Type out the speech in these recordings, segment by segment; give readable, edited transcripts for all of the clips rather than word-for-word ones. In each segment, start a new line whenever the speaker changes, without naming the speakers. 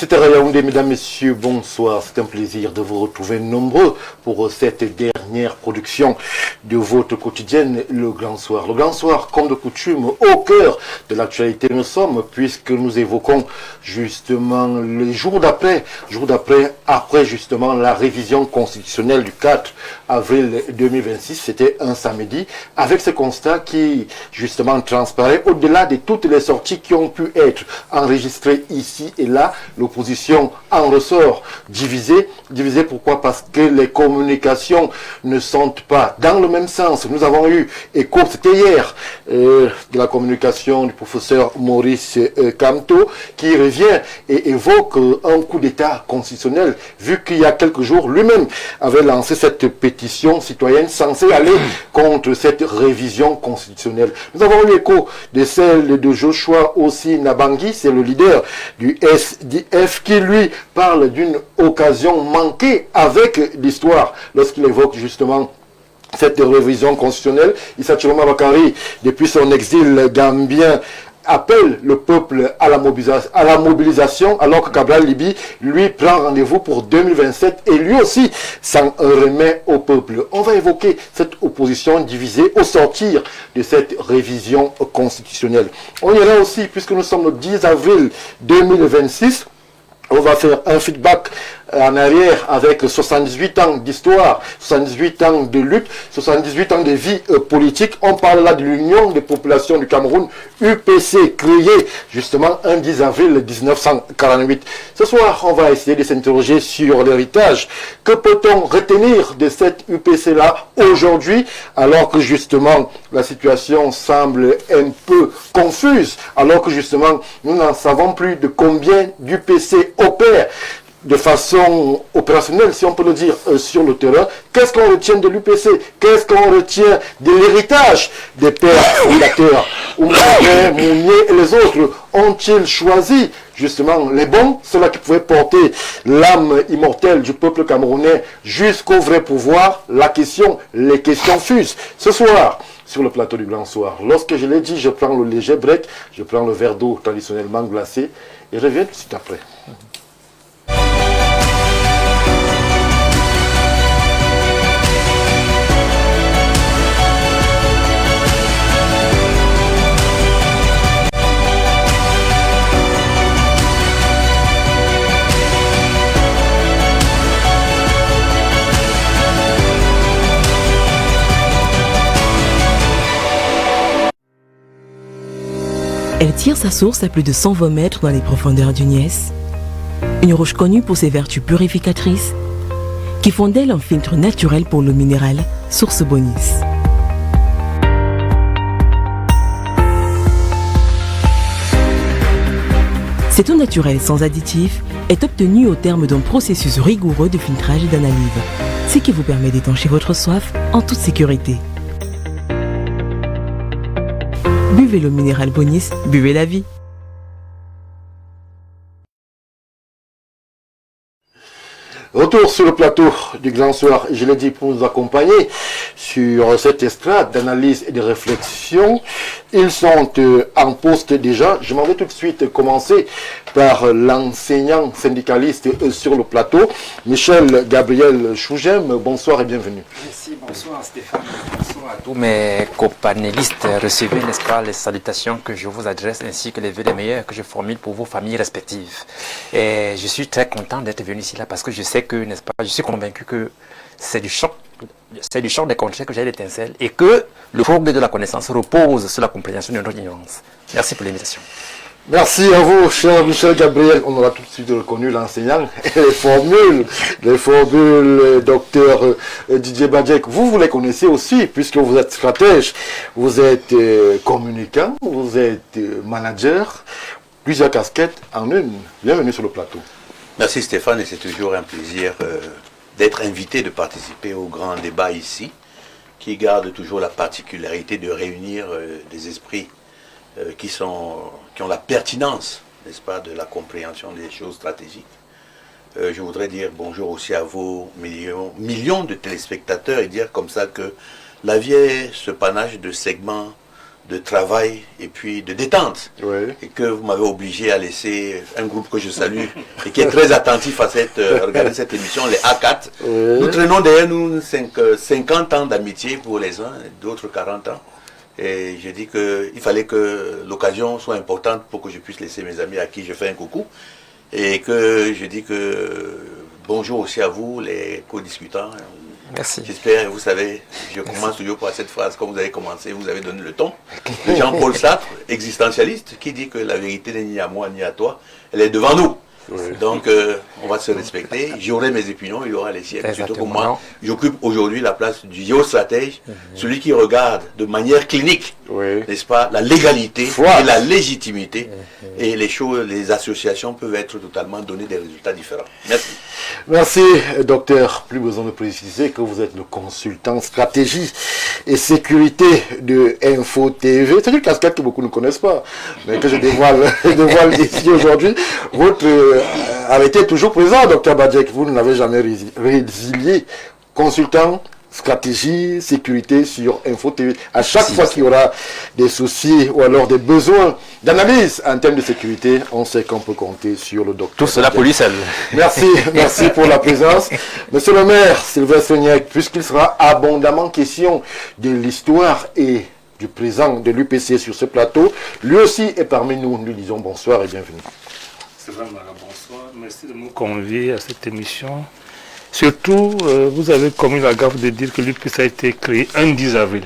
17h à Yaoundé, mesdames, messieurs, bonsoir. C'est un plaisir de vous retrouver nombreux pour cette dernière production de votre quotidienne, Le Grand Soir. Le Grand Soir, comme de coutume, au cœur de l'actualité nous sommes, puisque nous évoquons justement les jours d'après, après justement la révision constitutionnelle du 4 avril 2026, c'était un samedi, avec ce constat qui justement transparaît au-delà de toutes les sorties qui ont pu être enregistrées ici et là. L'opposition en ressort divisée. Divisée pourquoi? Parce que les communications ne sont pas dans le même sens. Nous avons eu écho, c'était hier, de la communication du professeur Maurice Kamto, qui revient et évoque un coup d'État constitutionnel, vu qu'il y a quelques jours, lui-même avait lancé cette pétition citoyenne censée aller contre cette révision constitutionnelle. Nous avons eu écho de celle de Joshua Ossi Nabangi, c'est le leader du SDF, qui lui parle d'une occasion manquée avec l'histoire lorsqu'il évoque justement cette révision constitutionnelle. Issa Chiroma Bakari, depuis son exil gambien, appelle le peuple à la mobilisation, alors que Cabral Libi, lui, prend rendez-vous pour 2027 et lui aussi s'en remet au peuple. On va évoquer cette opposition divisée au sortir de cette révision constitutionnelle. On y est là aussi, puisque nous sommes le 10 avril 2026. On va faire un feedback en arrière avec 78 ans d'histoire, 78 ans de lutte, 78 ans de vie politique. On parle là de l'Union des populations du Cameroun, UPC, créée justement un 10 avril 1948. Ce soir, on va essayer de s'interroger sur l'héritage. Que peut-on retenir de cette UPC-là aujourd'hui, alors que justement la situation semble un peu confuse, alors que justement nous n'en savons plus de combien d'UPC opèrent de façon opérationnelle, si on peut le dire, sur le terrain. Qu'est-ce qu'on retient de l'UPC? Qu'est-ce qu'on retient de l'héritage des pères fondateurs? Oumoué, Mounier et les autres ont-ils choisi justement les bons, ceux-là qui pouvaient porter l'âme immortelle du peuple camerounais jusqu'au vrai pouvoir? Les questions fusent. Ce soir, sur le plateau du Grand Soir, lorsque je l'ai dit, je prends le léger break, je prends le verre d'eau traditionnellement glacé et je reviens tout de suite après.
Elle tire sa source à plus de 120 mètres dans les profondeurs du Niès. Une roche connue pour ses vertus purificatrices qui font d'elle un filtre naturel pour l'eau minérale, source Bonis. Cette eau naturelle sans additifs est obtenue au terme d'un processus rigoureux de filtrage et d'analyse, ce qui vous permet d'étancher votre soif en toute sécurité. Buvez l'eau minérale Bonis, buvez la vie.
Retour sur le plateau du Grand Soir, je l'ai dit, pour nous accompagner sur cette estrade d'analyse et de réflexion. Ils sont en poste déjà. Je m'en vais tout de suite commencer par l'enseignant syndicaliste sur le plateau, Michel Gabriel Chougem. Bonsoir et bienvenue.
Merci, bonsoir Stéphane, bonsoir à tous mes copanélistes. Recevez, n'est-ce pas, les salutations que je vous adresse ainsi que les vœux les meilleurs que je formule pour vos familles respectives. Et je suis très content d'être venu ici là parce que je sais que, n'est-ce pas, je suis convaincu que c'est du champ des conchets que j'ai l'étincelle et que le progrès de la connaissance repose sur la compréhension de notre ignorance. Merci pour l'invitation.
Merci à vous, cher Michel Gabriel. On aura tout de suite reconnu l'enseignant. Les formules, docteur Didier Badjek. Vous les connaissez aussi, puisque vous êtes stratège, vous êtes communicant, vous êtes manager. Plusieurs casquettes en une. Bienvenue sur le plateau.
Merci Stéphane, et c'est toujours un plaisir d'être invité, de participer au grand débat ici, qui garde toujours la particularité de réunir des esprits qui ont la pertinence, n'est-ce pas, de la compréhension des choses stratégiques. Je voudrais dire bonjour aussi à vos millions de téléspectateurs et dire comme ça que la vie est ce panache de segments de travail et puis de détente.
Oui.
Et que vous m'avez obligé à laisser un groupe que je salue et qui est très attentif à regarder cette émission, les A4.
Oui.
Nous traînons derrière nous 50 ans d'amitié pour les uns, d'autres 40 ans. Et j'ai dit qu'il fallait que l'occasion soit importante pour que je puisse laisser mes amis à qui je fais un coucou. Et que je dis que bonjour aussi à vous, les co-discutants.
Merci.
J'espère, vous savez, je commence toujours par cette phrase, comme vous avez commencé, vous avez donné le ton, de Jean-Paul Sartre, existentialiste, qui dit que la vérité n'est ni à moi ni à toi, elle est devant nous.
Oui.
Donc, on va se respecter. J'aurai mes opinions, il y aura les siennes. Surtout que moi,
Non.
j'occupe aujourd'hui la place du géostratège, celui qui regarde de manière clinique,
Oui.
n'est-ce pas, la légalité
Foi.
et la légitimité. Et les choses, les associations peuvent être totalement données des résultats différents. Merci.
Merci, docteur. Plus besoin de préciser que vous êtes le consultant stratégie et sécurité de Info TV. C'est une casquette que beaucoup ne connaissent pas, mais que je dévoile ici aujourd'hui. Votre arrêté est toujours présent, docteur Badjek. Vous ne l'avez jamais résilié. Consultant stratégie, sécurité sur Info TV. À chaque fois qu'il y aura des soucis ou alors des besoins d'analyse en termes de sécurité, on sait qu'on peut compter sur le docteur.
Tout cela pour lui seul.
Merci, merci pour la présence. Monsieur le maire, Sylvestre Niek, puisqu'il sera abondamment question de l'histoire et du présent de l'UPC sur ce plateau, lui aussi est parmi nous. Nous disons bonsoir et bienvenue.
C'est vraiment bonsoir. Merci de nous convier à cette émission. Surtout, vous avez commis la gaffe de dire que l'UPC a été créé un 10 avril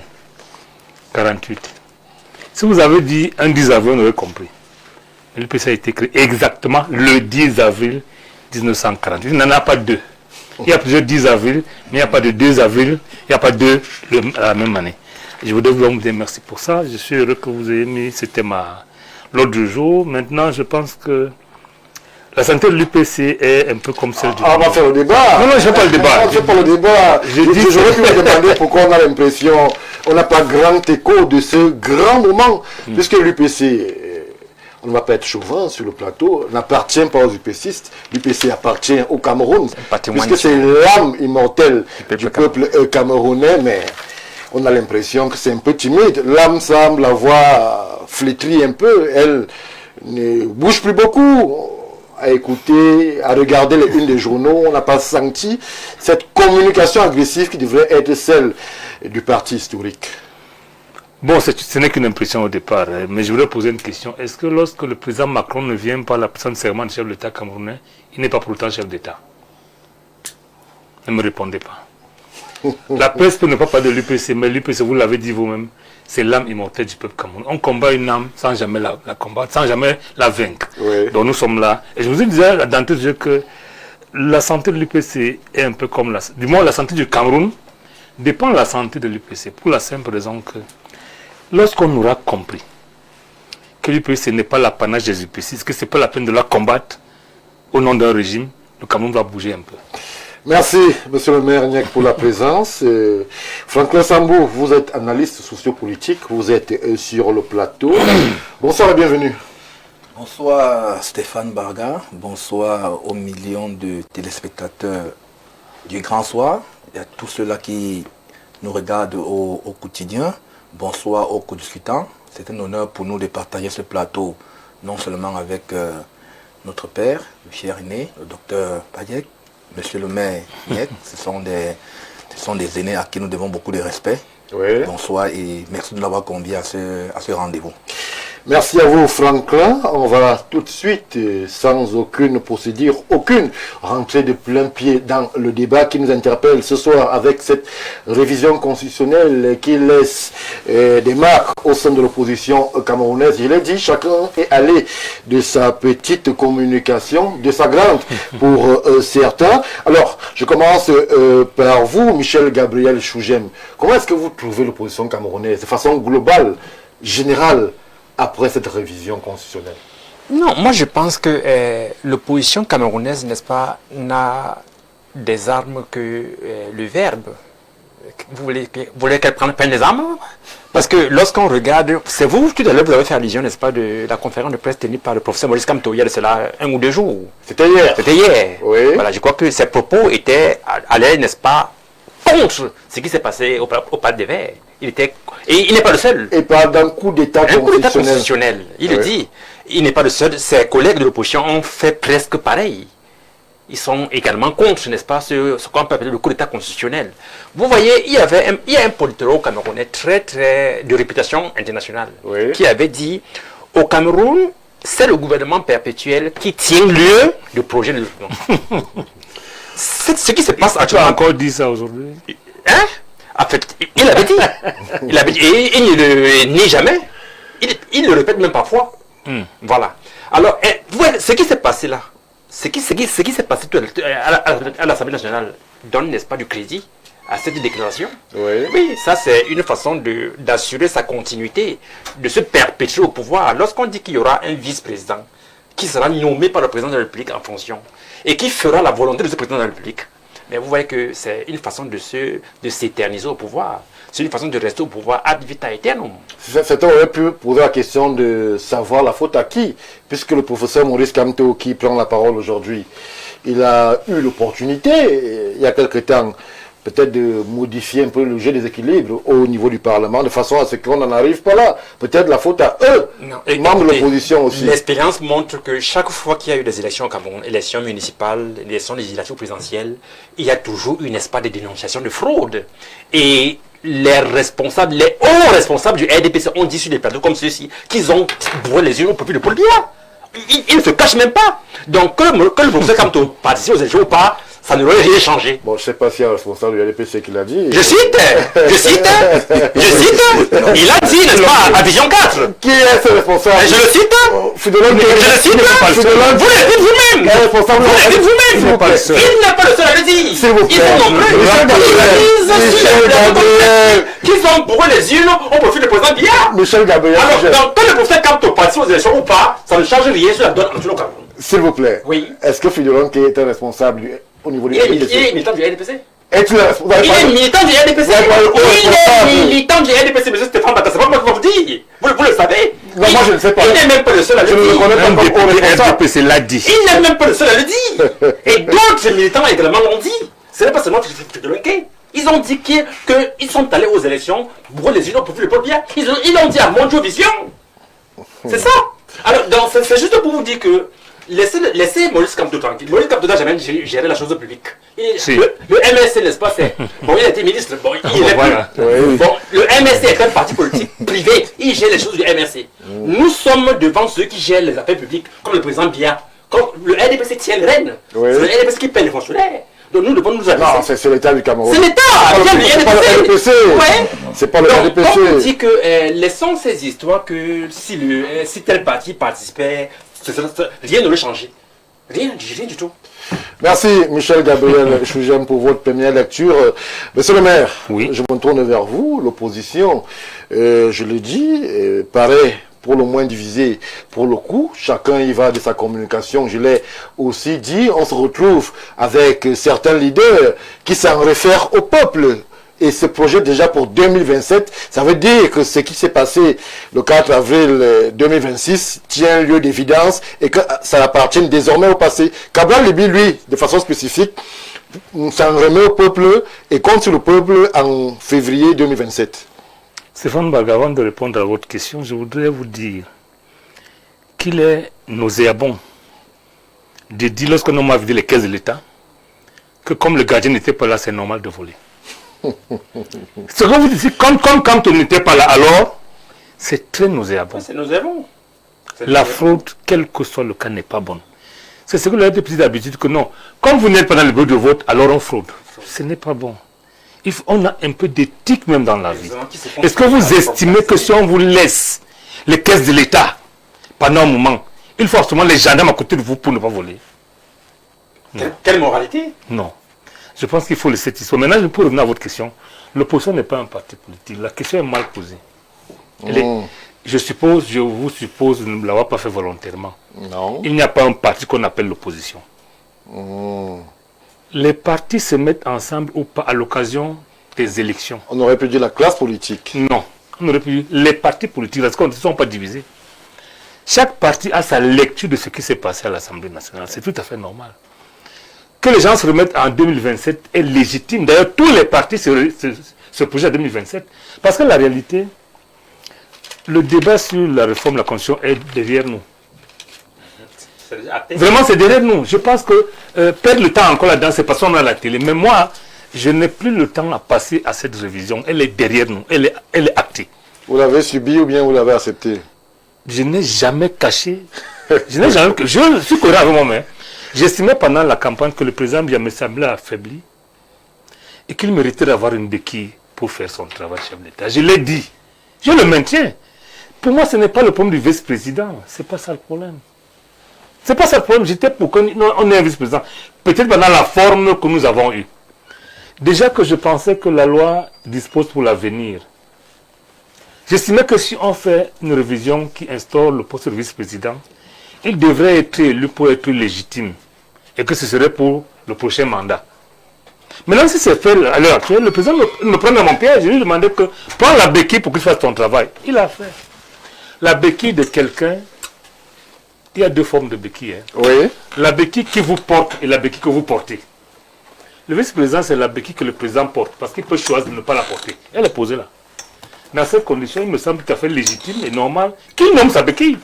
48. Si vous avez dit un 10 avril, on aurait compris. L'UPC a été créé exactement le 10 avril 1948. Il n'en a pas deux. Il y a plusieurs 10 avril, mais il n'y a pas de 2 avril, il n'y a pas deux à la même année. Je voudrais vous dire merci pour ça. Je suis heureux que vous ayez mis ce thème à l'ordre du jour. Maintenant, je pense que la santé de l'UPC est un peu comme celle du...
On va faire le débat.
Non, non, je ne fais pas le débat.
On ne fait pas le débat. J'aurais pu me demander pourquoi on a l'impression, on n'a pas grand écho de ce grand moment, puisque l'UPC, on ne va pas être chauvin sur le plateau, n'appartient pas aux UPCistes. L'UPC appartient au Cameroun, puisque c'est l'âme immortelle du peuple camerounais, mais on a l'impression que c'est un peu timide. L'âme semble avoir flétri un peu, elle ne bouge plus beaucoup. À écouter, à regarder les unes des journaux, on n'a pas senti cette communication agressive qui devrait être celle du parti historique.
Bon, ce n'est qu'une impression au départ, mais je voudrais poser une question. Est-ce que lorsque le président Macron ne vient pas à la personne serment de chef de l'État camerounais, il n'est pas pour autant chef d'État? Ne me répondez pas. La presse peut ne pas parler de l'UPC, mais l'UPC, vous l'avez dit vous-même, c'est l'âme immortelle du peuple camerounais. On combat une âme sans jamais la combattre, sans jamais la vaincre.
Oui.
Donc nous sommes là. Et je vous ai dit d'entrée de jeu que la santé de l'UPC est un peu comme du moins la santé du Cameroun dépend de la santé de l'UPC. Pour la simple raison que lorsqu'on aura compris que l'UPC n'est pas l'apanage des UPC, que ce n'est pas la peine de la combattre au nom d'un régime, le Cameroun va bouger un peu.
Merci, monsieur le maire Niek, pour la présence. Franklin Sambou, vous êtes analyste sociopolitique, vous êtes sur le plateau. Bonsoir et bienvenue.
Bonsoir Stéphane Barga, bonsoir aux millions de téléspectateurs du Grand Soir et à tous ceux-là qui nous regardent au quotidien. Bonsoir aux co-discutants. C'est un honneur pour nous de partager ce plateau, non seulement avec notre père, le cher aîné, le docteur Badjek, monsieur le maire Niek. Ce sont des aînés à qui nous devons beaucoup de respect.
Oui.
Bonsoir et merci de nous avoir conviés à ce rendez-vous.
Merci à vous, Franklin. On va tout de suite, sans aucune procédure, rentrer de plein pied dans le débat qui nous interpelle ce soir avec cette révision constitutionnelle qui laisse des marques au sein de l'opposition camerounaise. Je l'ai dit, chacun est allé de sa petite communication, de sa grande pour certains. Alors, je commence par vous, Michel Gabriel Chougem. Comment est-ce que vous trouvez l'opposition camerounaise de façon globale, générale, après cette révision constitutionnelle?
Non, moi je pense que l'opposition camerounaise, n'est-ce pas, n'a des armes que le verbe. Vous voulez qu'elle prenne des armes? Parce que lorsqu'on regarde, c'est vous, tout à l'heure, vous avez fait allusion, n'est-ce pas, de la conférence de presse tenue par le professeur Maurice Kamto, il y a de cela 1 ou 2 jours.
C'était hier.
C'était hier.
Oui.
Voilà, je crois que ses propos étaient, allaient, n'est-ce pas, contre ce qui s'est passé au Palais des Verts. Et il n'est pas le seul.
Et par d'un coup d'État
constitutionnel. Il le dit. Il n'est pas le seul. Ses collègues de l'opposition ont fait presque pareil. Ils sont également contre, n'est-ce pas, ce qu'on peut appeler le coup d'État constitutionnel. Vous voyez, il y a un politologue camerounais très de réputation internationale qui avait dit au Cameroun, c'est le gouvernement perpétuel qui tient lieu de projet de développement. C'est ce qui se passe actuellement.
Tu as encore dit ça aujourd'hui?
Hein? En fait, il avait dit. Et il ne le nie jamais. Il le répète même parfois. Voilà. Alors, vous voyez, ce qui s'est passé là, ce qui s'est passé à l'Assemblée nationale donne, n'est-ce pas, du crédit à cette déclaration. Oui, ça c'est une façon d'assurer sa continuité, de se perpétuer au pouvoir. Lorsqu'on dit qu'il y aura un vice-président qui sera nommé par le président de la République en fonction et qui fera la volonté de ce président de la République, mais vous voyez que c'est une façon de s'éterniser au pouvoir. C'est une façon de rester au pouvoir ad vitam aeternum.
Certains auraient pu poser la question de savoir la faute à qui, puisque le professeur Maurice Kamto, qui prend la parole aujourd'hui, il a eu l'opportunité, il y a quelque temps, peut-être de modifier un peu le jeu des équilibres au niveau du Parlement, de façon à ce qu'on n'en arrive pas là. Peut-être la faute à eux, membres de l'opposition aussi.
L'expérience montre que chaque fois qu'il y a eu des élections au Cameroun, élections municipales, élections législatives présidentielles, il y a toujours une espace de dénonciation de fraude. Et les hauts responsables du RDPC ont dit sur des plateaux comme ceux-ci qu'ils ont brûlé les yeux au profit de Paul Biya. Ils ne se cachent même pas. Donc que le professeur Kamto participe aux élections ou pas, ça n'aurait rien changé.
Bon, je ne sais pas s'il y a un responsable du LDPC qui l'a dit.
Je cite, il a dit, n'est-ce pas, à Vision 4.
Qui est ce responsable?
Je le cite.
Je le
cite. Vous le dites vous-même.
Vous
le dites vous-même.
Il n'est pas le seul.
Il n'est pas le seul à le dire.
S'il vous plaît.
Ils sont nombreux. Qu'ils ont brûlé les urnes au profit du président Biya.
Michel Gabriel.
Alors, quand le professeur Kamto participe aux élections ou pas, ça ne change rien sur la donne actuelle au Cameroun.
S'il vous plaît.
Oui.
Est-ce que Fidolon qui est un responsable au niveau du LDPC?
Il est militant du RDPC.
Es-tu responsable?
Il est militant du RDPC. Il est militant du RDPC, monsieur Stéphane Bata. C'est pas moi qui vous dis. Vous le savez.
Non, moi je ne sais pas.
Il n'est même pas le seul à le dire.
Je ne le connais pas comme responsable.
RDPC l'a dit.
Il n'est même pas le seul à le dire. Et d'autres militants également l'ont dit. Ce n'est pas seulement Fidolon. Ils ont dit qu'ils sont allés aux élections, brûler les urnes pour le Paul Biya. Ils l'ont dit à Monjo Vision. C'est ça. Alors, c'est juste pour vous dire que laissez Maurice Kamto tranquille. Maurice Kamto n'a jamais géré la chose publique. Le MSC, n'est-ce pas, bon, il a été ministre. Bon, il est
voilà.
Bon, le MSC est un parti politique privé. Il gère les choses du MSC. Nous sommes devant ceux qui gèrent les affaires publiques, comme le président Biya. Comme le RDPC tient le rêne. C'est le RDPC qui paie les fonctionnaires. Donc nous devons nous adresser.
Non, c'est l'État du Cameroun.
C'est l'État.
C'est pas le RDPC. C'est pas le RDPC.
Donc on dit que laissons ces histoires que si tel parti participait, rien ne le changeait. Rien du tout.
Merci Michel Gabriel Chougem pour votre première lecture. Monsieur le maire, je me tourne vers vous. L'opposition, je le dis, paraît pour le moins divisé. Pour le coup, chacun y va de sa communication. Je l'ai aussi dit, on se retrouve avec certains leaders qui s'en réfèrent au peuple. Et ce projet déjà pour 2027, ça veut dire que ce qui s'est passé le 4 avril 2026 tient lieu d'évidence et que ça appartient désormais au passé. Cabral Libi, lui, de façon spécifique, s'en remet au peuple et compte sur le peuple en février 2027.
Stéphane Baga, avant de répondre à votre question, je voudrais vous dire qu'il est nauséabond de dire, lorsqu'on m'a vidé les caisses de l'État, que comme le gardien n'était pas là, c'est normal de voler. Ce que vous dites, quand on n'était pas là, alors, c'est très nauséabond.
C'est nauséabond.
La fraude, quel que soit le cas, n'est pas bonne. C'est ce que l'on a dit d'habitude, que non, quand vous n'êtes pas dans le bureau de vote, alors on fraude. Ce n'est pas bon. On a un peu d'éthique même dans la vie. Est-ce que vous estimez que si on vous laisse les caisses de l'État pendant un moment, il faut forcément les gendarmes à côté de vous pour ne pas voler?
Quelle moralité?
Non. Je pense qu'il faut laisser cette histoire. Maintenant, je peux revenir à votre question. L'opposition n'est pas un parti politique. La question est mal posée. Je vous suppose ne l'avoir pas fait volontairement.
Non.
Il n'y a pas un parti qu'on appelle l'opposition. Les partis se mettent ensemble ou pas à l'occasion des élections.
On aurait pu dire la classe politique.
Non. On aurait pu dire les partis politiques, parce qu'ils ne sont pas divisés. Chaque parti a sa lecture de ce qui s'est passé à l'Assemblée nationale. C'est tout à fait normal. que les gens se remettent en 2027 est légitime. D'ailleurs, tous les partis se projettent en 2027. Parce que la réalité, le débat sur la réforme de la Constitution est derrière nous. Vraiment, c'est derrière nous. Je pense que perdre le temps encore là-dedans, c'est parce qu'on a la télé. Mais moi, je n'ai plus le temps à passer à cette révision. Elle est derrière nous. Elle est actée.
Vous l'avez subi ou bien vous l'avez accepté?
Je n'ai jamais caché. Je suis cohérent avec moi-même. J'estimais pendant la campagne que le président Biya me semblait affaibli et qu'il méritait d'avoir une béquille pour faire son travail chef d'État. Je l'ai dit. Je le maintiens. Pour moi, ce n'est pas le problème du vice-président. Ce n'est pas ça le problème. Ce n'est pas ça le problème. J'étais pour qu'on ait un vice-président. Peut-être pendant la forme que nous avons eue. Déjà que je pensais que la loi dispose pour l'avenir. J'estimais que si on fait une révision qui instaure le poste de vice-président, il devrait être élu pour être légitime. Et que ce serait pour le prochain mandat. Maintenant, si c'est fait à l'heure actuelle, le président me prend dans mon piège. Je lui demandais que prends la béquille pour qu'il fasse ton travail. Il a fait. La béquille de quelqu'un, il y a deux formes de béquille. Hein.
Oui.
La béquille qui vous porte et la béquille que vous portez. Le vice-président, c'est la béquille que le président porte, parce qu'il peut choisir de ne pas la porter. Elle est posée là. Dans ces conditions, il me semble tout à fait légitime et normal qu'il nomme sa béquille.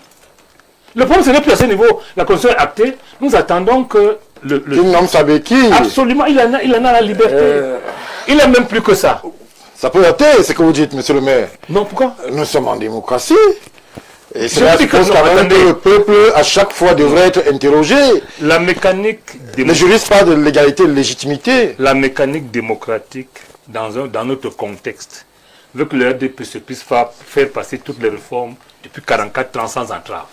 Le problème, ce n'est plus à ce niveau. La Constitution est actée. Nous attendons que
Qu'il nomme sa béquille.
Absolument, il en a la liberté. Il n'a même plus que ça.
Ça peut être ce que vous dites, monsieur le maire.
Non, pourquoi?
Nous sommes en démocratie. Et
Je
cela
dis que
suppose
non,
quand même
attendez.
que le peuple, à chaque fois, devrait être interrogé.
La mécanique
Les juristes parlent de l'égalité et de légitimité.
La mécanique démocratique, dans notre contexte, veut que le RDP se puisse faire passer toutes les réformes depuis 44 ans sans entrave.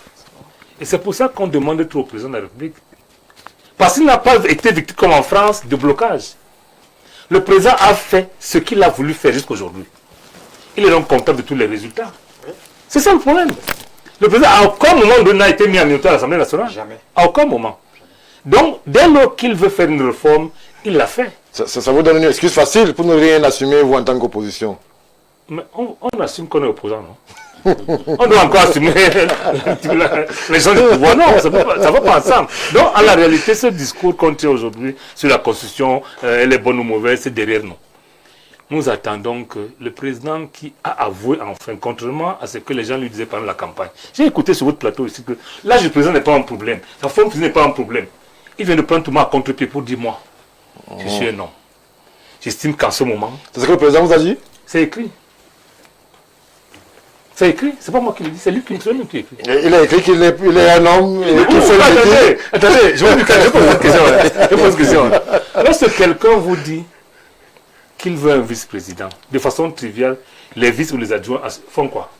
Et c'est pour ça qu'on demande trop au président de la République. Parce qu'il n'a pas été victime, comme en France, de blocage. Le président a fait ce qu'il a voulu faire jusqu'aujourd'hui. Il est donc content de tous les résultats. C'est ça le problème. Le président, à aucun moment donné, n'a été mis en minorité à l'Assemblée nationale.
Jamais.
À aucun moment. Donc, dès lors qu'il veut faire une réforme, il l'a fait.
Ça vous donne une excuse facile pour ne rien assumer, vous, en tant qu'opposition.
Mais on assume qu'on est opposant, non? On doit encore assumer les gens du pouvoir. Non, ça ne va pas ensemble. Donc, en la réalité, ce discours qu'on tient aujourd'hui sur la Constitution, elle est bonne ou mauvaise, c'est derrière nous. Nous attendons que le président qui a avoué, enfin, contrairement à ce que les gens lui disaient pendant la campagne. J'ai écouté sur votre plateau ici que l'âge du président n'est pas un problème. Sa forme physique n'est pas un problème. Il vient de prendre tout le monde à contre-pied pour dire moi. Je suis un homme. J'estime qu'en ce moment.
C'est ce que le président vous a dit?
C'est écrit. C'est écrit, c'est pas moi qui le dis, c'est lui qui écrit.
Il a écrit qu'il est un homme et qu'il fait le métier.
Attendez, je pose une question. Je pose une question. Lorsque quelqu'un vous dit qu'il veut un vice-président, de façon triviale, les vice ou les adjoints font quoi?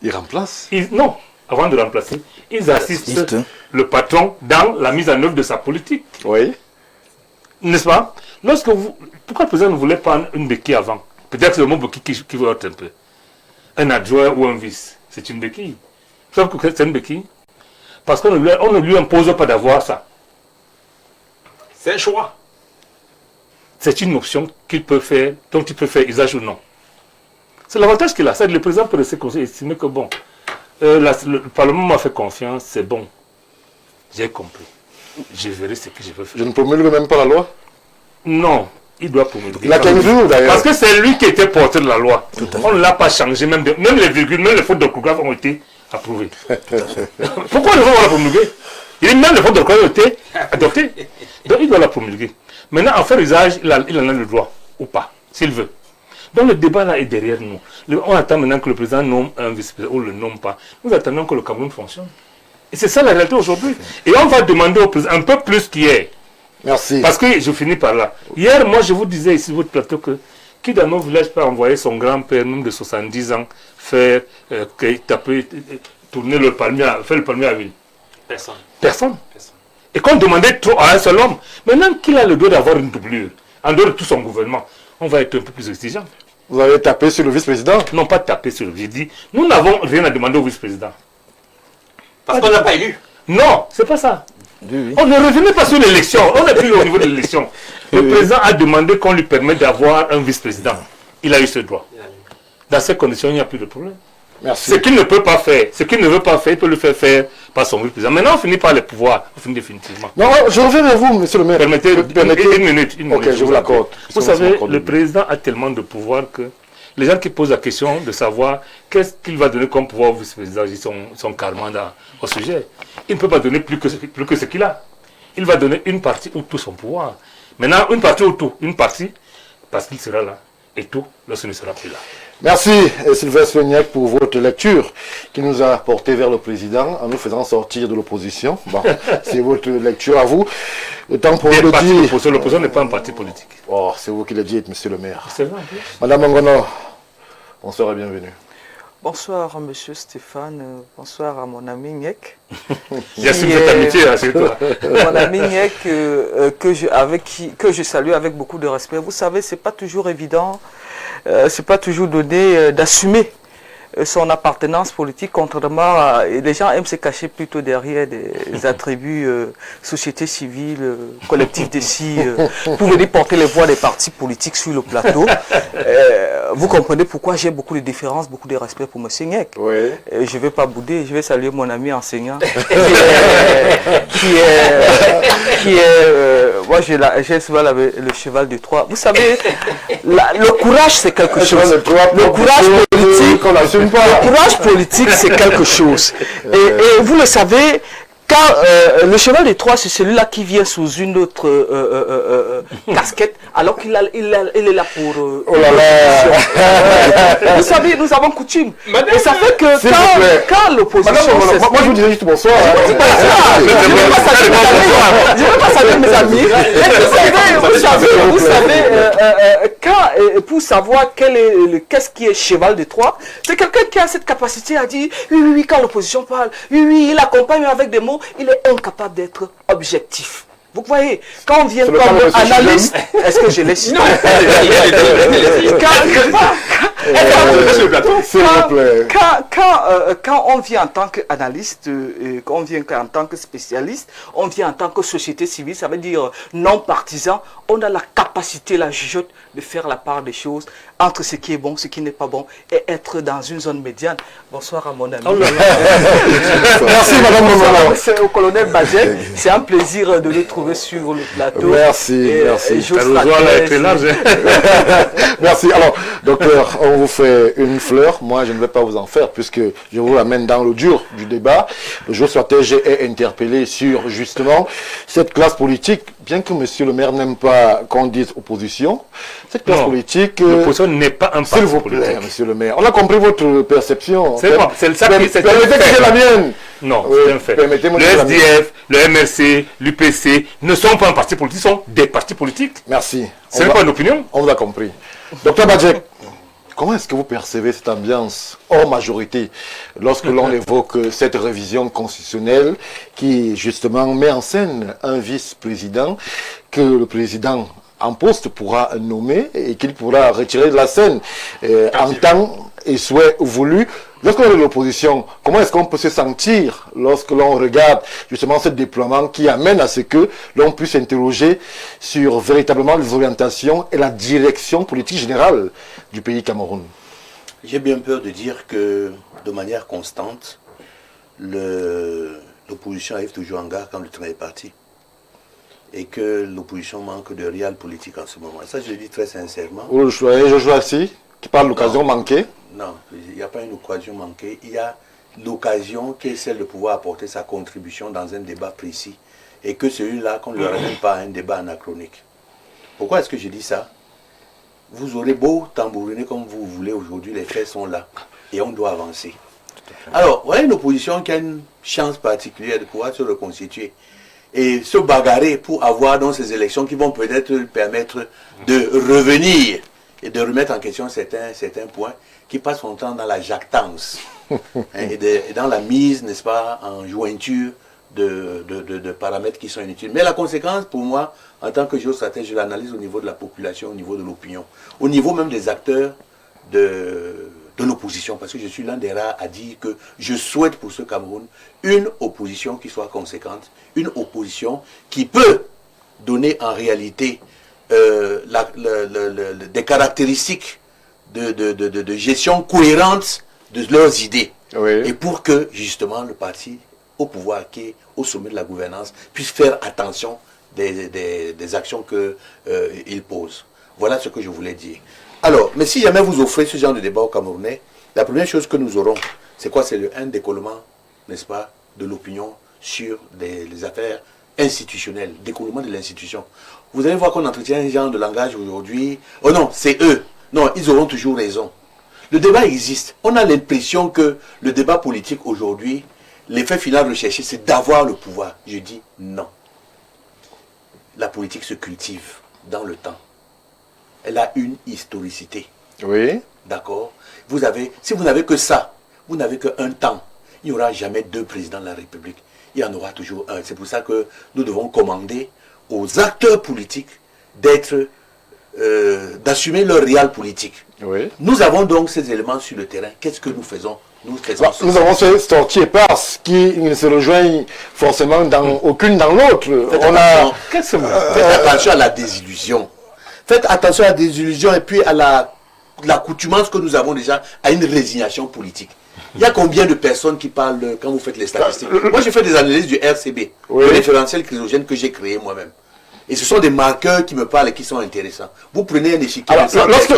Il remplace.
Non, avant de remplacer, ils assistent le patron dans la mise en œuvre de sa politique.
Oui.
N'est-ce pas? Pourquoi le président ne voulait pas une béquille avant? Peut-être que c'est le mot béquille qui veut être un peu. Un adjoint ou un vice, c'est une béquille. Sauf que c'est une béquille. Parce qu'on ne lui impose pas d'avoir ça.
C'est un choix.
C'est une option qu'il peut faire, dont il peut faire usage ou non. C'est l'avantage qu'il a. Le président peut rester conseiller, estimer que bon, le Parlement m'a fait confiance, c'est bon. J'ai compris. Je verrai ce que je veux faire.
Je ne promulgue même pas la loi.
Non. Il doit promulguer.
Il a 15 jours d'ailleurs.
Parce que c'est lui qui était porteur de la loi. On ne l'a pas changé, même les virgules, même les fautes d'orthographe ont été approuvées. Pourquoi il va la promulguer? Même les fautes d'orthographe ont été adoptées. Donc il doit la promulguer. Maintenant, en faire usage, il en a le droit, ou pas, s'il veut. Donc le débat là est derrière nous. On attend maintenant que le président nomme un vice-président ou ne le nomme pas. Nous attendons que le Cameroun fonctionne. Et c'est ça la réalité aujourd'hui. Et on va demander au président un peu plus qu'hier.
Merci.
Parce que je finis par là. Hier, moi, je vous disais ici, votre plateau, que qui dans nos villages peut envoyer son grand-père, même de 70 ans, faire tourner le palmier, faire le palmier à huile?
Personne.
Personne. Et qu'on demandait trop à un seul homme. Maintenant qu'il a le droit d'avoir une doublure, en dehors de tout son gouvernement, on va être un peu plus exigeant.
Vous avez tapé sur le vice-président?
Non, pas taper sur le vice-président. J'ai dit, nous n'avons rien à demander au vice-président.
Parce qu'on n'a pas élu.
Non, c'est pas ça.
Oui.
On ne revenait pas sur l'élection, on n'est plus au niveau de l'élection. Le président a demandé qu'on lui permette d'avoir un vice-président. Il a eu ce droit. Dans ces conditions, il n'y a plus de problème.
Merci.
Ce qu'il ne peut pas faire, ce qu'il ne veut pas faire, il peut le faire par son vice-président. Maintenant, on finit par les pouvoirs, on finit définitivement.
Non, je reviens vers vous, monsieur le maire.
Permettez une minute.
Ok, je vous l'accorde.
Vous savez, le président a tellement de pouvoir que les gens qui posent la question de savoir qu'est-ce qu'il va donner comme pouvoir au vice-président, ils sont carrément au sujet. Il ne peut pas donner plus que ce qu'il a. Il va donner une partie ou tout son pouvoir. Maintenant, une partie ou tout. Une partie, parce qu'il sera là. Et tout, lorsqu'il ne sera plus là.
Merci Sylvestre Niac pour votre lecture qui nous a porté vers le président en nous faisant sortir de l'opposition. Bon, c'est votre lecture à vous. Le temps pour le dire.
L'opposition n'est pas un parti politique.
Oh, c'est vous qui le dites, monsieur le maire.
C'est vrai en plus.
Madame Mongono, bonsoir et bienvenue.
Bonsoir, monsieur Stéphane. Bonsoir à mon ami Niek.
J'assume cette amitié, c'est toi.
Mon ami Niek, que je salue avec beaucoup de respect. Vous savez, c'est pas toujours évident, c'est pas toujours donné d'assumer son appartenance politique, contrairement à... Les gens aiment se cacher plutôt derrière des attributs société civile, collectif de si, pour venir porter les voix des partis politiques sur le plateau. Vous comprenez pourquoi j'ai beaucoup de différences, beaucoup de respect pour M. Niek.
Oui.
Je ne vais pas bouder, je vais saluer mon ami enseignant moi j'ai souvent le cheval de Troie. Vous savez, le courage c'est quelque chose. Le courage politique,
le
courage politique c'est quelque chose. Et vous le savez, quand le cheval de Troie, c'est celui-là qui vient sous une autre casquette, alors qu'il est là pour...
oh là là.
Vous savez, nous avons coutume. Et ça fait que quand l'opposition...
Moi je vous disais juste bonsoir.
Je ne veux pas saluer mes amis. Vous savez, pour savoir qu'est-ce qui est cheval de Troie, c'est quelqu'un qui a cette capacité à dire, oui, quand l'opposition parle, oui, il accompagne avec des mots, il est incapable d'être objectif. Vous voyez, quand on vient comme analyste, est-ce que je l'ai cité? Quand on vient en tant qu'analyste, quand on vient en tant que spécialiste, on vient en tant que société civile, ça veut dire non partisan, on a la capacité, la jugeote de faire la part des choses entre ce qui est bon, ce qui n'est pas bon, et être dans une zone médiane. Bonsoir à mon ami.
Merci madame Mongono.
C'est au colonel Bajek, c'est un plaisir de le trouver sur le plateau.
Merci, merci.
Merci.
Alors, docteur, on vous fait une fleur. Moi, je ne vais pas vous en faire puisque je vous amène dans le dur du débat. Le jour sur j'ai interpellé sur justement cette classe politique. Bien que monsieur le maire n'aime pas qu'on dise opposition, cette classe politique...
L'opposition n'est pas un parti
politique. S'il vous plaît, monsieur le maire. On a compris votre perception.
C'est bon, c'est ça qui est...
Permettez que j'ai la mienne.
Non, c'est un fait. Le SDF, le MRC, l'UPC ne sont pas un parti politique, sont des partis politiques.
Merci.
Ce n'est pas une opinion.
On vous a compris. Docteur Bajek, comment est-ce que vous percevez cette ambiance hors majorité lorsque l'on évoque cette révision constitutionnelle qui justement met en scène un vice-président que le président en poste pourra nommer et qu'il pourra retirer de la scène en temps et souhait voulu. Lorsqu'on est de l'opposition, comment est-ce qu'on peut se sentir lorsque l'on regarde justement ce déploiement qui amène à ce que l'on puisse interroger sur véritablement les orientations et la direction politique générale du pays Cameroun?
J'ai bien peur de dire que de manière constante, l'opposition arrive toujours en gare quand le train est parti. Et que l'opposition manque de réel politique en ce moment. Et ça, je le dis très sincèrement.
Vous le choyez, je joue assis, qui parle de l'occasion manquée.
Non, il n'y a pas une occasion manquée. Il y a l'occasion qui est celle de pouvoir apporter sa contribution dans un débat précis. Et que celui-là, qu'on ne le ramène pas à un débat anachronique. Pourquoi est-ce que je dis ça? Vous aurez beau tambouriner comme vous voulez aujourd'hui, les faits sont là. Et on doit avancer. Alors, vous voyez une opposition qui a une chance particulière de pouvoir se reconstituer et se bagarrer pour avoir dans ces élections qui vont peut-être permettre de revenir et de remettre en question certains points qui passent son temps dans la jactance et dans la mise, n'est-ce pas, en jointure de paramètres qui sont inutiles. Mais la conséquence, pour moi, en tant que géostratège, je l'analyse au niveau de la population, au niveau de l'opinion, au niveau même des acteurs de l'opposition, parce que je suis l'un des rares à dire que je souhaite pour ce Cameroun une opposition qui soit conséquente, une opposition qui peut donner en réalité des caractéristiques de gestion cohérente de leurs idées.
Oui.
Et pour que justement le parti au pouvoir, qui est au sommet de la gouvernance, puisse faire attention des actions qu'il pose. Voilà ce que je voulais dire. Alors, mais si jamais vous offrez ce genre de débat au Camerounais, la première chose que nous aurons, c'est quoi? C'est un décollement, n'est-ce pas, de l'opinion sur les affaires institutionnelles, décollement de l'institution. Vous allez voir qu'on entretient un genre de langage aujourd'hui. Oh non, c'est eux. Non, ils auront toujours raison. Le débat existe. On a l'impression que le débat politique aujourd'hui, l'effet final recherché, c'est d'avoir le pouvoir. Je dis non. La politique se cultive dans le temps. Elle a une historicité.
Oui.
D'accord? Si vous n'avez que ça, vous n'avez qu'un temps, il n'y aura jamais deux présidents de la République. Il y en aura toujours un. C'est pour ça que nous devons commander aux acteurs politiques d'assumer leur réel politique.
Oui.
Nous avons donc ces éléments sur le terrain. Qu'est-ce que nous faisons?
Nous avons ces sorties éparses qui ne se rejoignent forcément aucune dans l'autre.
Faites attention à la désillusion. Faites attention à la désillusion et puis à l'accoutumance que nous avons déjà à une résignation politique. Il y a combien de personnes qui parlent quand vous faites les statistiques? Moi, j'ai fait des analyses du RCB, le référentiel chrysogène que j'ai créé moi-même. Et ce sont des marqueurs qui me parlent et qui sont intéressants. Vous prenez un échiquier.
Alors,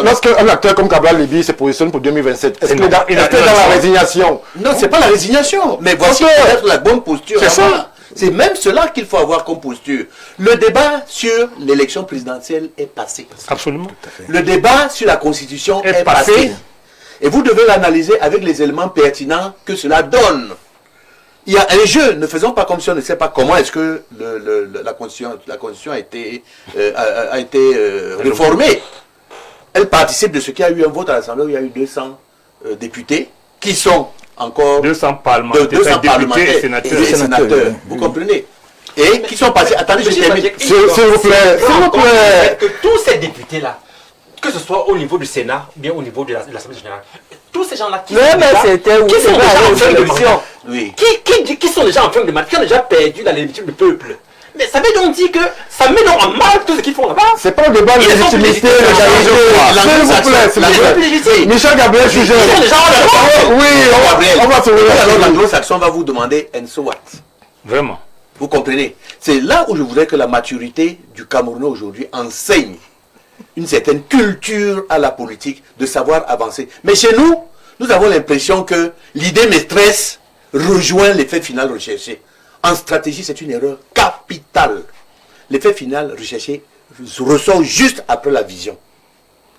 lorsqu'un acteur comme Cabral Libby se positionne pour 2027, est-ce que dans la résignation?
Non, c'est pas la résignation. Mais voici peut-être la bonne posture. C'est ça. C'est même cela qu'il faut avoir comme posture. Le débat sur l'élection présidentielle est passé.
Absolument.
Le débat sur la Constitution est passé. Et vous devez l'analyser avec les éléments pertinents que cela donne. Il y a un jeu, ne faisons pas comme si on ne sait pas comment est-ce que la Constitution a été réformée. Elle participe de ce qu'il y a eu un vote à l'Assemblée où il y a eu 200 députés qui sont encore
200 parlementaires,
et sénateurs. Vous comprenez? Et qui sont passés. Attendez, je termine.
S'il vous plaît.
Que tous ces députés-là, que ce soit au niveau du Sénat ou bien au niveau de l'Assemblée générale, tous ces gens-là qui sont déjà en fin de mandat, qui sont déjà en fin de mandat, qui ont déjà perdu la légitimité du peuple. Mais ça veut donc dire que ça met donc en mal tout ce qu'ils font là-bas.
C'est pas le débat de légitimité, s'il vous plaît. Michel Gabriel Chouget.
Oui, on va se regarder. Alors l'anglo-saxon va vous demander and so what?
Vraiment.
Vous comprenez? C'est là où je voudrais que la maturité du Camerounais aujourd'hui enseigne une certaine culture à la politique, de savoir avancer. Mais chez nous, nous avons l'impression que l'idée maîtresse rejoint l'effet final recherché. En stratégie, c'est une erreur capitale. L'effet final recherché ressort juste après la vision.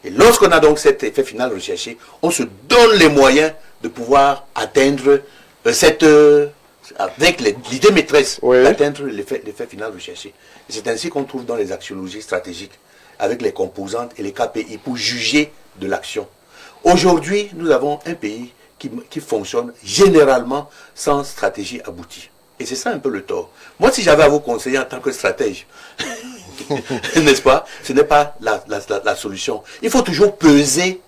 Et lorsqu'on a donc cet effet final recherché, on se donne les moyens de pouvoir atteindre avec l'idée maîtresse, d'atteindre l'effet final recherché. Et c'est ainsi qu'on trouve dans les axiologies stratégiques, avec les composantes et les KPI pour juger de l'action. Aujourd'hui, nous avons un pays qui fonctionne généralement sans stratégie aboutie. Et c'est ça un peu le tort. Moi, si j'avais à vous conseiller en tant que stratège, n'est-ce pas, ce n'est pas la solution. Il faut toujours peser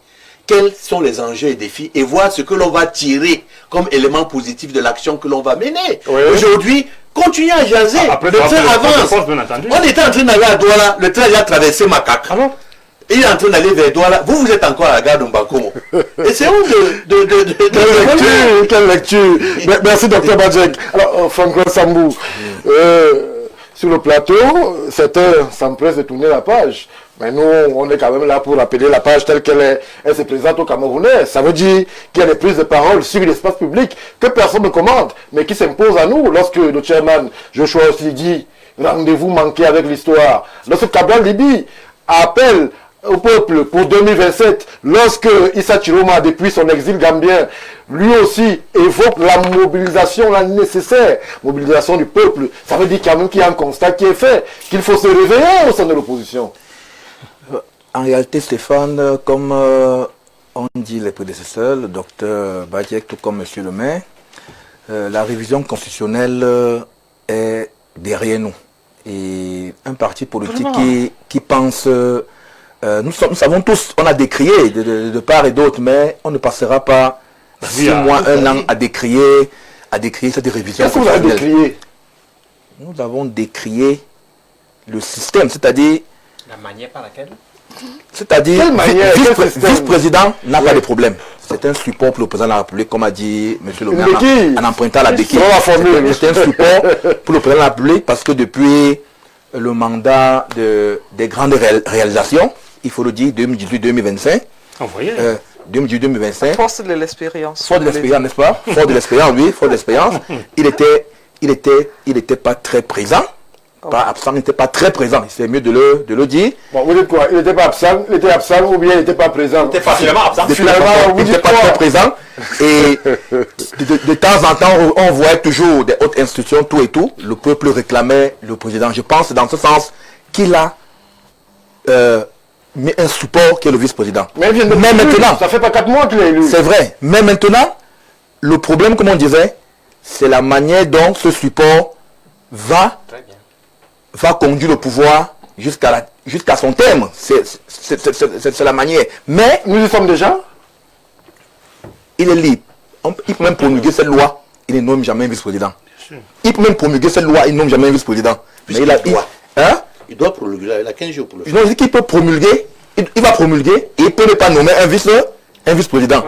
quels sont les enjeux et défis et voir ce que l'on va tirer comme élément positif de l'action que l'on va mener. Aujourd'hui, continuez à jaser. Le train avance. On était en train d'aller à Douala, le train a traversé Macaque. Il est en train d'aller vers Douala. Vous êtes encore à la gare de Mbakomo. Et c'est où
Quelle lecture. Merci, Dr Badjek. Alors, Franco Sambou, sur le plateau, certains s'empressent de tourner la page. Mais nous, on est quand même là pour rappeler la page telle qu'elle est. Elle se présente aux Camerounais. Ça veut dire qu'il y a des prises de parole sur l'espace public que personne ne commente, mais qui s'imposent à nous. Lorsque le chairman Joshua aussi dit rendez-vous manqué avec l'histoire. Lorsque Cabral Libby appelle au peuple pour 2027, lorsque Issa Chiroma, depuis son exil gambien, lui aussi évoque la mobilisation, la nécessaire mobilisation du peuple, ça veut dire quand même qu'il y a un constat qui est fait, qu'il faut se réveiller au sein de l'opposition.
En réalité, Stéphane, comme ont dit les prédécesseurs, le docteur Badjek, tout comme monsieur le maire, la révision constitutionnelle est derrière nous. Et un parti politique qui pense... nous savons tous, on a décrié de part et d'autre, mais on ne passera pas 6 mois, 1 an à décrier cette révision.
Qu'est-ce que vous avez décrié?
Nous avons décrié le système, c'est-à-dire...
La manière par laquelle?
C'est-à-dire, vice-président n'a pas de problème. c'est un support pour le président de la République, comme a dit M. le maire,
béquille.
en empruntant la béquille.
C'est la formule.
C'est un support pour le président de la République parce que depuis le mandat des grandes réalisations, il faut le dire, 2018-2025,
Envoyez.
2018-2025,
Force de l'expérience.
fort de l'expérience, n'est-ce pas? Fort de l'expérience, oui, fort de l'expérience. Il était pas très présent. Pas absent, il n'était pas très présent. C'est mieux de le dire.
Bon, vous dites quoi? Il n'était pas absent, il était absent ou bien il n'était pas présent?
T'es facilement absent.
Finalement, vous
il
dites
n'était pas
quoi?
très présent. Et de temps en temps, on voit toujours des hautes institutions, tout et tout. Le peuple réclamait le président. Je pense dans ce sens qu'il a mis un support qui est le vice-président.
Mais il vient de
Mais maintenant,
ça fait pas 4 mois qu'il est élu.
c'est vrai. Mais maintenant, le problème, comme on disait, c'est la manière dont ce support va conduire le pouvoir jusqu'à son terme. C'est la manière. Mais
Nous y sommes déjà.
il est libre. Il peut même promulguer cette loi, il ne nomme jamais un vice-président. Il peut même promulguer cette loi, il ne nomme jamais un vice-président. Mais
Il doit prolonger, il a 15 jours pour le faire.
Non, je dis qu'il peut promulguer, il va promulguer, et il peut ne pas nommer un vice-président.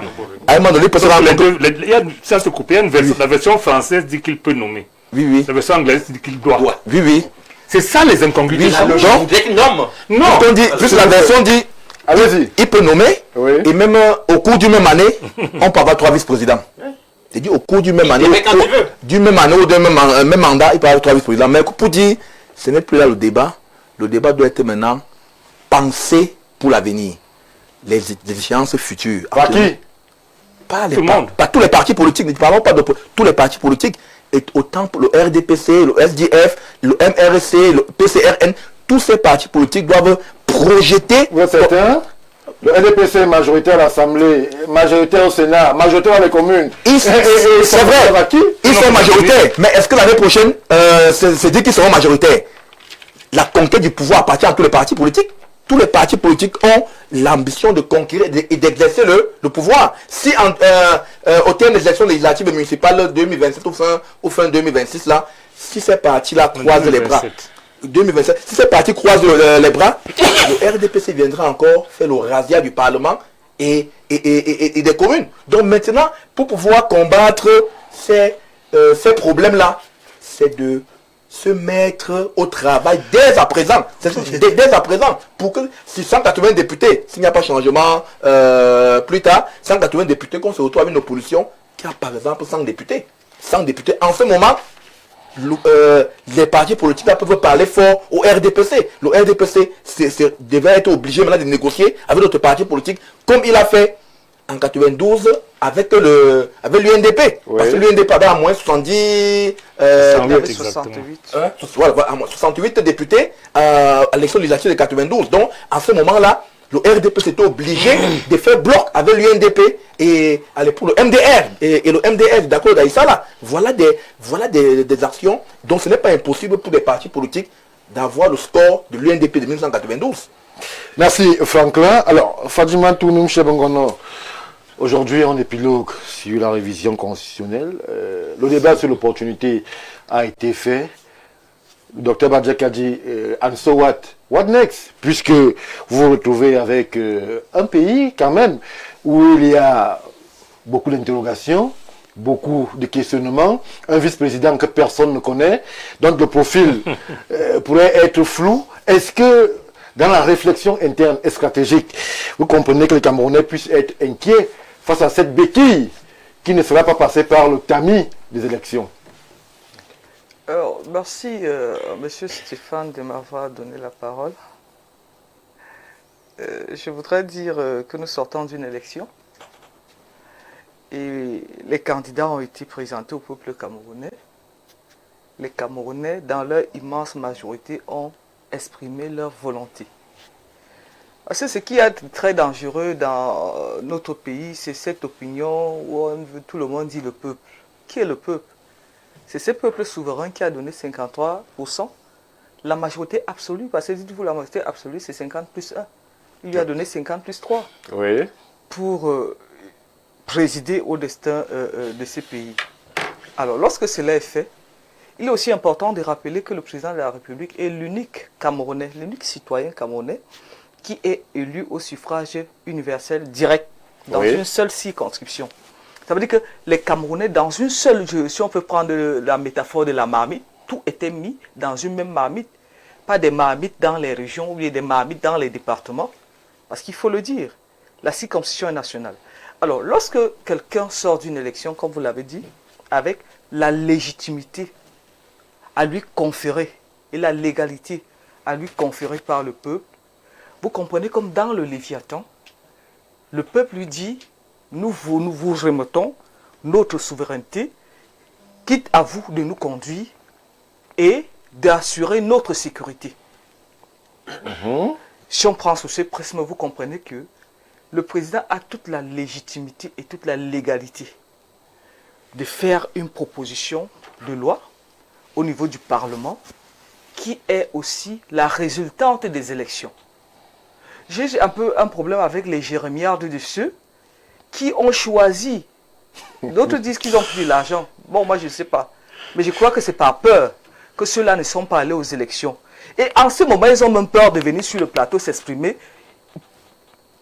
À un moment donné, il peut se rendre compte.
Ça se coupe. La version française dit qu'il peut nommer.
Oui.
La version anglaise dit qu'il doit.
Oui.
C'est ça les incongruités.
Oui,
Donc, dès qu'il nomme.
Non.
on dit, plus la version dit,
Allez-y.
il peut nommer,
Oui.
et même au cours d'une même année, on peut avoir 3 vice-présidents. C'est-à-dire au cours d'une même année,
met quand il veut.
d'une même année ou d'un même mandat, il peut avoir 3 vice-présidents. Mais pour dire, ce n'est plus là le débat. Le débat doit être maintenant pensé pour l'avenir. Les échéances futures.
Par qui?
Pas
Tout le monde.
Pas tous les partis politiques. Ne parlons pas de tous les partis politiques. Et autant pour le RDPC, le SDF, le MRC, le PCRN, tous ces partis politiques doivent projeter.
Vous êtes certain? Le NDPC est majoritaire à l'Assemblée, majoritaire au Sénat, majoritaire dans les communes.
C'est vrai.
À qui?
Ils sont majoritaires. Mais est-ce que l'année prochaine, c'est dit qu'ils seront majoritaires? La conquête du pouvoir appartient à tous les partis politiques. Tous les partis politiques ont l'ambition de conquérir et d'exercer le pouvoir. Si au terme des élections législatives municipales 2027 ou fin 2026, là, si ces partis-là croisent les bras, 2027, si ces partis croisent les bras, le RDPC viendra encore faire le razzia du Parlement et des communes. Donc maintenant, pour pouvoir combattre ces problèmes-là, c'est de se mettre au travail dès à présent. Dès à présent. Pour que si 180 députés, s'il n'y a pas changement plus tard, 180 députés qu'on se retrouve avec une opposition qui a par exemple 100 députés. 100 députés. En ce moment, les partis politiques peuvent parler fort au RDPC. Le RDPC devait être obligé maintenant de négocier avec d'autres partis politiques comme il a fait en 92 avec l'UNDP.
Oui.
Parce que l'UNDP avait à moins 70 68 députés à l'élection législative de 92. Donc à ce moment-là, le RDP s'était obligé de faire bloc avec l'UNDP et pour le MDR. Et le MDR, d'accord, d'Aïssa là, voilà des actions dont ce n'est pas impossible pour des partis politiques d'avoir le score de l'UNDP de 1992.
Merci Franklin. Alors, Fadjima Tounoum Chebangono, aujourd'hui on épilogue sur la révision constitutionnelle. Le débat sur l'opportunité a été fait. Le docteur Badjak a dit, and so what next? Puisque vous vous retrouvez avec un pays quand même où il y a beaucoup d'interrogations, beaucoup de questionnements, un vice-président que personne ne connaît, donc le profil pourrait être flou. Est-ce que dans la réflexion interne et stratégique, vous comprenez que les Camerounais puissent être inquiets face à cette béquille qui ne sera pas passée par le tamis des élections?
Alors, merci, Monsieur Stéphane, de m'avoir donné la parole. Je voudrais dire que nous sortons d'une élection et les candidats ont été présentés au peuple camerounais. Les Camerounais, dans leur immense majorité, ont exprimé leur volonté. Parce que ce qui est très dangereux dans notre pays, c'est cette opinion où tout le monde dit le peuple. Qui est le peuple? C'est ce peuple souverain qui a donné 53%. La majorité absolue, parce que dites-vous, la majorité absolue, c'est 50 plus 1. Il lui a donné 50 plus 3
Oui.
pour présider au destin de ce pays. Alors, lorsque cela est fait, il est aussi important de rappeler que le président de la République est l'unique Camerounais, l'unique citoyen camerounais qui est élu au suffrage universel direct dans une seule circonscription. Ça veut dire que les Camerounais, dans une seule, si on peut prendre la métaphore de la marmite, tout était mis dans une même marmite. Pas des marmites dans les régions ou des marmites dans les départements. Parce qu'il faut le dire, la circonscription est nationale. Alors, lorsque quelqu'un sort d'une élection, comme vous l'avez dit, avec la légitimité à lui conférer et la légalité à lui conférer par le peuple, vous comprenez comme dans le Léviathan, le peuple lui dit, nous vous remettons notre souveraineté, quitte à vous de nous conduire et d'assurer notre sécurité. Si on prend sous ce prisme, vous comprenez que le président a toute la légitimité et toute la légalité de faire une proposition de loi au niveau du Parlement qui est aussi la résultante des élections. J'ai un peu un problème avec les jérémiades de ceux qui ont choisi. D'autres disent qu'ils ont pris de l'argent. Bon, moi je ne sais pas. Mais je crois que c'est par peur que ceux-là ne sont pas allés aux élections. Et en ce moment, ils ont même peur de venir sur le plateau s'exprimer.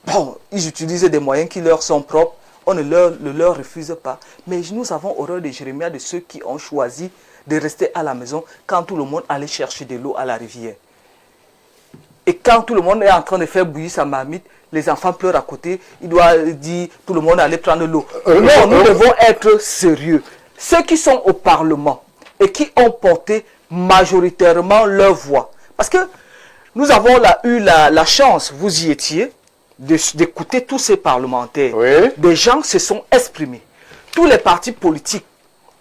Bon, ils utilisent des moyens qui leur sont propres. On ne leur refuse pas. Mais nous avons horreur de Jérémie, de ceux qui ont choisi de rester à la maison quand tout le monde allait chercher de l'eau à la rivière. Et quand tout le monde est en train de faire bouillir sa marmite, les enfants pleurent à côté, il doit dire tout le monde allait prendre l'eau. Non, nous devons être sérieux. Ceux qui sont au Parlement et qui ont porté majoritairement leur voix. Parce que nous avons eu la chance, vous y étiez, d'écouter tous ces parlementaires.
Oui.
Des gens se sont exprimés. Tous les partis politiques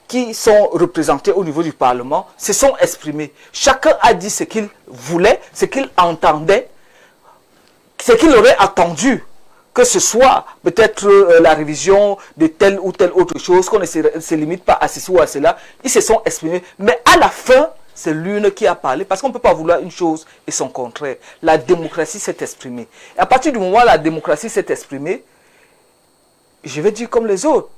qui sont représentés au niveau du Parlement se sont exprimés. Chacun a dit ce qu'il voulait, ce qu'il entendait, ce qu'il aurait attendu. Que ce soit peut-être la révision de telle ou telle autre chose, qu'on ne se limite pas à ceci ou à cela. Ils se sont exprimés. Mais à la fin, c'est l'une qui a parlé. Parce qu'on ne peut pas vouloir une chose et son contraire. La démocratie s'est exprimée. Et à partir du moment où la démocratie s'est exprimée, je vais dire comme les autres,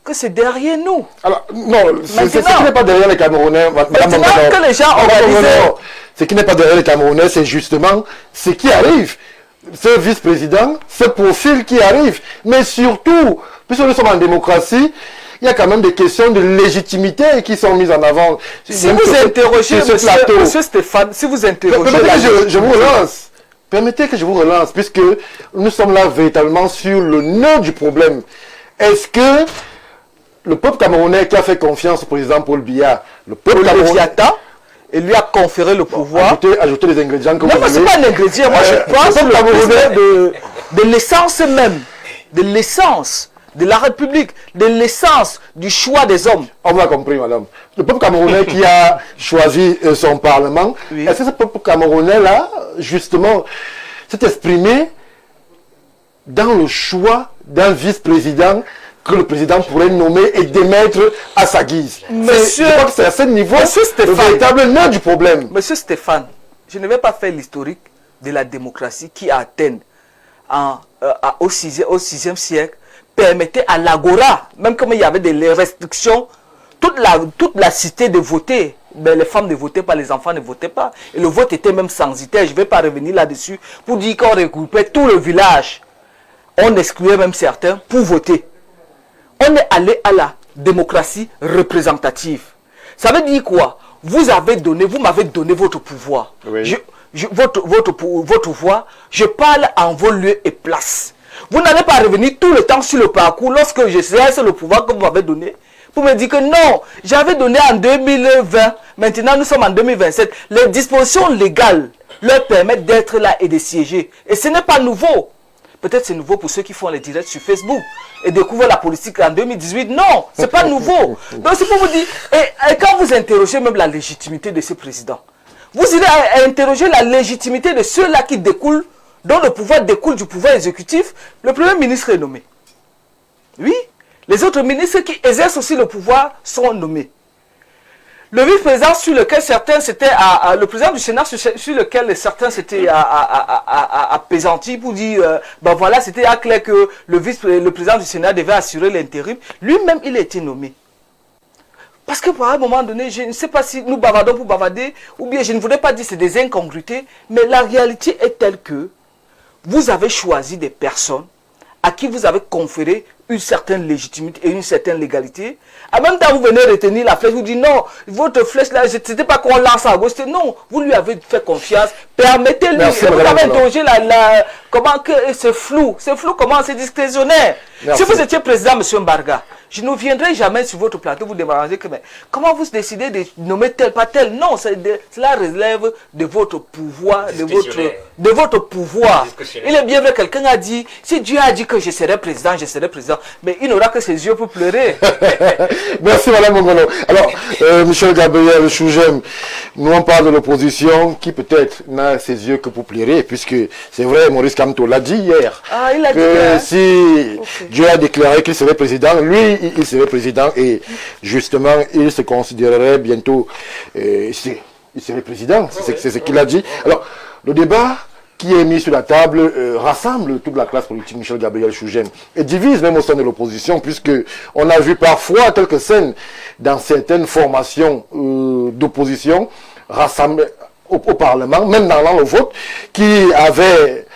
que c'est derrière nous.
Alors, non, ce qui n'est pas derrière les Camerounais.
Maintenant que les gens organisent...
Ce qui n'est pas derrière les Camerounais, c'est justement ce qui arrive. Ce vice-président, ce profil qui arrive. Mais surtout, puisque nous sommes en démocratie, il y a quand même des questions de légitimité qui sont mises en avant.
Si vous interrogez, monsieur Stéphane, si vous interrogez...
Je vous relance. Permettez que je vous relance, puisque nous sommes là véritablement sur le nœud du problème. Est-ce que le peuple camerounais qui a fait confiance au président Paul Biya, le peuple camerounais...
Et lui a conféré le pouvoir.
Ajouter les ingrédients que vous
avez. Non, mais ce n'est pas un ingrédient. Moi, je pense de l'essence même, de l'essence de la République, de l'essence du choix des hommes.
On l'a compris, madame. Le peuple camerounais qui a choisi son parlement, oui. Est-ce que ce peuple camerounais-là, justement, s'est exprimé dans le choix d'un vice-président que le président pourrait nommer et démettre à sa guise?
Monsieur,
je crois que c'est à ce niveau le véritable nœud du problème.
Monsieur Stéphane, je ne vais pas faire l'historique de la démocratie qui à Athènes, au 6e siècle, permettait à l'agora, même comme il y avait des restrictions, toute la cité de voter. Mais les femmes ne votaient pas, les enfants ne votaient pas. Et le vote était même censitaire. Je ne vais pas revenir là-dessus pour dire qu'on regroupait tout le village. On excluait même certains pour voter. On est allé à la démocratie représentative. Ça veut dire quoi? Vous m'avez donné votre pouvoir.
Oui.
Votre voix, je parle en vos lieux et places. Vous n'allez pas revenir tout le temps sur le parcours lorsque je cesse le pouvoir que vous m'avez donné. Pour me dire que non, j'avais donné en 2020, maintenant nous sommes en 2027. Les dispositions légales leur permettent d'être là et de siéger. Et ce n'est pas nouveau. Peut-être c'est nouveau pour ceux qui font les directs sur Facebook et découvrent la politique en 2018. Non, c'est pas nouveau. Donc c'est pour vous dire, et quand vous interrogez même la légitimité de ce président, vous irez interroger la légitimité de ceux-là qui découlent, dont le pouvoir découle du pouvoir exécutif. Le Premier ministre est nommé. Oui, les autres ministres qui exercent aussi le pouvoir sont nommés. Le vice-président sur lequel certains s'étaient, le président du Sénat sur lequel certains s'étaient apaisantis pour dire, ben voilà, c'était clair que le président du Sénat devait assurer l'intérim. Lui-même, il a été nommé. Parce que par un moment donné, je ne sais pas si nous bavardons pour bavarder, ou bien je ne voudrais pas dire c'est des incongruités, mais la réalité est telle que vous avez choisi des personnes à qui vous avez conféré une certaine légitimité et une certaine légalité. En même temps, vous venez retenir la flèche, vous dites non, votre flèche là, ce n'était pas qu'on lance à gauche, non, vous lui avez fait confiance, permettez-lui,
Merci,
vous
madame
avez
Molo.
interrogé comment que c'est flou, comment c'est discrétionnaire.
Merci.
Si vous étiez président, monsieur Mbarga, je ne viendrai jamais sur votre plateau vous déranger que mais comment vous décidez de nommer tel pas tel. Non, cela relève de votre pouvoir, de votre pouvoir. Il est bien vrai, quelqu'un a dit, si Dieu a dit que je serai président, mais il n'aura que ses yeux pour pleurer.
Merci Madame Mongolo. Alors, Michel Gabriel Chougem, nous on parle de l'opposition qui peut-être n'a ses yeux que pour pleurer, puisque c'est vrai, Maurice Kamto l'a dit hier,
Ah, il a dit
que
que,
si Dieu a déclaré qu'il serait président, lui, il serait président et justement, il se considérerait bientôt, il serait président, c'est ce qu'il a dit. Alors, le débat qui est mis sur la table rassemble toute la classe politique, Michel Gabriel Chougem, et divise même au sein de l'opposition, puisque on a vu parfois quelques scènes dans certaines formations d'opposition rassemblées au Parlement, même dans le vote, qui avaient,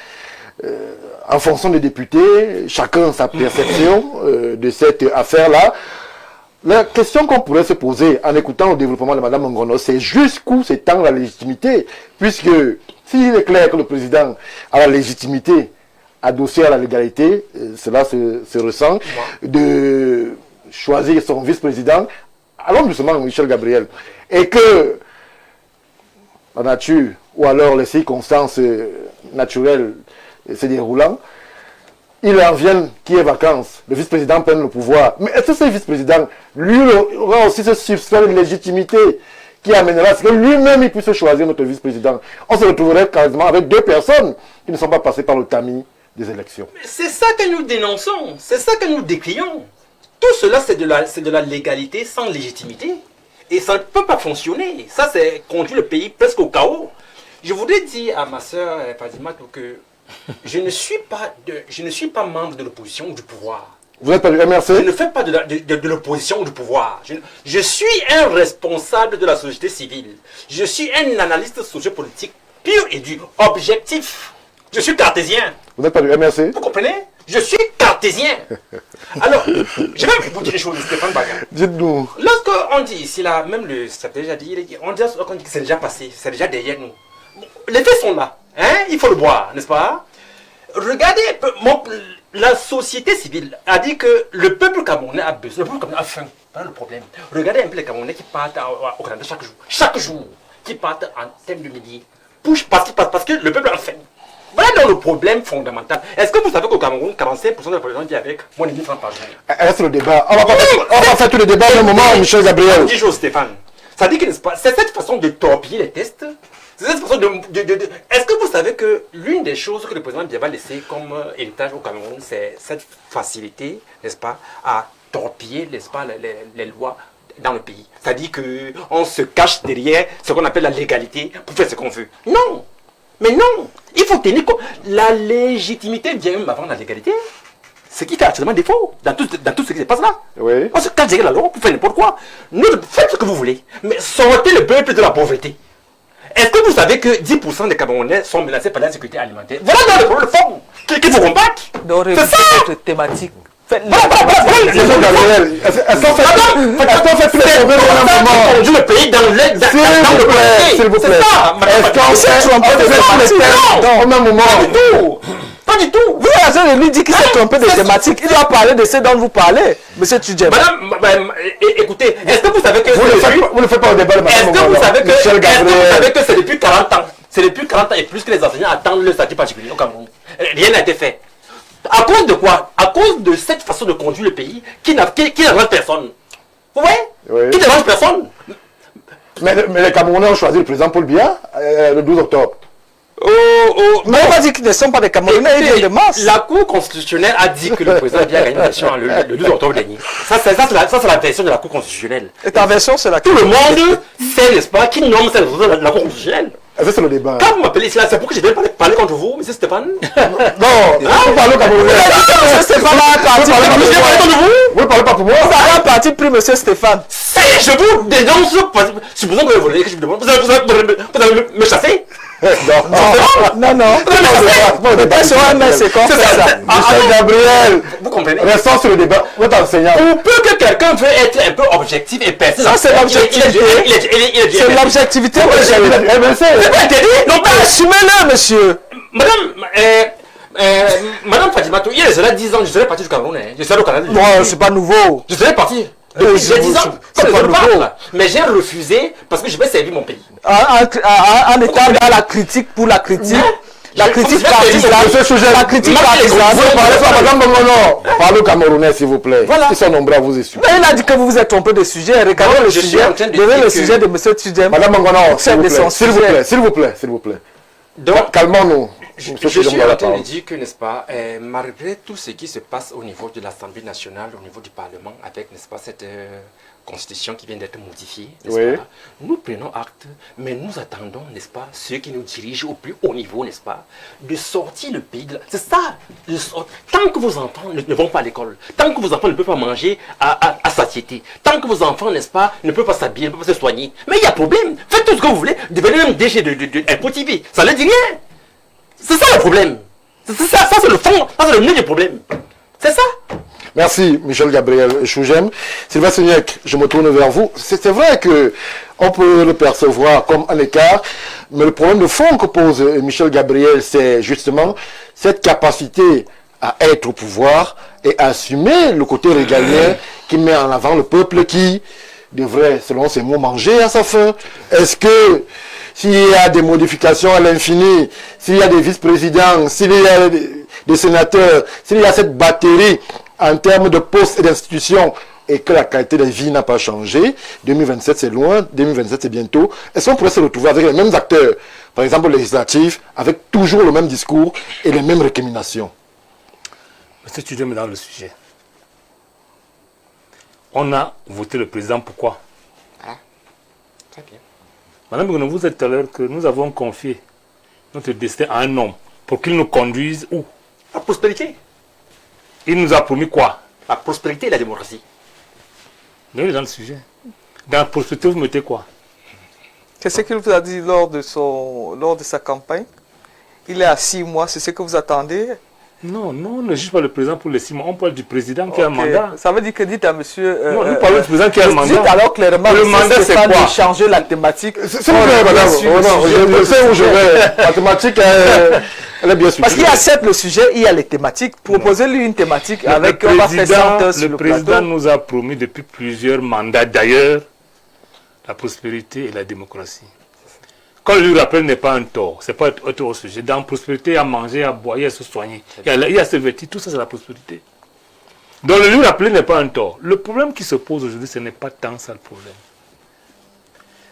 en fonction des députés, chacun sa perception de cette affaire-là. La question qu'on pourrait se poser en écoutant le développement de Mme Mongono, c'est jusqu'où s'étend la légitimité, puisque s'il est clair que le président a la légitimité adossée à la légalité, cela se ressent, de choisir son vice-président, allons justement Michel Gabriel, et que la nature, ou alors les circonstances naturelles se déroulant, il en vient qu'il y ait vacances, le vice-président prenne le pouvoir. Mais est-ce que ce vice-président, lui, aura aussi ce substrat de légitimité qui amènera à ce que lui-même il puisse choisir notre vice-président? On se retrouverait quasiment avec deux personnes qui ne sont pas passées par le tamis des élections.
C'est ça que nous dénonçons, c'est ça que nous décrions. Tout cela, c'est de la légalité sans légitimité. Et ça ne peut pas fonctionner. Ça, c'est conduire le pays presque au chaos. Je voudrais dire à ma soeur Fadima que je ne suis pas membre de l'opposition ou du pouvoir.
Vous n'êtes pas du MRC?
Je ne fais pas de l'opposition ou du pouvoir. Je suis un responsable de la société civile. Je suis un analyste sociopolitique pur et dur, objectif. Je suis cartésien.
Vous n'êtes pas du MRC?
Vous comprenez? Je suis cartésien. Alors, je vais vous dire une chose, Stéphane Baga.
Dites-nous.
Lorsqu'on dit ici, là, même le secrétaire déjà dit, on dit que c'est déjà passé, c'est déjà derrière nous. Les faits sont là. Hein? Il faut le boire, n'est-ce pas? Regardez, la société civile a dit que le peuple camerounais a besoin, le peuple camerounais a faim. Voilà le problème. Regardez un peu les Camerounais qui partent au Canada chaque jour. Chaque jour, qui partent en termes de milliers. Parce que le peuple a faim. Voilà donc le problème fondamental. Est-ce que vous savez qu'au Cameroun, 45% de la population vit avec moins de 1000 francs par jour?
Reste le débat. On va pas faire tout le débat au même moment, Michel Gabriel.
Dis chose, Stéphane. Ça dit que c'est cette façon de torpiller les tests. C'est cette façon Est-ce que vous savez que l'une des choses que le président Biya va laisser comme héritage au Cameroun, c'est cette facilité, n'est-ce pas, à torpiller, n'est-ce pas, les lois dans le pays. C'est-à-dire qu'on se cache derrière ce qu'on appelle la légalité pour faire ce qu'on veut. Non. Mais non, il faut tenir compte. La légitimité vient même avant la légalité. Ce qui fait absolument défaut dans tout ce qui se passe là.
Oui.
On se cache derrière la loi pour faire n'importe quoi. Faites ce que vous voulez, mais sortez le peuple de la pauvreté. Est-ce que vous savez que 10% des Camerounais sont menacés par l'insécurité alimentaire? Voilà dans le problème fond qu'il faut combattre.
C'est ça votre thématique.
Est-ce qu'on fait tous les problèmes au même moment?
Le pays dans le
s'il vous plaît. Est-ce qu'on fait tous les thèmes au même moment?
Pas du tout.
Vous avez raison de lui dire qu'il s'est trompé de thématique. Il doit parler de ce dont vous parlez, monsieur Tudjem.
Madame, écoutez, est-ce que vous savez que...
Vous ne faites pas au débat de madame.
Est-ce que vous savez que c'est depuis 40 ans? C'est depuis 40 ans et plus que les enseignants attendent le statut particulier au Cameroun. Rien n'a été fait. À cause de quoi? À cause de cette façon de conduire le pays qui n'arrange personne. Vous voyez?
Oui.
Qui n'arrange personne.
Mais les Camerounais ont choisi le président Paul Biya le 12 octobre.
Mais on va dire qu'ils ne sont pas des Camerounais, ils viennent de Mars.
La Cour constitutionnelle a dit que le président Biya a gagné l'élection le 12 octobre dernier. Ça, c'est la version de la Cour constitutionnelle.
Et ta version, c'est laquelle?
Tout le monde sait, n'est-ce pas, qui nomme cette version de la Cour constitutionnelle.
C'est le débat.
Quand vous m'appelez ici, c'est pour que je vienne parler contre vous, monsieur Stéphane.
Non, vous parlez au Camerounais.
Monsieur Stéphane a un parti pris.
Vous ne parlez pas pour moi.
Vous avez un parti pris, monsieur Stéphane.
Je vous dénonce. Supposons que vous voulez que je vous demande. Vous allez me chasser.
Non. Le débat sur un c'est comme ça.
Michel Gabriel,
Vous comprenez?
restons sur le débat. Votre enseignant.
Pour peu que quelqu'un veut être un peu objectif et personnel.
Ça, c'est l'objectivité. C'est l'objectivité.
C'est pas interdit.
Non, pas assumez-le, monsieur.
Madame Fatimatou, il y a déjà 10 ans, je serais parti du Cameroun. Je serais au Canada.
Non, c'est pas nouveau.
Je serais parti. J'ai 10 ans,
c'est pas nouveau.
mais j'ai refusé parce que je vais servir mon pays.
En étant dans la critique pour la critique, la critique partisane, la critique partisane.
Madame Bongono, parlez au Camerounais, s'il vous plaît.
Voilà.
Ils sont nombreux à vous essuyer.
Mais il a dit que vous vous êtes trompé de sujet. Regardez le
je suis
sujet.
en train de
Donnez
dire
le
que-
sujet de M. Tudjem.
Madame Bongono,
Chef de son
s'il vous
sujet.
plaît, s'il vous plaît, s'il vous plaît.
Donc,
Calmons-nous.
je
Monsieur
suis
Tudjem,
en
la
train de
parole.
dire que, n'est-ce pas, malgré tout ce qui se passe au niveau de l'Assemblée nationale, au niveau du Parlement, avec, n'est-ce pas, cette constitution qui vient d'être modifiée, n'est-ce
Oui.
pas, nous prenons acte, mais nous attendons, n'est-ce pas, ceux qui nous dirigent au plus haut niveau, n'est-ce pas, de sortir le pays de la... C'est ça. Tant que vos enfants ne vont pas à l'école, tant que vos enfants ne peuvent pas manger à satiété, tant que vos enfants, n'est-ce pas, ne peuvent pas s'habiller, ne peuvent pas se soigner, mais il y a problème. Faites tout ce que vous voulez, devenez même déchet de Info TV. Ça ne dit rien. C'est ça le problème. Ça c'est le fond, ça c'est le nœud du problème. C'est ça.
Merci, Michel Gabriel Chougem. Sylvain Seignac, je me tourne vers vous. C'est vrai que on peut le percevoir comme un écart, mais le problème de fond que pose Michel Gabriel, c'est justement cette capacité à être au pouvoir et à assumer le côté régalien qui met en avant le peuple qui devrait, selon ses mots, manger à sa faim. Est-ce que s'il y a des modifications à l'infini, s'il y a des vice-présidents, s'il y a des sénateurs, s'il y a cette batterie en termes de postes et d'institutions et que la qualité de vie n'a pas changé, 2027 c'est loin, 2027 c'est bientôt, est-ce qu'on pourrait se retrouver avec les mêmes acteurs, par exemple législatifs, avec toujours le même discours et les mêmes récriminations?
Monsieur Tudjem est dans le sujet. On a voté le président, pourquoi?
Très bien.
Madame Bongono, vous êtes tout à l'heure que nous avons confié notre destin à un homme pour qu'il nous conduise où?
La prospérité.
Il nous a promis quoi?
La prospérité et la démocratie.
Nous sommes dans le sujet. Dans la prospérité, vous mettez quoi?
Qu'est-ce qu'il vous a dit lors de sa campagne? Il est à 6 mois, c'est ce que vous attendez?
Non, on ne juge pas le président pour les 6 mois. On parle du président qui a un
Ok.
mandat.
Ça veut dire que dites à monsieur...
Non, nous parlons du président qui a un mandat.
Dites alors clairement
Le
que
mandat, c'est
Stéphane
quoi?
de changer la thématique.
S'il vous plaît, madame, oh non, je sais où je vais. Mathématiques, elle est bien suivie.
Parce qu'il accepte le sujet, il y a les thématiques. Proposez-lui une thématique avec... On va faire 100 heures sur
le
le
président
plateau.
nous a promis depuis plusieurs mandats d'ailleurs la prospérité et la démocratie. Quand on lui rappelle n'est pas un tort, c'est pas un tort au sujet. Dans la prospérité, à manger, à boire, à se soigner, il y a se vêtir, tout ça c'est la prospérité. Donc le lui rappeler n'est pas un tort. Le problème qui se pose aujourd'hui, ce n'est pas tant ça le problème.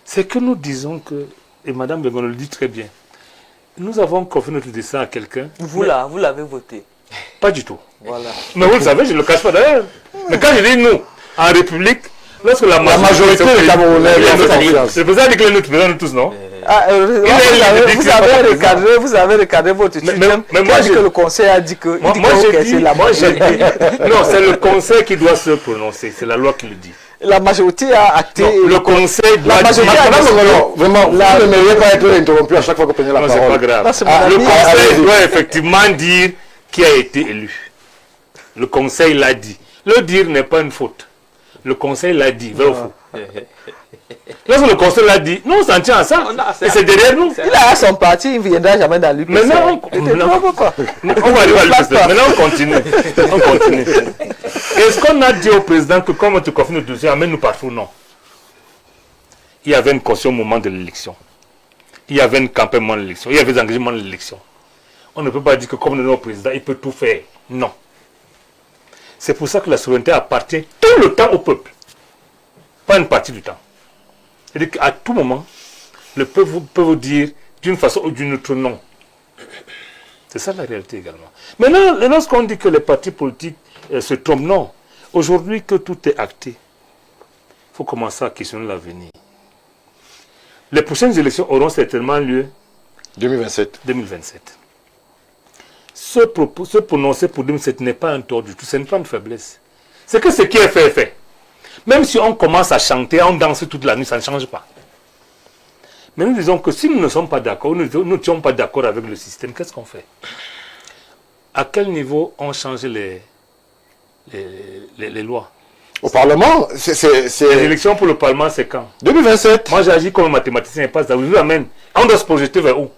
C'est que nous disons que, et Madame Bongono le dit très bien, nous avons confié notre destin à quelqu'un.
Vous l'avez voté.
Pas du tout.
Voilà.
Mais vous le savez, je ne le cache pas d'ailleurs. Mais quand je dis nous, en République, lorsque la
majorité des Camerounais lui ont fait confiance.
Le président dit que nous président nous tous, non?
Vous avez recadré votre étude.
mais moi,
que le conseil a dit que...
Moi, j'ai dit, non, c'est le conseil qui doit se prononcer, c'est la loi qui le dit.
La majorité a acté...
Non, le conseil doit...
La majorité a
Madame
acté...
Bongono, vraiment, vous ne mériez pas être interrompu à chaque fois que vous prenez la
Non, c'est
parole.
pas grave.
Non, c'est
Ah,
mon
Le
ami.
conseil
allez-y.
doit effectivement dire qui a été élu. Le conseil l'a dit. Le dire n'est pas une faute. Le conseil l'a dit, vrai ou faux? Lorsque le conseil l'a dit, nous on s'en tient à ça. Et c'est derrière nous.
Il a son parti, il ne viendra jamais dans l'UPC.
Maintenant, on va arriver à l'UPC. Maintenant, on continue. On continue. Est-ce qu'on a dit au président que comme on te confie notre dossier, amène-nous partout? Non. Il y avait une caution au moment de l'élection. Il y avait une campagne au moment de l'élection. Il y avait des engagements de l'élection. On ne peut pas dire que comme le président, il peut tout faire. Non. C'est pour ça que la souveraineté appartient tout le temps au peuple. Pas une partie du temps. C'est-à-dire qu'à tout moment, le peuple peut vous dire d'une façon ou d'une autre non. C'est ça la réalité également. Maintenant, lorsqu'on dit que les partis politiques se trompent, non. Aujourd'hui que tout est acté, il faut commencer à questionner l'avenir. Les prochaines élections auront certainement lieu
2027.
2027. Se prononcer pour 2027 n'est pas un tort du tout, ce n'est pas une faiblesse. C'est que ce qui est fait est fait. Même si on commence à chanter, on danse toute la nuit, ça ne change pas. Mais nous disons que si nous ne sommes pas d'accord, nous ne sommes pas d'accord avec le système, qu'est-ce qu'on fait? À quel niveau on change les lois?
Au Parlement,
Les élections pour le Parlement, c'est quand?
2027.
Moi, j'agis comme mathématicien, pas ça. Je vous amène. On doit se projeter vers où?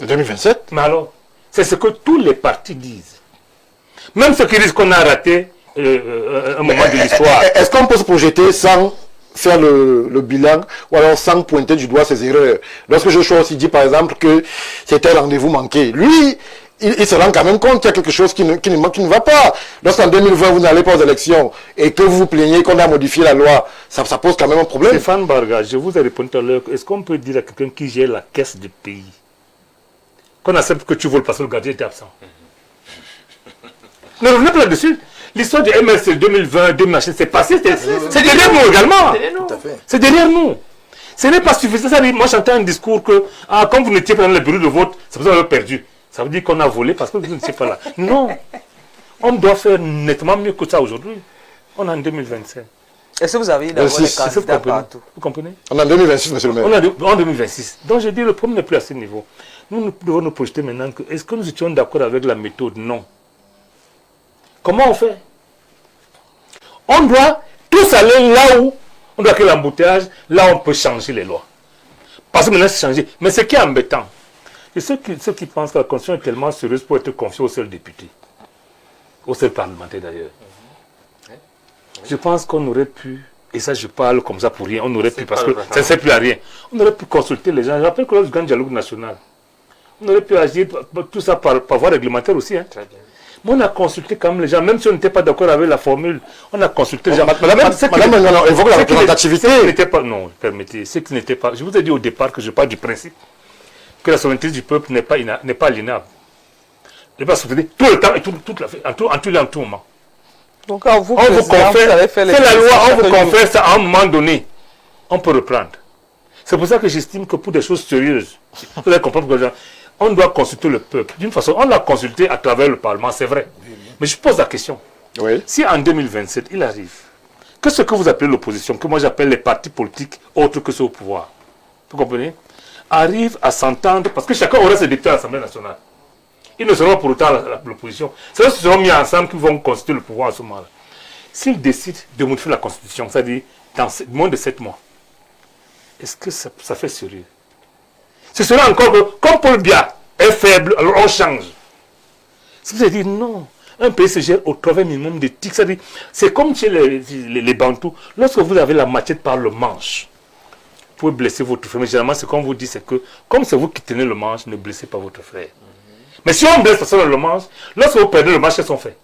2027.
Mais alors, c'est ce que tous les partis disent. Même ceux qui disent qu'on a raté un moment de l'histoire.
Est-ce qu'on peut se projeter sans faire le bilan ou alors sans pointer du doigt ses erreurs? Lorsque Joshua aussi dit par exemple que c'était un rendez-vous manqué, lui, il se rend quand même compte qu'il y a quelque chose qui ne va pas. Lorsqu'en 2020 vous n'allez pas aux élections et que vous vous plaignez qu'on a modifié la loi, ça pose quand même un problème.
Stéphane Barga, je vous ai répondu tout à l'heure, est-ce qu'on peut dire à quelqu'un qui gère la caisse du pays qu'on accepte que tu voles parce que le gardien était absent? Ne revenez pas là-dessus. L'histoire du MLC 2020, 2020, c'est passé, c'est derrière nous également.
Tout à fait.
C'est derrière nous. Ce n'est pas suffisant. Moi, j'entends un discours que, quand vous n'étiez pas dans le bureau de vote, c'est pour ça qu'on a perdu. Ça veut dire qu'on a volé parce que vous n'étiez pas là. Non. On doit faire nettement mieux que ça aujourd'hui. On est en 2025.
Est-ce que vous avez d'abord les candidats partout?
Vous comprenez?
On est en 2026, monsieur le maire.
On est en 2026. Donc, je dis, le problème n'est plus à ce niveau. Nous devons nous projeter maintenant que, est-ce que nous étions d'accord avec la méthode? Non. Comment on fait? On doit tous aller là où on doit créer l'embouteillage, là où on peut changer les lois. Parce que maintenant c'est changé. Mais ce qui est embêtant, c'est ceux qui pensent que la Constitution est tellement sérieuse pour être confiée au seul député, au seul parlementaire d'ailleurs. Je pense qu'on aurait pu, et ça je parle comme ça pour rien, on aurait pu, parce que ça ne sert plus à rien, on aurait pu consulter les gens. Je rappelle que lors du grand dialogue national, on aurait pu agir tout ça par voie réglementaire aussi. Hein.
Très bien.
Mais on a consulté quand même les gens, même si on n'était pas d'accord avec la formule, on a consulté les gens.
Madame, évoque la représentativité.
Non, permettez, ce qui n'était pas. Je vous ai dit au départ que je parle du principe que la souveraineté du peuple n'est pas aliénable. Elle n'est pas souveraineté tout le temps et en tout moment.
Donc, quand vous,
On vous confère, c'est la loi, on vous confère ça à un moment donné. On peut reprendre. C'est pour ça que j'estime que pour des choses sérieuses, vous allez comprendre que on doit consulter le peuple. D'une façon, on l'a consulté à travers le Parlement, c'est vrai. Mais je pose la question.
Oui.
Si en 2027, il arrive que ce que vous appelez l'opposition, que moi j'appelle les partis politiques autres que ceux au pouvoir, vous comprenez, arrive à s'entendre, parce que chacun aura ses députés à l'Assemblée nationale. Ils ne seront pas pour autant l'opposition. C'est eux qui seront mis ensemble qui vont constituer le pouvoir à ce moment-là. S'ils décident de modifier la Constitution, c'est-à-dire dans moins de 7 mois, est-ce que ça fait sérieux? Ce sera encore que, comme Paul Biya est faible, alors on change. Si vous avez dit non, un pays se gère au travers minimum d'éthique, c'est-à-dire, c'est comme chez les Bantous, lorsque vous avez la machette par le manche, vous pouvez blesser votre frère. Mais généralement, ce qu'on vous dit, c'est que, comme c'est vous qui tenez le manche, ne blessez pas votre frère. Mais si on blesse personne dans le manche, lorsque vous perdez le manche, qu'est-ce qu'on fait?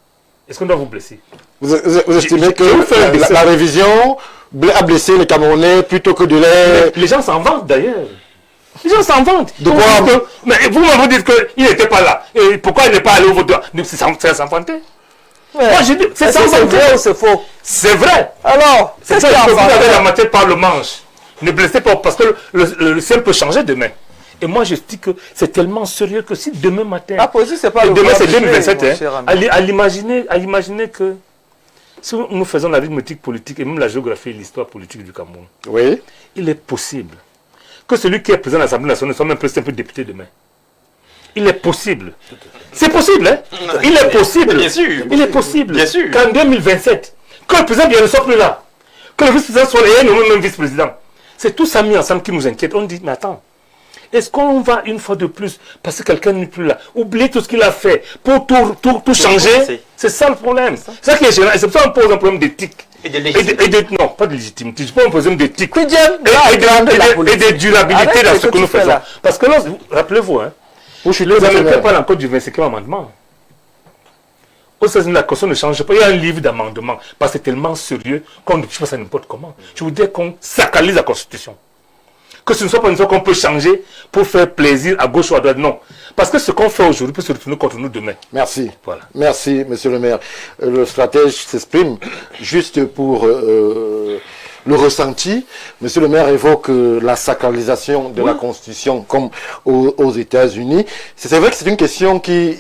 Est-ce qu'on doit vous blesser?
Vous estimez que la révision a blessé les Camerounais plutôt que de les...
Les gens s'en vantent d'ailleurs. Les gens s'en vantent.
De quoi?
Mais vous-même vous dites qu'il n'était pas là. Et pourquoi il n'est pas allé au vote? C'est s'en vanter. Moi j'ai dit, c'est
vrai ou c'est faux?
C'est vrai.
Alors,
c'est ça que vous avez la matière par le manche. Ne blessez pas parce que le ciel peut changer demain. Et moi je dis que c'est tellement sérieux que si demain matin...
La politique, c'est pas le
demain c'est 2027. À l'imaginer que si nous faisons l'arithmétique politique et même la géographie et l'histoire politique du Cameroun,
oui,
il est possible que celui qui est président de l'Assemblée nationale soit même un peu député demain. Il est possible. C'est possible, hein? Il est possible.
Bien sûr.
Il est possible.
Bien sûr.
Qu'en 2027, que le président ne soit plus là, que le vice-président soit là et nous même vice-président. C'est tout ça mis ensemble qui nous inquiète. On dit, mais attends, est-ce qu'on va une fois de plus, parce que quelqu'un n'est plus là, oublier tout ce qu'il a fait pour tout changer? C'est ça le problème. C'est ça qui est gênant. Et c'est pour ça qu'on pose un problème d'éthique.
Et de légitimité.
Non, pas de légitimité. Je pose un problème d'éthique. Et
de
de durabilité dans ce que nous faisons. Parce que là, rappelez-vous, hein, les Américains parlent encore du 25e amendement. Aux États-Unis, la Constitution ne change pas. Il y a un livre d'amendement. Parce que c'est tellement sérieux qu'on ne touche pas ça n'importe comment. Je voudrais qu'on sacralise la Constitution. Que ce ne soit pas une chose qu'on peut changer pour faire plaisir à gauche ou à droite. Non. Parce que ce qu'on fait aujourd'hui peut se retourner contre nous demain.
Merci.
Voilà.
Merci, monsieur le maire. Le stratège s'exprime juste pour le ressenti. Monsieur le maire évoque la sacralisation de la Constitution comme aux États-Unis. C'est vrai que c'est une question qui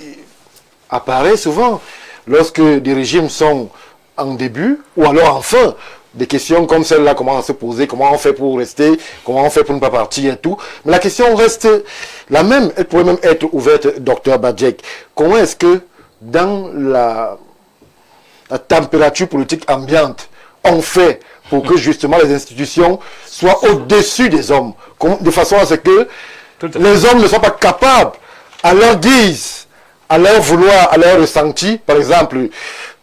apparaît souvent lorsque des régimes sont en début ou alors en fin des questions comme celle-là commencent à se poser, comment on fait pour rester, comment on fait pour ne pas partir et tout. Mais la question reste la même, elle pourrait même être ouverte, docteur Badjek. Comment est-ce que dans la température politique ambiante, on fait pour que justement les institutions soient au-dessus des hommes, de façon à ce que les hommes ne soient pas capables, à leur guise, à leur vouloir, à leur ressenti, par exemple,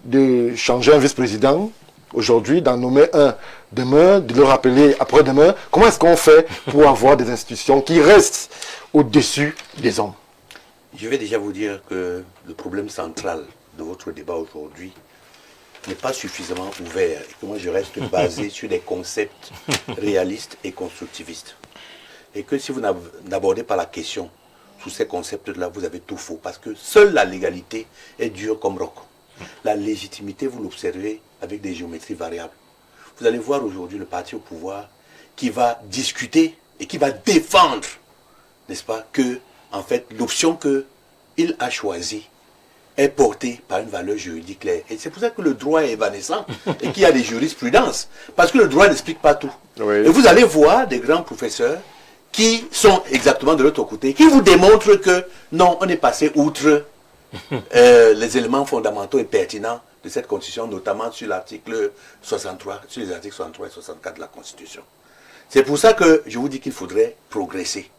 de changer un vice-président aujourd'hui, d'en nommer un demain, de le rappeler après-demain. Comment est-ce qu'on fait pour avoir des institutions qui restent au-dessus des hommes?
Je vais déjà vous dire que le problème central de votre débat aujourd'hui n'est pas suffisamment ouvert et que moi je reste basé sur des concepts réalistes et constructivistes. Et que si vous n'abordez pas la question sous ces concepts-là, vous avez tout faux. Parce que seule la légalité est dure comme roc. La légitimité, vous l'observez avec des géométries variables. Vous allez voir aujourd'hui le parti au pouvoir qui va discuter et qui va défendre, n'est-ce pas, que, en fait, l'option qu'il a choisie est portée par une valeur juridique claire. Et c'est pour ça que le droit est évanescent et qu'il y a des jurisprudences. Parce que le droit n'explique pas tout. Oui. Et vous allez voir des grands professeurs qui sont exactement de l'autre côté, qui vous démontrent que non, on est passé outre les éléments fondamentaux et pertinents de cette Constitution, notamment sur l'article 63, sur les articles 63 et 64 de la Constitution. C'est pour ça que je vous dis qu'il faudrait progresser.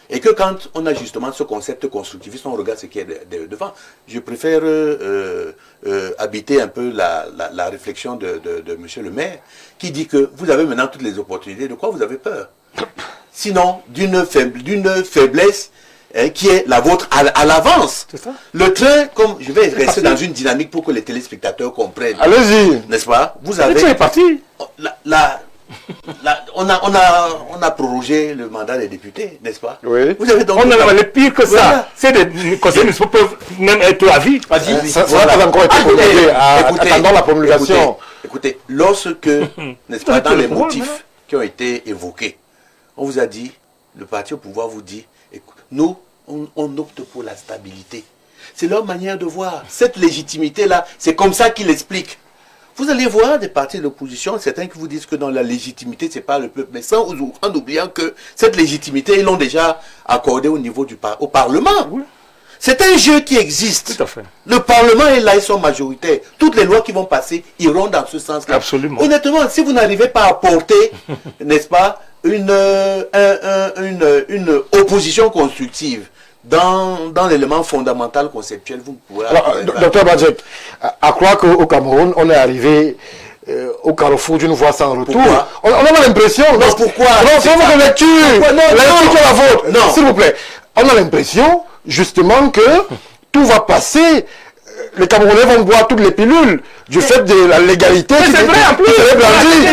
Et que quand on a justement ce concept constructiviste, on regarde ce qui est devant. Je préfère habiter un peu la réflexion de M. le maire, qui dit que vous avez maintenant toutes les opportunités. De quoi vous avez peur? Sinon, d'une faiblesse qui est la vôtre à l'avance. Le train, comme je vais rester dans une dynamique pour que les téléspectateurs comprennent.
Allez-y.
N'est-ce pas? Vous avez...
Le train est parti.
On a prorogé le mandat des députés, n'est-ce pas?
Oui.
Vous avez donc
on a le pire que ça. Voilà. C'est des conseils municipaux peuvent même être à vie.
Ça n'a pas encore été promulgué. Attendons la promulgation.
Écoutez, lorsque, n'est-ce pas, dans les motifs qui ont été évoqués, on vous a dit, le parti au pouvoir vous dit, écoute, nous, on opte pour la stabilité. C'est leur manière de voir. Cette légitimité-là, c'est comme ça qu'ils l'expliquent. Vous allez voir des partis de l'opposition, certains qui vous disent que dans la légitimité, c'est pas le peuple, mais en oubliant que cette légitimité, ils l'ont déjà accordée au niveau au Parlement. Oui. C'est un jeu qui existe.
Tout à fait.
Le Parlement est là, ils sont majoritaires. Toutes les lois qui vont passer iront dans ce sens-là.
Absolument.
Honnêtement, si vous n'arrivez pas à porter, n'est-ce pas, une opposition constructive dans l'élément fondamental conceptuel, vous pourrez...
Alors, docteur Badjek, à croire qu'au Cameroun, on est arrivé au carrefour d'une voie sans retour. On a l'impression...
Non, pourquoi?
Non, c'est votre lecture. La lecture est la vôtre.
Non.
S'il vous plaît. On a l'impression, justement, que tout va passer... Les Camerounais vont boire toutes les pilules du fait de la légalité.
C'est vrai en plus.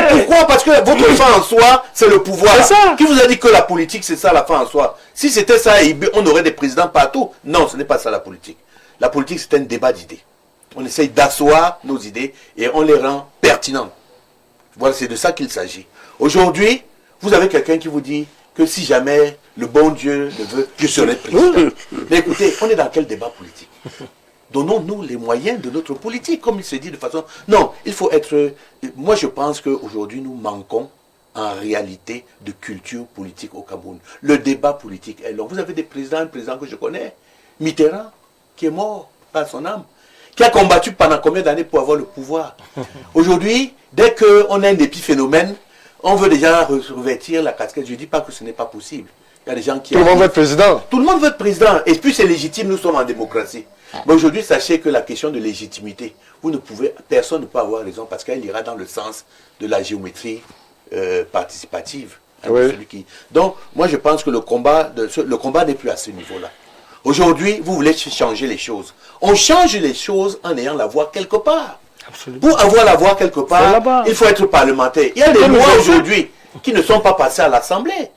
Pourquoi? Parce que votre fin en soi, c'est le pouvoir. C'est ça. Qui vous a dit que la politique, c'est ça la fin en soi? Si c'était ça, on aurait des présidents partout. Non, ce n'est pas ça la politique. La politique, c'est un débat d'idées. On essaye d'asseoir nos idées et on les rend pertinentes. Voilà, c'est de ça qu'il s'agit. Aujourd'hui, vous avez quelqu'un qui vous dit que si jamais le bon Dieu le veut, je serai président. Mais écoutez, on est dans quel débat politique? Donnons-nous les moyens de notre politique, comme il se dit de façon... Non, il faut être... Moi, je pense qu'aujourd'hui, nous manquons en réalité de culture politique au Cameroun. Le débat politique est long. Vous avez un président que je connais, Mitterrand, qui est mort par son âme, qui a combattu pendant combien d'années pour avoir le pouvoir. Aujourd'hui, dès qu'on a un épiphénomène, on veut déjà revêtir la casquette. Je ne dis pas que ce n'est pas possible. Il y a des gens qui...
Tout le monde veut être président.
Tout le monde veut être président. Et puis c'est légitime, nous sommes en démocratie. Mais aujourd'hui, sachez que la question de légitimité, personne ne peut avoir raison parce qu'elle ira dans le sens de la géométrie participative.
Oui.
Donc, moi je pense que le combat n'est plus à ce niveau-là. Aujourd'hui, vous voulez changer les choses. On change les choses en ayant la voix quelque part. Absolument. Pour avoir la voix quelque part, il faut être parlementaire. Il y a des lois aujourd'hui qui ne sont pas passées à l'Assemblée.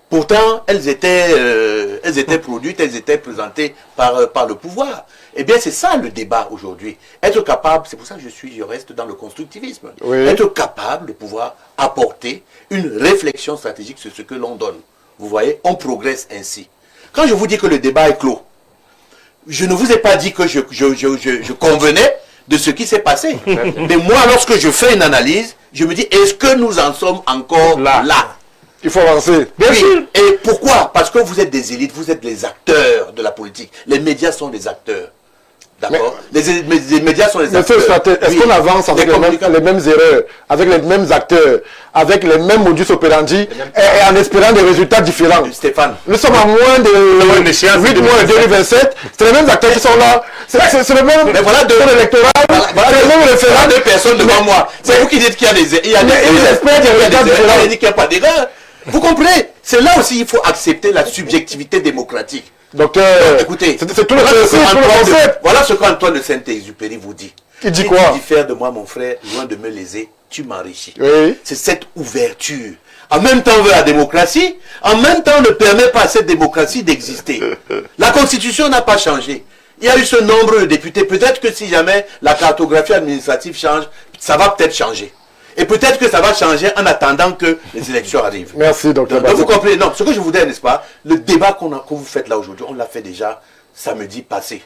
Pourtant, elles étaient produites, elles étaient présentées par le pouvoir. Eh bien, c'est ça le débat aujourd'hui. Être capable, c'est pour ça que je reste dans le constructivisme. Oui. Être capable de pouvoir apporter une réflexion stratégique sur ce que l'on donne. Vous voyez, on progresse ainsi. Quand je vous dis que le débat est clos, je ne vous ai pas dit que je convenais de ce qui s'est passé. Mais moi, lorsque je fais une analyse, je me dis, est-ce que nous en sommes encore là?
Il faut avancer.
Bien sûr. Et pourquoi? Parce que vous êtes des élites, vous êtes les acteurs de la politique. Les médias sont des acteurs. D'accord. Les médias sont les acteurs.
Est-ce qu'on avance avec les mêmes erreurs, avec les mêmes acteurs, avec les mêmes modus operandi et en espérant des résultats différents?
Stéphane.
Nous sommes à moins de 8 mois de 2027. C'est les mêmes acteurs qui sont là. C'est le même électoral.
Voilà
le même référent.
Deux personnes devant moi. C'est vous qui dites qu'il y a des erreurs.
Ils espèrent des résultats différents.
Il n'y a pas d'erreur. Vous comprenez? C'est là aussi il faut accepter la subjectivité démocratique.
Donc,
écoutez,
c'est tout le concept.
Voilà ce qu'Antoine de Saint-Exupéry vous dit.
Il dit
si
quoi?
Tu diffères de moi, mon frère, loin de me léser, tu m'enrichis.
Oui.
C'est cette ouverture. En même temps, on veut la démocratie, en même temps, on ne permet pas à cette démocratie d'exister. La Constitution n'a pas changé. Il y a eu ce nombre de députés. Peut-être que si jamais la cartographie administrative change, ça va peut-être changer. Et peut-être que ça va changer en attendant que les élections arrivent.
Merci, docteur.
Donc vous comprenez, non, ce que je vous dis, n'est-ce pas, le débat que vous faites là aujourd'hui, on l'a fait déjà samedi passé.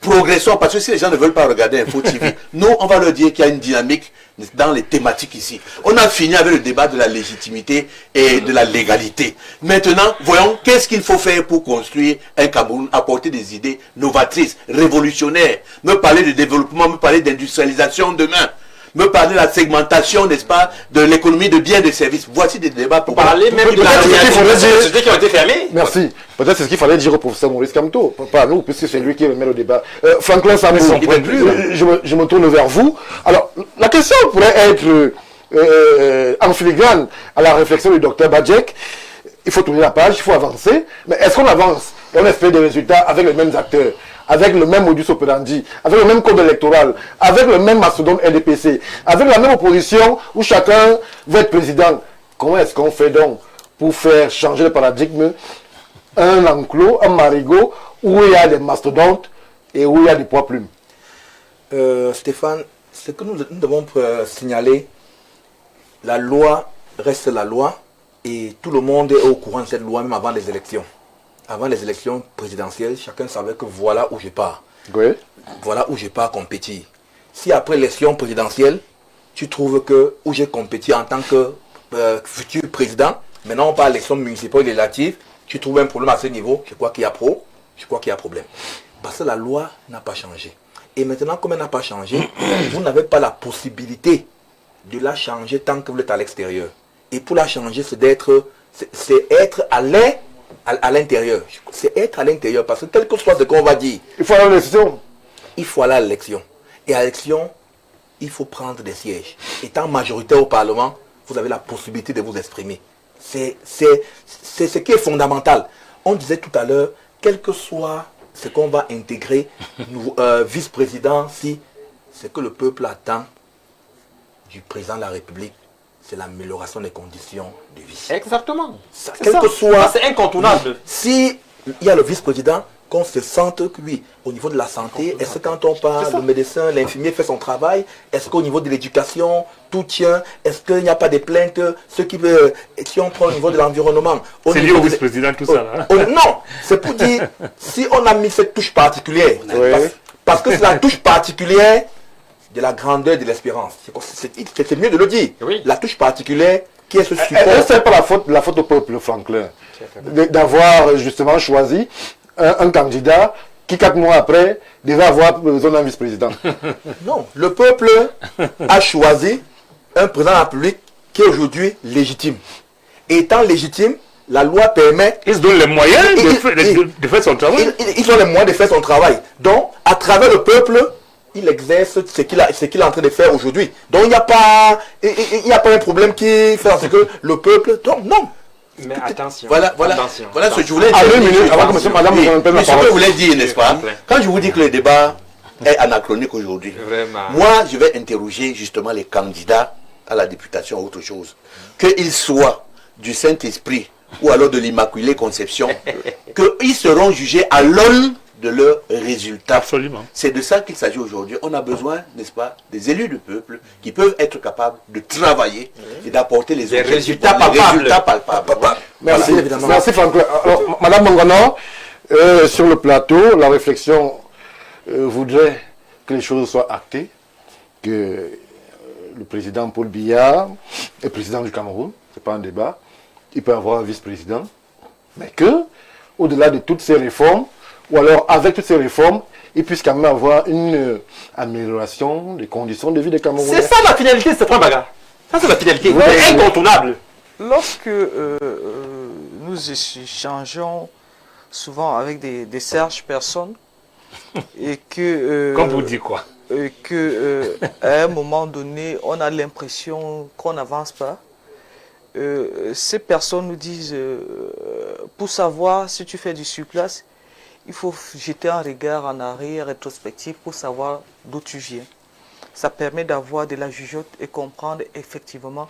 Progressons, parce que si les gens ne veulent pas regarder Info TV, nous, on va leur dire qu'il y a une dynamique dans les thématiques ici. On a fini avec le débat de la légitimité et de la légalité. Maintenant, voyons qu'est-ce qu'il faut faire pour construire un Cameroun, apporter des idées novatrices, révolutionnaires, me parler de développement, me parler d'industrialisation demain. Me parler de la segmentation, n'est-ce pas, de l'économie de biens et de services. Voici des débats pour
parler même de la société qui ont été fermées.
Merci. Peut-être c'est ce qu'il fallait dire au professeur Maurice Kamto, pas à nous, puisque c'est lui qui met le débat. Franklin Sambou, je me tourne vers vous. Alors, la question pourrait être en filigrane à la réflexion du docteur Badjek. Il faut tourner la page, il faut avancer. Mais est-ce qu'on avance et on espère des résultats avec les mêmes acteurs, avec le même modus operandi, avec le même code électoral, avec le même mastodonte LDPC, avec la même opposition où chacun veut être président? Comment est-ce qu'on fait donc pour faire changer le paradigme? Un enclos, un marigot, où il y a des mastodontes et où il y a des poids plumes.
Stéphane, ce que nous devons signaler, la loi reste la loi et tout le monde est au courant de cette loi même avant les élections. Avant les élections présidentielles, chacun savait que voilà où je pars.
Oui.
Voilà où je pars compétir. Si après l'élection présidentielle, tu trouves que où j'ai compéti en tant que futur président, maintenant on parle d'élection municipale et législative, tu trouves un problème à ce niveau, je crois qu'il y a problème. Parce que la loi n'a pas changé. Et maintenant, comme elle n'a pas changé, vous n'avez pas la possibilité de la changer tant que vous êtes à l'extérieur. Et pour la changer, c'est être à l'intérieur. C'est être à l'intérieur. Parce que quel que soit ce qu'on va dire,
il faut aller à l'élection.
Il faut aller à l'élection. Et à l'élection, il faut prendre des sièges. Étant majoritaire au Parlement, vous avez la possibilité de vous exprimer. C'est ce qui est fondamental. On disait tout à l'heure, quel que soit ce qu'on va intégrer, vice-président, si ce que le peuple attend du président de la République, c'est l'amélioration des conditions de vie.
Exactement.
Quel que soit,
c'est incontournable.
Si il y a le vice-président, qu'on se sente que oui, au niveau de la santé, est-ce que quand on parle, le médecin, l'infirmier fait son travail, est-ce qu'au niveau de l'éducation, tout tient, est-ce qu'il n'y a pas de plaintes, ceux qui veulent, si on prend au niveau de l'environnement.
C'est lié au vice-président, tout ça là.
Non, c'est pour dire, si on a mis cette touche particulière, parce que c'est la touche particulière de la grandeur de l'espérance. C'est mieux de le dire.
Oui.
La touche particulière qui est ce support.
C'est pas la faute au peuple, Franklin, d'avoir justement choisi un candidat qui 4 mois après devait avoir besoin d'un vice-président.
Non, le peuple a choisi un président de la République qui est aujourd'hui légitime. Et étant légitime, la loi permet...
Ils se donnent les moyens de faire son travail.
Ils ont les moyens de faire son travail. Donc, à travers le peuple, il exerce ce qu'il est en train de faire aujourd'hui. Donc, il n'y a pas un problème qui fait en sorte que le peuple... Donc, non.
Mais attention.
Voilà ce que je voulais dire.
À 2 minutes, avant que monsieur, madame,
ce que je voulais dire, n'est-ce pas? Quand je vous dis que le débat est anachronique aujourd'hui, moi, je vais interroger justement les candidats à la députation ou autre chose. Qu'ils soient du Saint-Esprit ou alors de l'Immaculée Conception, qu'ils seront jugés à l'aune de leurs résultats.
Absolument.
C'est de ça qu'il s'agit aujourd'hui. On a besoin, n'est-ce pas, des élus du peuple qui peuvent être capables de travailler et d'apporter les
résultats palpables.
Merci,
voilà, évidemment.
Merci Franklin. Alors, Madame Mangana, sur le plateau, la réflexion voudrait que les choses soient actées, que le président Paul Biya est président du Cameroun, ce n'est pas un débat, il peut avoir un vice-président, mais que, au-delà de toutes ces réformes, ou alors avec toutes ces réformes, il puisse quand même avoir une amélioration des conditions de vie des Camerounais.
C'est ça la finalité, Stéphane Baga. Ça, c'est la finalité. C'est incontournable.
Lorsque nous échangeons souvent avec des serges personnes, et que...
Comme vous dites quoi?
À un moment donné, on a l'impression qu'on n'avance pas. Ces personnes nous disent, pour savoir si tu fais du surplace, il faut jeter un regard en arrière, rétrospectif, pour savoir d'où tu viens. Ça permet d'avoir de la jugeote et comprendre effectivement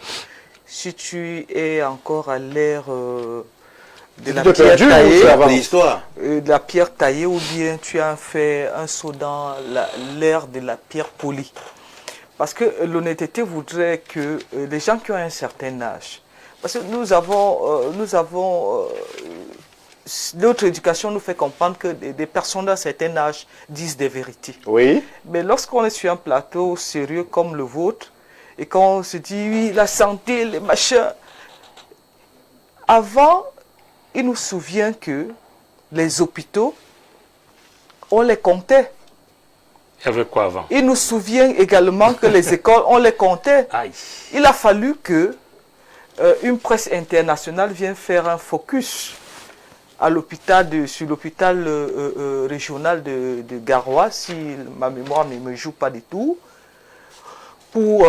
si tu es encore à l'ère de la pierre taillée, de la pierre taillée, ou bien tu as fait un saut dans l'ère de la pierre polie. Parce que l'honnêteté voudrait que les gens qui ont un certain âge, parce que nous avons notre éducation nous fait comprendre que des personnes d'un certain âge disent des vérités.
Oui.
Mais lorsqu'on est sur un plateau sérieux comme le vôtre, et qu'on se dit, oui, la santé, les machins, avant, il nous souvient que les hôpitaux, on les comptait.
Il y avait quoi avant?
Il nous souvient également que les écoles, on les comptait.
Aïe.
Il a fallu que une presse internationale vienne faire un focus à l'hôpital sur l'hôpital régional de Garoua, si ma mémoire ne me joue pas du tout, pour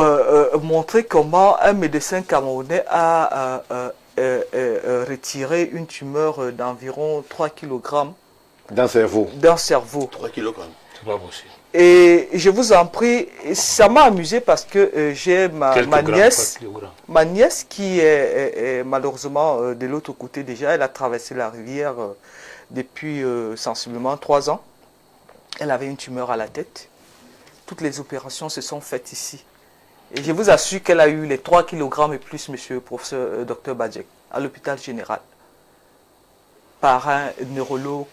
montrer comment un médecin camerounais a retiré une tumeur d'environ 3 kg
d'un cerveau.
3 kg.
C'est pas possible.
Et je vous en prie, ça m'a amusé parce que j'ai ma nièce qui est malheureusement de l'autre côté déjà. Elle a traversé la rivière depuis sensiblement 3 ans. Elle avait une tumeur à la tête. Toutes les opérations se sont faites ici. Et je vous assure qu'elle a eu les 3 kg et plus, monsieur le professeur Dr Badjek, à l'hôpital général, par un neurologue.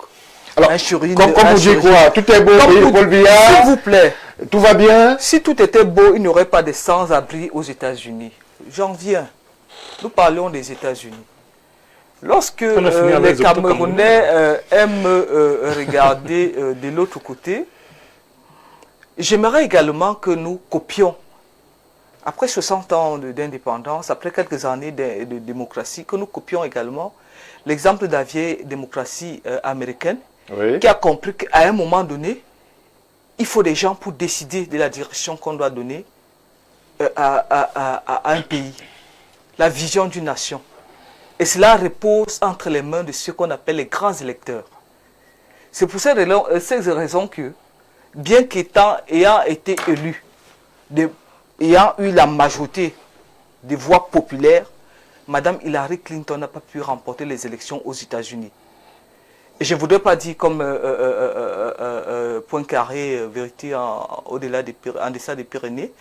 Alors,
un chirurgien,
comme vous dites quoi? Tout est beau, Paul Biya.
S'il vous plaît.
Tout va bien?
Si tout était beau, il n'y aurait pas de sans-abri aux États-Unis. J'en viens. Nous parlons des États-Unis. Lorsque les Camerounais aiment regarder de l'autre côté, j'aimerais également que nous copions, après 60 ans d'indépendance, après quelques années de démocratie, que nous copions également l'exemple de la vieille démocratie américaine, qui a compris qu'à un moment donné, il faut des gens pour décider de la direction qu'on doit donner à un pays, la vision d'une nation. Et cela repose entre les mains de ceux qu'on appelle les grands électeurs. C'est pour ces raisons que, bien qu'ayant été élu, ayant eu la majorité des voix populaires, Madame Hillary Clinton n'a pas pu remporter les élections aux États-Unis. Et je ne voudrais pas dire comme Poincaré, vérité au-delà en deçà des Pyrénées,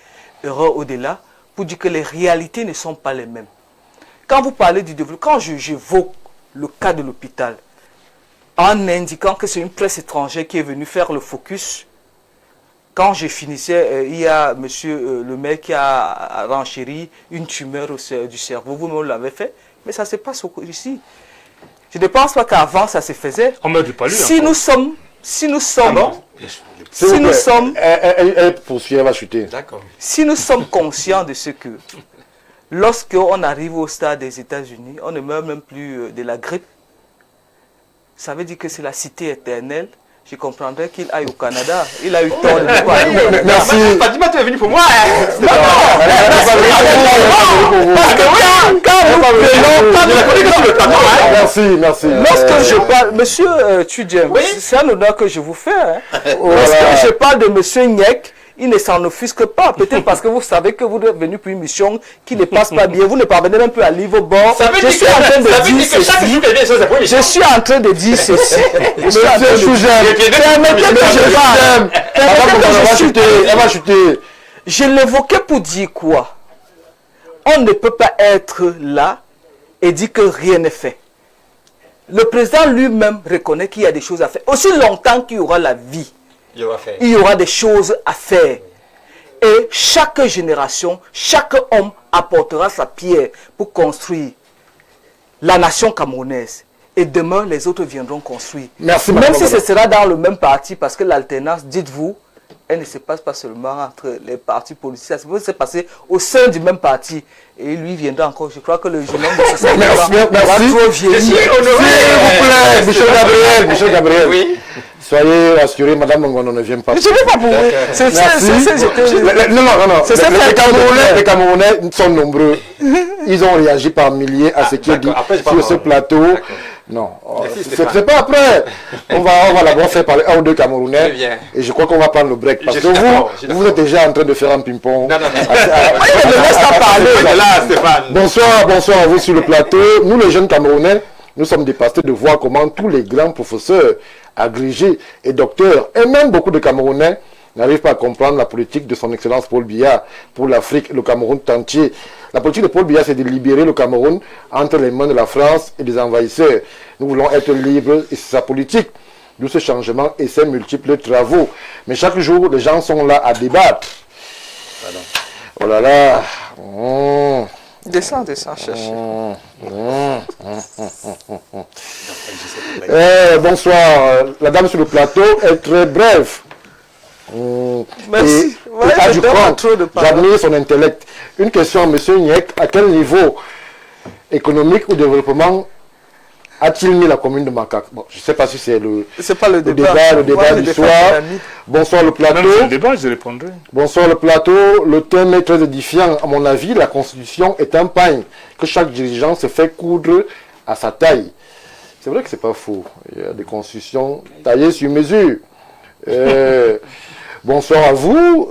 erreur au-delà, pour dire que les réalités ne sont pas les mêmes. Quand vous parlez du développement, quand j'évoque le cas de l'hôpital, en indiquant que c'est une presse étrangère qui est venue faire le focus, quand je finissais, il y a monsieur le maire qui a renchéri une tumeur du cerveau. Vous-même l'avez fait, mais ça se passe ici. Je ne pense pas qu'avant ça se faisait.
On ne dit pas lui.
Elle poursuit, elle va chuter.
D'accord.
Si nous sommes conscients de ce que, lorsqu'on arrive au stade des États-Unis, on ne meurt même plus de la grippe, ça veut dire que c'est la cité éternelle. Je comprendrais qu'il aille au Canada. Il a eu tort de ne pas aller.
Merci.
Fatima, tu es venu pour moi.
Merci.
Lorsque je parle, monsieur Tudjem, c'est un honneur que je vous fais. Lorsque je parle de monsieur Nyek, il ne s'en offusque pas. Peut-être parce que vous savez que vous êtes venu pour une mission qui ne passe pas bien. Vous ne parvenez même plus à lire vos bords. Je suis en train de dire ceci. Je suis en train de dire ceci.
Elle va chuter.
Je l'évoquais pour dire quoi? On ne peut pas être là et dire que rien n'est fait. Le président lui-même reconnaît qu'il y a des choses à faire. Aussi longtemps qu'il y aura la vie, il y aura des choses à faire. Et chaque génération, chaque homme apportera sa pierre pour construire la nation camerounaise. Et demain, les autres viendront construire.
Merci,
même
Madame
si ce
Barbara.
sera dans le même parti, parce que l'alternance, dites-vous, elle ne se passe pas seulement entre les partis politiques, ça peut se passer au sein du même parti. Et lui viendra encore. Je crois que le jeune homme de 60 ans
Merci.
va trop vieillir.
S'il vous plaît, Michel Gabriel.
Oui.
Soyez rassurés, Madame Ngono ne vient pas.
Je ne vais pas pour vous.
Non. Les Camerounais sont nombreux. Ils ont réagi par milliers à ce qui est dit
d'accord. Après, je
sur
parle
ce
en-
plateau.
D'accord.
Non,
Merci, Stéphane.
c'est pas après. On va d'abord faire parler un ou deux Camerounais.
Très bien.
Et je crois qu'on va prendre le break. Parce
Je
que
suis d'accord, je suis
vous êtes déjà en train de faire un ping-pong.
Non.
Ne laisse pas parler.
Là, Stéphane.
Bonsoir à vous sur le plateau. Nous, les jeunes Camerounais, nous sommes dépassés de voir comment tous les grands professeurs, agrégés et docteurs, et même beaucoup de Camerounais, n'arrivent pas à comprendre la politique de son Excellence Paul Biya pour l'Afrique et le Cameroun tout entier. La politique de Paul Biya, c'est de libérer le Cameroun entre les mains de la France et des envahisseurs. Nous voulons être libres et c'est sa politique. D'où ce changement et ses multiples travaux. Mais chaque jour, les gens sont là à débattre. Oh là là.
Descends, cherche.
Bonsoir. La dame sur le plateau est très brève.
Merci.
Et
Ouais,
a
je
du
donne
cran.
pas trop de paroles.
J'admire son intellect. Une question à M. Niek. À quel niveau économique ou développement a-t-il mis la commune de Macaque? Bon, je ne sais pas si c'est le
C'est pas le
le
débat.
débat du soir. Bonsoir le plateau.
Non, c'est le débat, je répondrai.
Bonsoir le plateau. Le thème est très édifiant. À mon avis, la Constitution est un pagne que chaque dirigeant se fait coudre à sa taille. C'est vrai que c'est pas faux. Il y a des constitutions taillées sur mesure. Bonsoir à vous.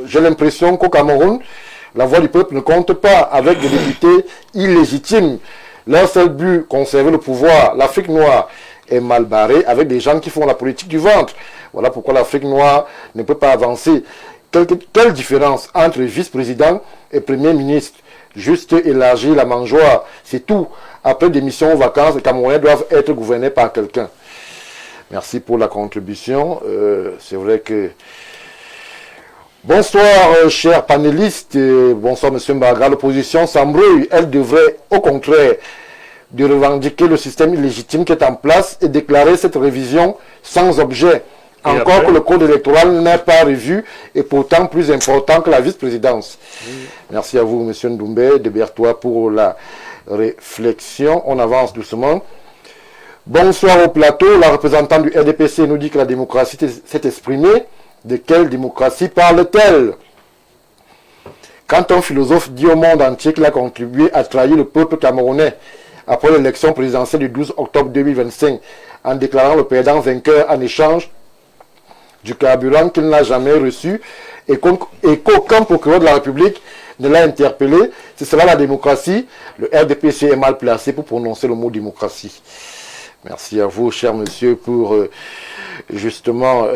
J'ai l'impression qu'au Cameroun, la voix du peuple ne compte pas avec des députés illégitimes. Leur seul but, conserver le pouvoir. L'Afrique noire est mal barrée avec des gens qui font la politique du ventre. Voilà pourquoi l'Afrique noire ne peut pas avancer. Quelle différence entre vice-président et premier ministre? Juste élargir la mangeoire, c'est tout. Après des missions aux vacances, les Camerounais doivent être gouvernés par quelqu'un. Merci pour la contribution. C'est vrai que... Bonsoir, chers panélistes. Bonsoir, M. Mbaga. L'opposition s'embrouille. Elle devrait, au contraire, de revendiquer le système illégitime qui est en place et déclarer cette révision sans objet. Encore
après
que le code électoral n'est pas revu et pourtant plus important que la vice-présidence. Merci à vous, M. Ndoumbé de Bertois, pour la réflexion. On avance doucement. Bonsoir au plateau. La représentante du RDPC nous dit que la démocratie s'est exprimée. De quelle démocratie parle-t-elle? Quand un philosophe dit au monde entier qu'il a contribué à trahir le peuple camerounais après l'élection présidentielle du 12 octobre 2025 en déclarant le perdant vainqueur en échange du carburant qu'il n'a jamais reçu et qu'aucun procureur de la République ne l'a interpellé, c'est cela la démocratie. Le RDPC est mal placé pour prononcer le mot démocratie. Merci à vous, cher monsieur, pour justement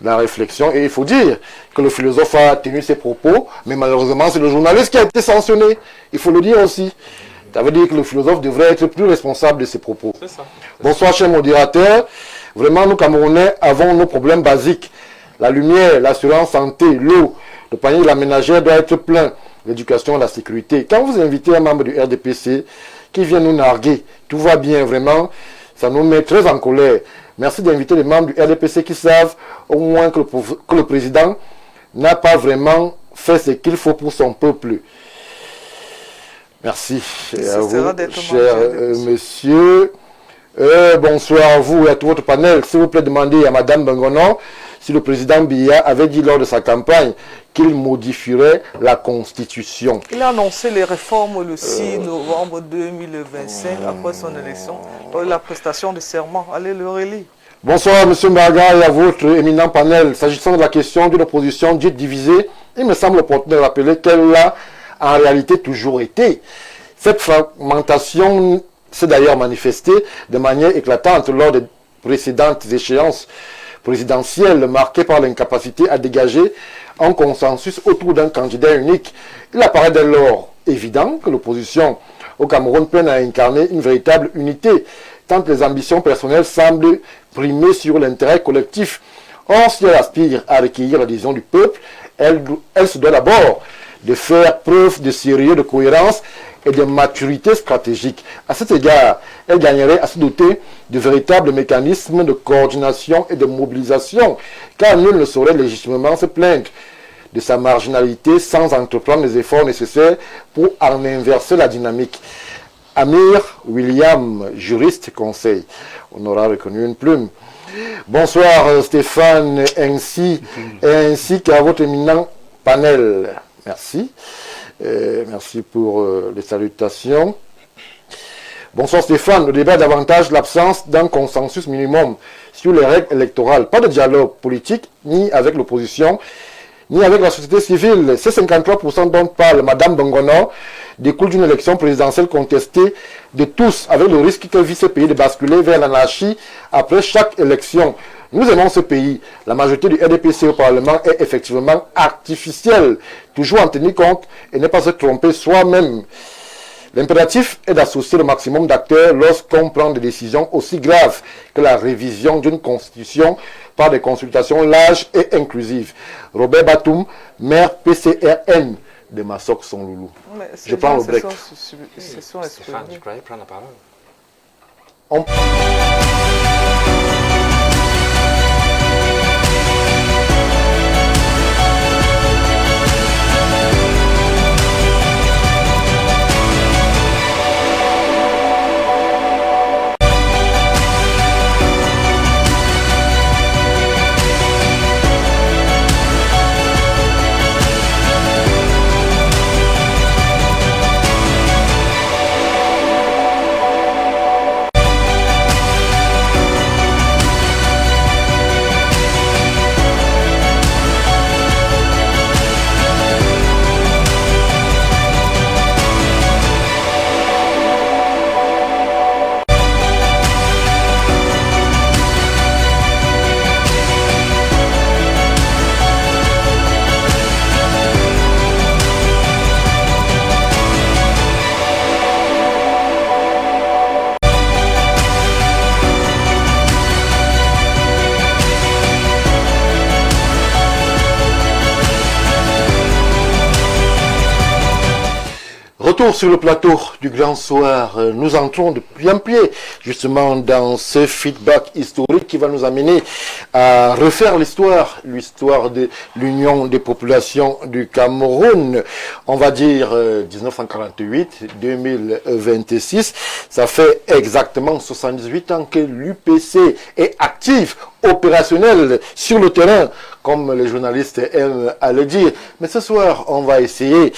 la réflexion. Et il faut dire que le philosophe a tenu ses propos, mais malheureusement, c'est le journaliste qui a été sanctionné. Il faut le dire aussi. Ça veut dire que le philosophe devrait être plus responsable de ses propos.
C'est ça.
Bonsoir, cher modérateur. Vraiment, nous, Camerounais, avons nos problèmes basiques. La lumière, l'assurance santé, l'eau, le panier de la ménagère doit être plein. L'éducation et la sécurité. Quand vous invitez un membre du RDPC qui vient nous narguer, tout va bien, vraiment, ça nous met très en colère. Merci d'inviter les membres du RDPC qui savent au moins que le président n'a pas vraiment fait ce qu'il faut pour son peuple. Merci à vous, cher monsieur. Bonsoir à vous et à tout votre panel. S'il vous plaît, demandez à Madame Bengonon si le président Biya avait dit lors de sa campagne qu'il modifierait la Constitution.
Il a annoncé les réformes le 6 novembre 2025 après son élection, la prestation de serment. Allez le relire.
Bonsoir M. Mbaga et à votre éminent panel. S'agissant de la question d'une opposition dite divisée, il me semble opportun de rappeler qu'elle a en réalité toujours été. Cette fragmentation s'est d'ailleurs manifestée de manière éclatante lors des précédentes échéances présidentielles marquées par l'incapacité à dégager un consensus autour d'un candidat unique. Il apparaît dès lors évident que l'opposition au Cameroun peine à incarner une véritable unité, tant les ambitions personnelles semblent primer sur l'intérêt collectif. Or, si elle aspire à recueillir l'adhésion du peuple, elle se doit d'abord de faire preuve de sérieux, de cohérence et de maturité stratégique. À cet égard, elle gagnerait à se doter de véritables mécanismes de coordination et de mobilisation, car nul ne saurait légitimement se plaindre de sa marginalité sans entreprendre les efforts nécessaires pour en inverser la dynamique. Amir William, juriste conseil. On aura reconnu une plume. Bonsoir Stéphane, ainsi qu'à votre éminent panel. Merci. Merci pour les salutations. Bonsoir Stéphane, le débat est davantage l'absence d'un consensus minimum sur les règles électorales. Pas de dialogue politique, ni avec l'opposition, ni avec la société civile. Ces 53% dont parle Madame Bongono découle d'une élection présidentielle contestée de tous, avec le risque que vit ce pays de basculer vers l'anarchie après chaque élection. Nous aimons ce pays. La majorité du RDPC au Parlement est effectivement artificielle, toujours en tenir compte et ne pas se tromper soi-même. L'impératif est d'associer le maximum d'acteurs lorsqu'on prend des décisions aussi graves que la révision d'une constitution par des consultations larges et inclusives. Robert Batoum, maire PCRN de Massok son loulou. Je prends le break.
Stéphane, je croyais prendre la parole.
Retour sur le plateau du Grand Soir, nous entrons de plein pied justement dans ce feedback historique qui va nous amener à refaire l'histoire de l'Union des populations du Cameroun. On va dire 1948-2026, ça fait exactement 78 ans que l'UPC est active, opérationnelle sur le terrain, comme les journalistes aiment à le dire. Mais ce soir, on va essayer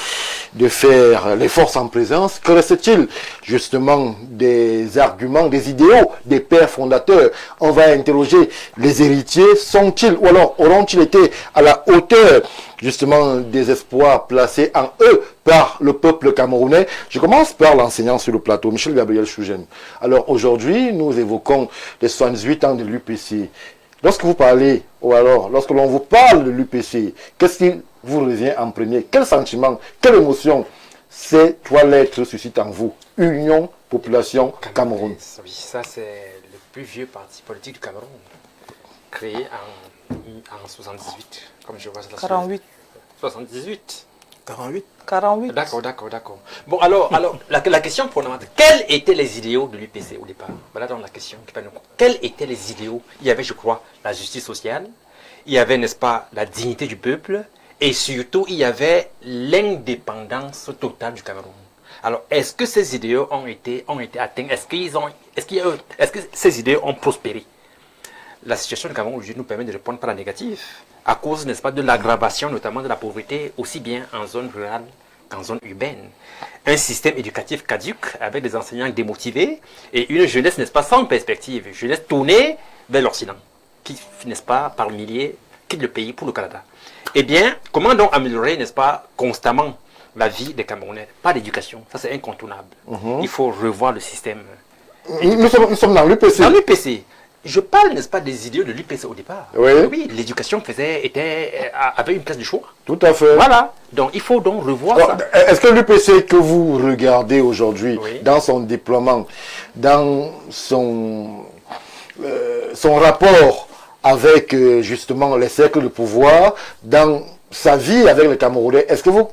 de faire les forces en présence. Que reste-t-il justement des arguments, des idéaux des pères fondateurs? On va interroger les héritiers. Sont-ils ou alors auront-ils été à la hauteur justement des espoirs placés en eux par le peuple camerounais? Je commence par l'enseignant sur le plateau, Michel Gabriel Chougen. Alors aujourd'hui, nous évoquons les 78 ans de l'UPC. Lorsque vous parlez, ou alors lorsque l'on vous parle de l'UPC, qu'est-ce qui vous revient en premier? Quel sentiment, quelle émotion ces trois lettres suscitent en vous? Union, population, Cameroun.
Oui, ça c'est le plus vieux parti politique du Cameroun, créé en 78, comme je vois ça.
48.
78.
48.
48.
D'accord. Bon, alors la question fondamentale, quels étaient les idéaux de l'UPC au départ? Voilà donc la question qui va nous... Quels étaient les idéaux? Il y avait, je crois, la justice sociale, il y avait, n'est-ce pas, la dignité du peuple, et surtout, il y avait l'indépendance totale du Cameroun. Alors, est-ce que ces idéaux ont été atteints? Est-ce que ces idéaux ont prospéré? La situation du Cameroun aujourd'hui nous permet de répondre par la négative, à cause, n'est-ce pas, de l'aggravation notamment de la pauvreté, aussi bien en zone rurale qu'en zone urbaine. Un système éducatif caduque, avec des enseignants démotivés, et une jeunesse, n'est-ce pas, sans perspective, une jeunesse tournée vers l'Occident, qui, n'est-ce pas, par milliers, quitte le pays pour le Canada. Eh bien, comment donc améliorer, n'est-ce pas, constamment la vie des Camerounais? Pas d'éducation, ça c'est incontournable. Il faut revoir le système.
Nous sommes dans l'UPC.
Dans l'UPC. Je parle, n'est-ce pas, des idéaux de l'UPC au départ.
Oui,
l'éducation avait une place de choix.
Tout à fait.
Voilà. Donc, il faut donc revoir ça.
Est-ce que l'UPC que vous regardez aujourd'hui, dans son déploiement, dans son rapport avec justement les cercles de pouvoir, dans sa vie avec les Camerounais? Est-ce que vous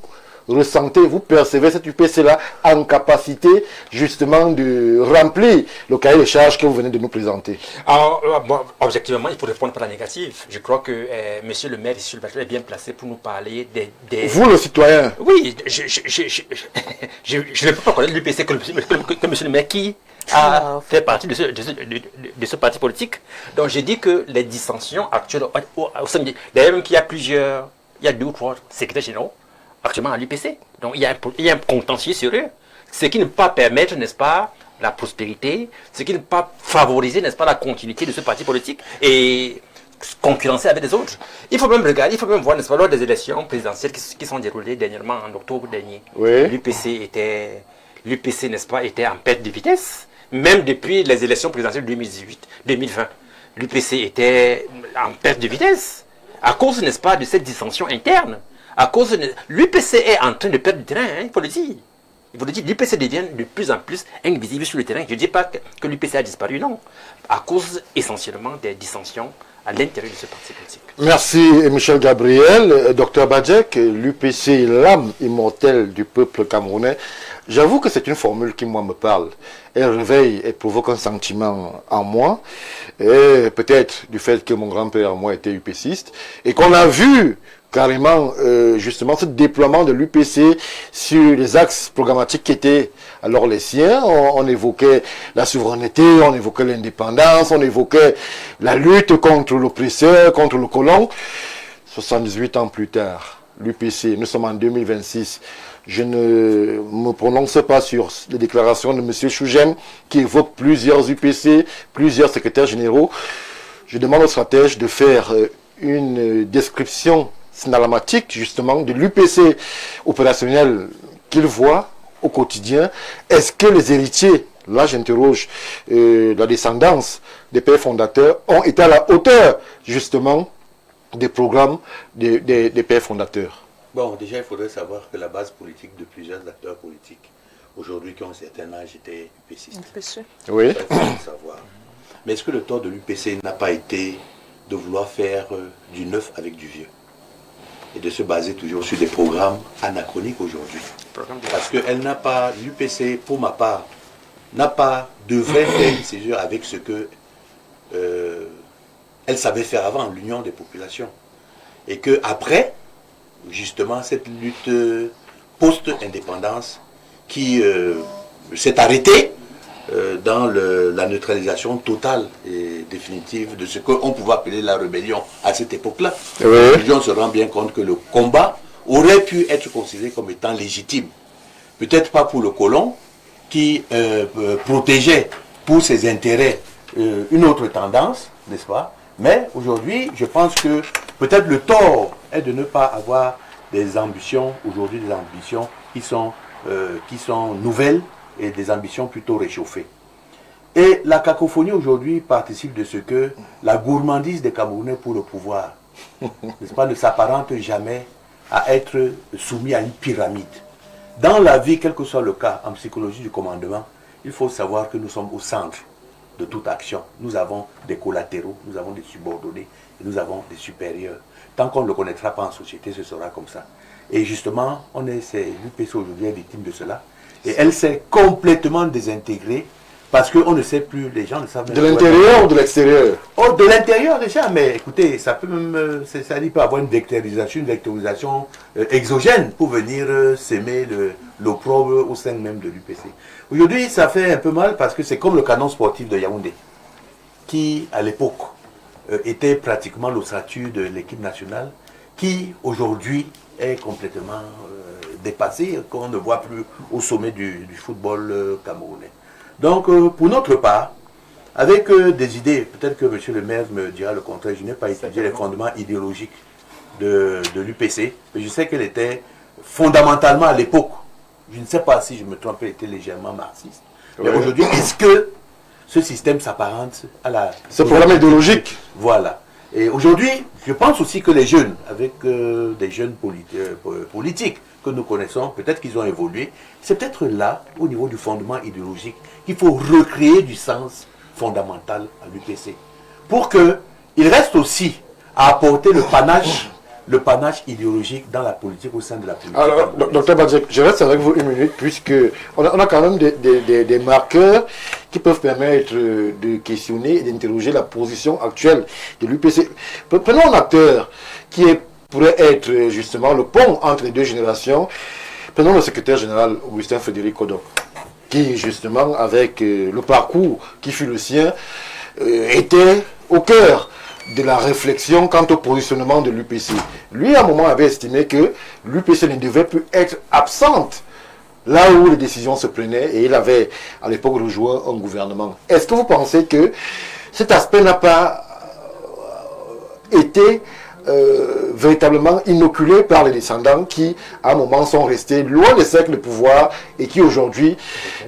ressentez, vous percevez cette UPC-là en capacité justement de remplir le cahier de charges que vous venez de nous présenter?
Alors, bon, objectivement, il faut répondre par la négative. Je crois que monsieur le maire ici, le bachelor, est bien placé pour nous parler des...
Vous, le citoyen?
Oui, je ne peux pas connaître l'UPC que monsieur le maire qui a fait partie de ce parti politique. Donc, j'ai dit que les dissensions actuelles au sein de... D'ailleurs, même qu'il y a plusieurs... Il y a 2 ou 3 secrétaires généraux actuellement à l'UPC. Donc il y a un contentieux sur eux. Ce qui ne peut pas permettre, n'est-ce pas, la prospérité, ce qui ne peut pas favoriser, n'est-ce pas, la continuité de ce parti politique et concurrencer avec les autres. Il faut même regarder, il faut même voir, n'est-ce pas, lors des élections présidentielles qui sont déroulées dernièrement en octobre dernier.
Oui.
L'UPC, n'est-ce pas, était en perte de vitesse. Même depuis les élections présidentielles 2020, l'UPC était en perte de vitesse. À cause, n'est-ce pas, de cette dissension interne. À cause de... L'UPC est en train de perdre du terrain, hein, il faut le dire. Il faut le dire, l'UPC devient de plus en plus invisible sur le terrain. Je ne dis pas que l'UPC a disparu, non. À cause essentiellement des dissensions à l'intérieur de ce parti politique.
Merci Michel Gabriel. Dr Badjek, l'UPC, l'âme immortelle du peuple camerounais. J'avoue que c'est une formule qui, moi, me parle. Elle réveille et provoque un sentiment en moi. Et peut-être du fait que mon grand-père, moi, était UPCiste. Et qu'on a vu carrément, justement, ce déploiement de l'UPC sur les axes programmatiques qui étaient alors les siens. On évoquait la souveraineté, on évoquait l'indépendance, on évoquait la lutte contre l'oppresseur, contre le colon. 78 ans plus tard, l'UPC, nous sommes en 2026. Je ne me prononce pas sur les déclarations de M. Chougem qui évoque plusieurs UPC, plusieurs secrétaires généraux. Je demande aux stratèges de faire une description synalamatique justement de l'UPC opérationnel qu'ils voient au quotidien. Est-ce que les héritiers, là j'interroge la descendance des pères fondateurs, ont été à la hauteur justement des programmes des pères fondateurs?
Bon, déjà, il faudrait savoir que la base politique de plusieurs acteurs politiques, aujourd'hui qui ont un certain âge, étaient UPCistes.
Oui.
Il faut le savoir. Mais est-ce que le tort de l'UPC n'a pas été de vouloir faire du neuf avec du vieux et de se baser toujours sur des programmes anachroniques aujourd'hui? Parce qu'elle n'a pas, l'UPC, pour ma part, n'a pas de vraie césure avec ce que elle savait faire avant, l'union des populations. Et que après, justement, cette lutte post-indépendance qui s'est arrêtée dans la neutralisation totale et définitive de ce qu'on pouvait appeler la rébellion à cette époque-là.
Oui.
Aujourd'hui, on se rend bien compte que le combat aurait pu être considéré comme étant légitime. Peut-être pas pour le colon qui protégeait pour ses intérêts une autre tendance, n'est-ce pas? Mais aujourd'hui, je pense que peut-être le tort est de ne pas avoir des ambitions, aujourd'hui des ambitions qui sont nouvelles et des ambitions plutôt réchauffées. Et la cacophonie aujourd'hui participe de ce que la gourmandise des Camerounais pour le pouvoir, n'est-ce pas, ne s'apparente jamais à être soumis à une pyramide. Dans la vie, quel que soit le cas, en psychologie du commandement, il faut savoir que nous sommes au centre de toute action. Nous avons des collatéraux, nous avons des subordonnés, et nous avons des supérieurs. Tant qu'on ne le connaîtra pas en société, ce sera comme ça. Et justement, l'UPC aujourd'hui est victime de cela. Et elle s'est complètement désintégrée parce qu'on ne sait plus, les gens ne savent même
pas. De l'intérieur ou de l'extérieur?
Oh, de l'intérieur déjà, mais écoutez, ça peut même, ça peut avoir une vectorisation exogène pour venir s'aimer l'opprobre au sein même de l'UPC. Aujourd'hui, ça fait un peu mal parce que c'est comme le canon sportif de Yaoundé, qui à l'époque était pratiquement l'ossature de l'équipe nationale, qui aujourd'hui est complètement dépassé, qu'on ne voit plus au sommet du football camerounais. Donc, pour notre part, avec des idées, peut-être que monsieur le maire me dira le contraire, je n'ai pas étudié les fondements idéologiques de l'UPC, mais je sais qu'elle était fondamentalement à l'époque, je ne sais pas si je me trompe, elle était légèrement marxiste. Mais aujourd'hui, est-ce que ce système s'apparente à la...
Ce programme idéologique.
Voilà. Et aujourd'hui, je pense aussi que les jeunes, avec des jeunes politiques que nous connaissons, peut-être qu'ils ont évolué, c'est peut-être là, au niveau du fondement idéologique, qu'il faut recréer du sens fondamental à l'UPC. Pour qu'il reste aussi à apporter le panache idéologique dans la politique, au sein de la politique.
Alors, docteur Badjek, je reste avec vous une minute, puisque on a quand même des marqueurs qui peuvent permettre de questionner et d'interroger la position actuelle de l'UPC. Prenons un acteur qui pourrait être justement le pont entre les deux générations. Prenons le secrétaire général Augustin Frédéric Odok, qui justement, avec le parcours qui fut le sien, était au cœur de la réflexion quant au positionnement de l'UPC. Lui, à un moment, avait estimé que l'UPC ne devait plus être absente là où les décisions se prenaient, et il avait à l'époque rejoint un gouvernement. Est-ce que vous pensez que cet aspect n'a pas été véritablement inoculé par les descendants qui, à un moment, sont restés loin des cercles de pouvoir et qui, aujourd'hui,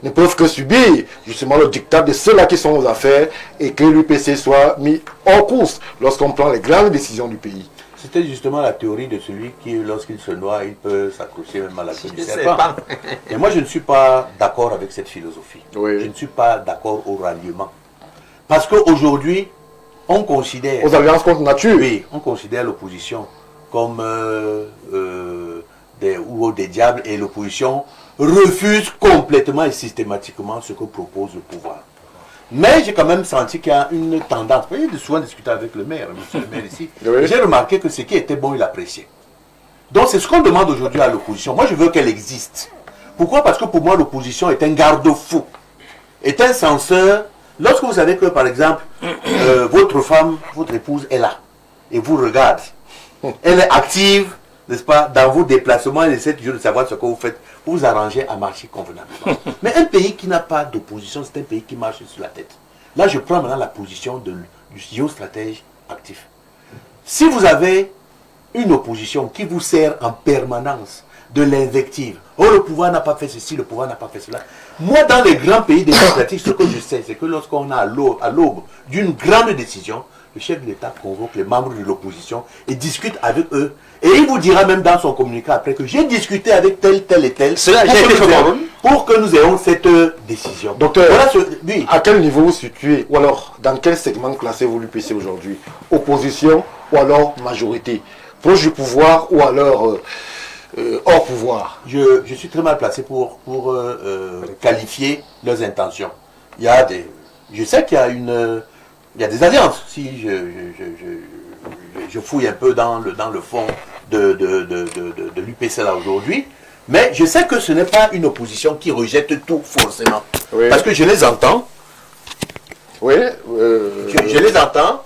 ne peuvent que subir justement le diktat de ceux-là qui sont aux affaires, et que l'UPC soit mis hors course lorsqu'on prend les grandes décisions du pays?
C'était justement la théorie de celui qui, lorsqu'il se noie, il peut s'accrocher même à la queue du serpent. Et moi, je ne suis pas d'accord avec cette philosophie.
Oui.
Je ne suis pas d'accord au ralliement. Parce qu'aujourd'hui, on considère...
Aux alliances contre nature.
Oui, on considère l'opposition comme des diables, et l'opposition refuse complètement et systématiquement ce que propose le pouvoir. Mais j'ai quand même senti qu'il y a une tendance. Vous voyez, j'ai souvent discuté avec le maire, monsieur le maire ici.
Oui.
J'ai remarqué que ce qui était bon, il appréciait. Donc c'est ce qu'on demande aujourd'hui à l'opposition. Moi, je veux qu'elle existe. Pourquoi? Parce que pour moi, l'opposition est un garde-fou, est un censeur. Lorsque vous savez que, par exemple, votre femme, votre épouse est là, et vous regarde, elle est active, n'est-ce pas, dans vos déplacements, elle essaie toujours de savoir ce que vous faites, vous vous arrangez à marcher convenablement. Mais un pays qui n'a pas d'opposition, c'est un pays qui marche sur la tête. Là, je prends maintenant la position du géostratège actif. Si vous avez une opposition qui vous sert en permanence de l'invective, oh, le pouvoir n'a pas fait ceci, le pouvoir n'a pas fait cela. Moi, dans les grands pays démocratiques, ce que je sais, c'est que lorsqu'on a à l'aube d'une grande décision, le chef de l'État convoque les membres de l'opposition et discute avec eux. Et il vous dira même dans son communiqué après que j'ai discuté avec tel et tel pour que nous ayons cette décision.
Docteur,
voilà oui.
À quel niveau vous situez, ou alors dans quel segment classez-vous l'UPC aujourd'hui? Opposition ou alors majorité? Proche du pouvoir ou alors hors pouvoir?
Je suis très mal placé pour qualifier leurs intentions. Je sais qu'il y a il y a des alliances. Si je fouille un peu dans le fond de l'UPC là aujourd'hui, mais je sais que ce n'est pas une opposition qui rejette tout forcément. Oui. Parce que je les entends.
Oui.
Je les entends.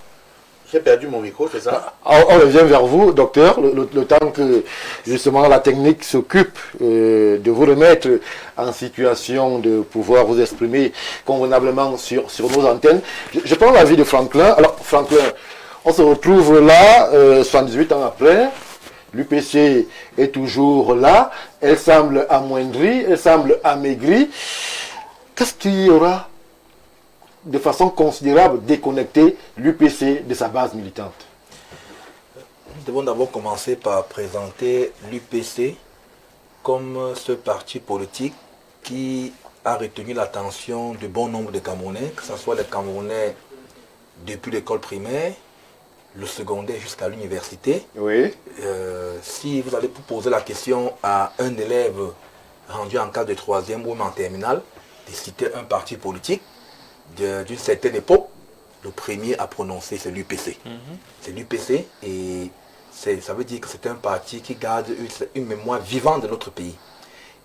J'ai perdu mon micro, c'est ça?
On revient vers vous, docteur, le temps que justement la technique s'occupe de vous remettre en situation de pouvoir vous exprimer convenablement sur nos antennes. Je prends l'avis de Franklin. Alors, Franklin, on se retrouve là, 78 ans après. L'UPC est toujours là. Elle semble amoindrie, elle semble amaigrie. Qu'est-ce qu'il y aura de façon considérable déconnecter l'UPC de sa base militante?
Nous devons d'abord commencer par présenter l'UPC comme ce parti politique qui a retenu l'attention de bon nombre de Camerounais, que ce soit les Camerounais depuis l'école primaire, le secondaire jusqu'à l'université.
Oui.
Si vous allez poser la question à un élève rendu en classe de 3e ou même en terminale, de citer un parti politique d'une certaine époque, le premier à prononcer c'est l'UPC. C'est l'UPC, et ça veut dire que c'est un parti qui garde une mémoire vivante de notre pays.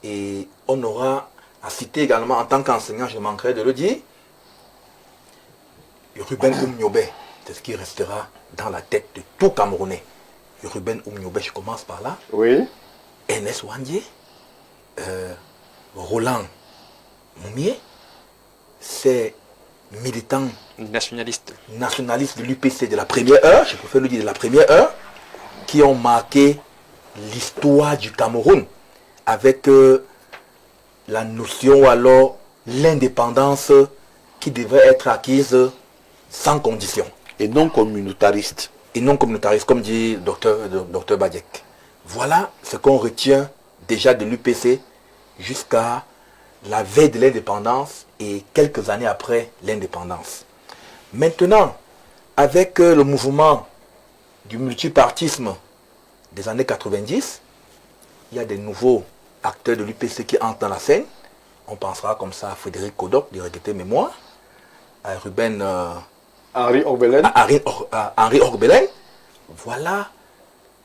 Et on aura à citer également, en tant qu'enseignant, je manquerai de le dire, Ruben Oumniobe, c'est ce qui restera dans la tête de tout Camerounais. Ruben Oumniobe, je commence par là.
Oui.
Ernest Ouandjé, Roland Moumié, c'est militants
nationalistes
de l'UPC de la première heure, je préfère le dire de la première heure, qui ont marqué l'histoire du Cameroun avec la notion ou alors l'indépendance qui devrait être acquise sans condition.
Et non communautariste.
et non communautariste, comme dit Dr Badiek. Voilà ce qu'on retient déjà de l'UPC jusqu'à la veille de l'indépendance et quelques années après l'indépendance. Maintenant, avec le mouvement du multipartisme des années 90, il y a des nouveaux acteurs de l'UPC qui entrent dans la scène. On pensera comme ça à Frédéric Kodok, de Regretter Mémoire, à Ruben
Henri Orbelen.
Henri Orbelen. Voilà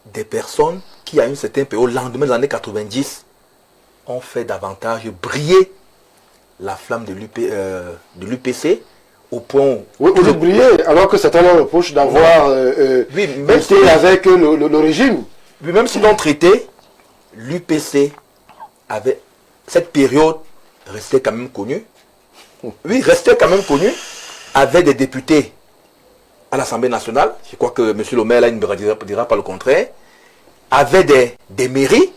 des personnes qui, à une certaine période, au lendemain des années 90, ont fait davantage briller la flamme de l'UPC au point où...
Oui, vous brillez, alors que certains leur reprochent d'avoir été avec le régime.
Oui, même si l'on traitait, l'UPC avait... Cette période restait quand même connue. Oui, restait quand même connue, avec des députés à l'Assemblée nationale. Je crois que M. le maire là, il ne dira pas le contraire. Avait des mairies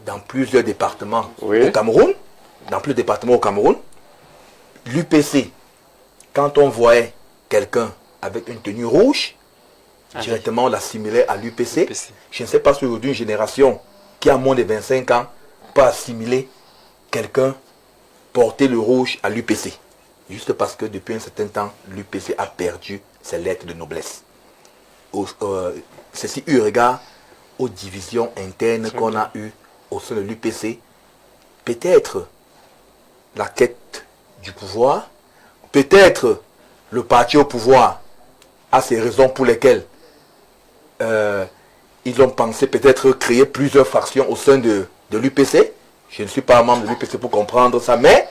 dans plusieurs départements au Cameroun. Dans plusieurs départements au Cameroun. L'UPC, quand on voyait quelqu'un avec une tenue rouge, directement on l'assimilait à l'UPC. Je ne sais pas si aujourd'hui une génération qui a moins de 25 ans peut assimiler quelqu'un porter le rouge à l'UPC. Juste parce que depuis un certain temps, l'UPC a perdu ses lettres de noblesse. Ceci eu regard aux divisions internes qu'on a eues au sein de l'UPC. Peut-être la quête du pouvoir, peut-être le parti au pouvoir a ses raisons pour lesquelles ils ont pensé peut-être créer plusieurs factions au sein de l'UPC. Je ne suis pas membre de l'UPC pour comprendre ça, mais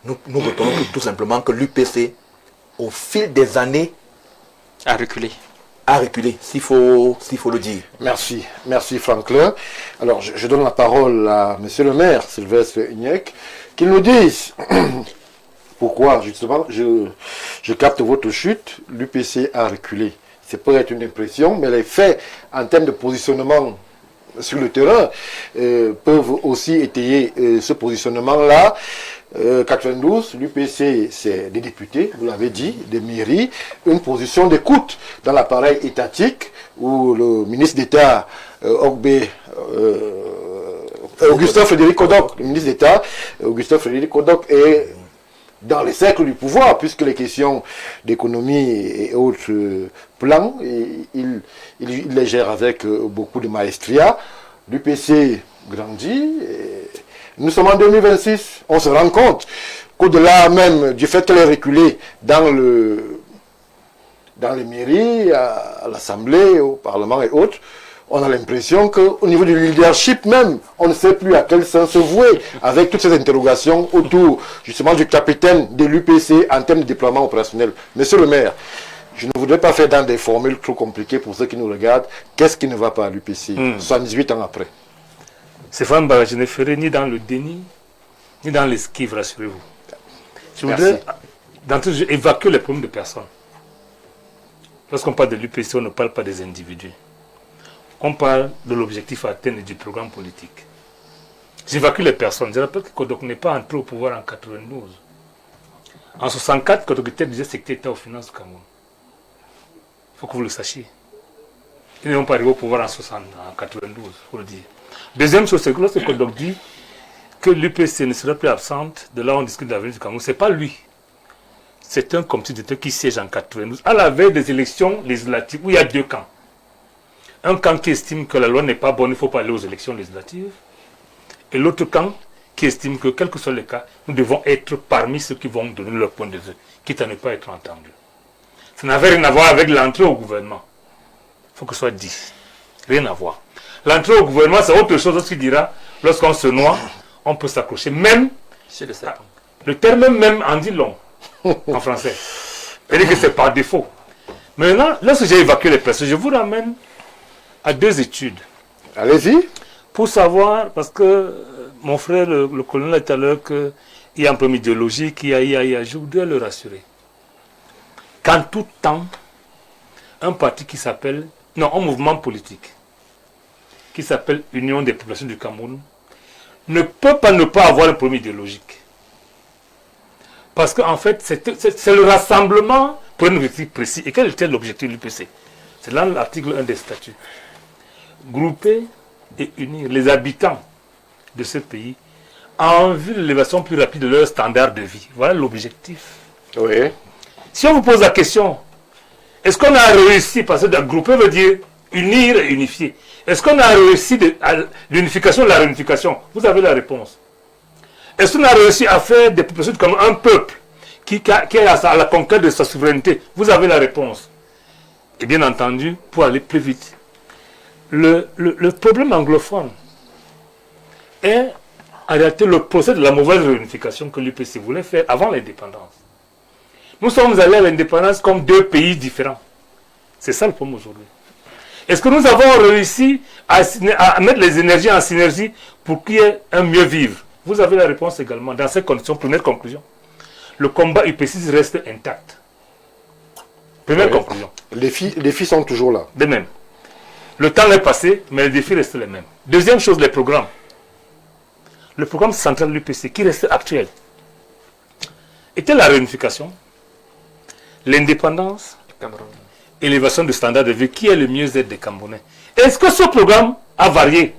nous retenons tout simplement que l'UPC, au fil des années,
a reculé.
A reculé, s'il faut le dire.
Merci, merci Franklin. Alors, je donne la parole à Monsieur le maire, Sylvestre Ignac, qu'il nous dise pourquoi, justement, je capte votre chute, l'UPC a reculé. C'est peut être une impression, mais les faits, en termes de positionnement sur le terrain, peuvent aussi étayer ce positionnement-là. 92, l'UPC, c'est des députés, vous l'avez dit, des mairies, une position d'écoute dans l'appareil étatique où le ministre d'État Augustin Frédéric Kodok, le ministre d'État Augustin Frédéric Kodok est dans les cercles du pouvoir, puisque les questions d'économie et autres plans, il les gère avec beaucoup de maestria. L'UPC grandit. Nous sommes en 2026. On se rend compte qu'au-delà même du fait qu'elle est reculée dans les mairies, à l'Assemblée, au Parlement et autres, on a l'impression qu'au niveau du leadership même, on ne sait plus à quel sens se vouer, avec toutes ces interrogations autour justement du capitaine de l'UPC en termes de déploiement opérationnel. Monsieur le maire, je ne voudrais pas faire dans des formules trop compliquées pour ceux qui nous regardent. Qu'est-ce qui ne va pas à l'UPC 78 ans après?
Stéphane Baga, je ne ferai ni dans le déni, ni dans l'esquive, rassurez-vous. Je voudrais évacuer les problèmes de personnes. Lorsqu'on parle de l'UPC, on ne parle pas des individus. On parle de l'objectif à atteindre et du programme politique. J'évacue les personnes. Je rappelle que Kodok n'est pas entré au pouvoir en 92. En 64, Kodok était déjà secrétaire d'État aux finances du Cameroun. Il faut que vous le sachiez. Ils n'ont pas arrivé au pouvoir en 92, il faut le dire. Deuxième chose, c'est que lorsque Kodok dit que l'UPC ne sera plus absente, de là on discute de l'avenir du Cameroun, ce n'est pas lui. C'est un comité d'État qui siège en 92, à la veille des élections législatives, où il y a deux camps. Un camp qui estime que la loi n'est pas bonne, il ne faut pas aller aux élections législatives. Et l'autre camp qui estime que, quel que soit le cas, nous devons être parmi ceux qui vont donner leur point de vue, quitte à ne pas être entendus. Ça n'avait rien à voir avec l'entrée au gouvernement. Il faut que ce soit dit. Rien à voir. L'entrée au gouvernement, c'est autre chose qui dira, lorsqu'on se noie, on peut s'accrocher. Même, le terme même en dit long, en français. C'est-à-dire que c'est par défaut. Maintenant, lorsque j'ai évacué les personnes, je vous ramène à deux études.
Allez-y.
Pour savoir, parce que mon frère, le colonel, a dit tout à l'heure qu'il y a un problème idéologique, il y a, je voudrais le rassurer. Qu'en tout temps, un parti qui s'appelle, non, un mouvement politique, qui s'appelle Union des populations du Cameroun, ne peut pas ne pas avoir un problème idéologique. Parce qu'en fait, c'est le rassemblement pour un objectif précis. Et quel était l'objectif de l'UPC? C'est dans l'article 1 des statuts. Grouper et unir les habitants de ce pays en vue de l'élévation plus rapide de leur standard de vie. Voilà l'objectif.
Oui.
Si on vous pose la question, est-ce qu'on a réussi, parce que grouper veut dire unir et unifier, est-ce qu'on a réussi à l'unification de la réunification? Vous avez la réponse. Est-ce qu'on a réussi à faire des populations comme un peuple qui est à la conquête de sa souveraineté? Vous avez la réponse. Et bien entendu, pour aller plus vite, le problème anglophone est en réalité le procès de la mauvaise réunification que l'UPC voulait faire avant l'indépendance. Nous sommes allés à l'indépendance comme deux pays différents. C'est ça le problème aujourd'hui. Est-ce que nous avons réussi à mettre les énergies en synergie pour qu'il y ait un mieux vivre? Vous avez la réponse également. Dans ces conditions, première conclusion, le combat UPC reste intact. Première conclusion.
Les filles sont toujours là.
De même. Le temps est passé, mais les défis restent les mêmes. Deuxième chose, les programmes. Le programme central de l'UPC, qui reste actuel, était la réunification, l'indépendance, élévation du standard de vie, qui est le mieux-être des Camerounais. Est-ce que ce programme a varié?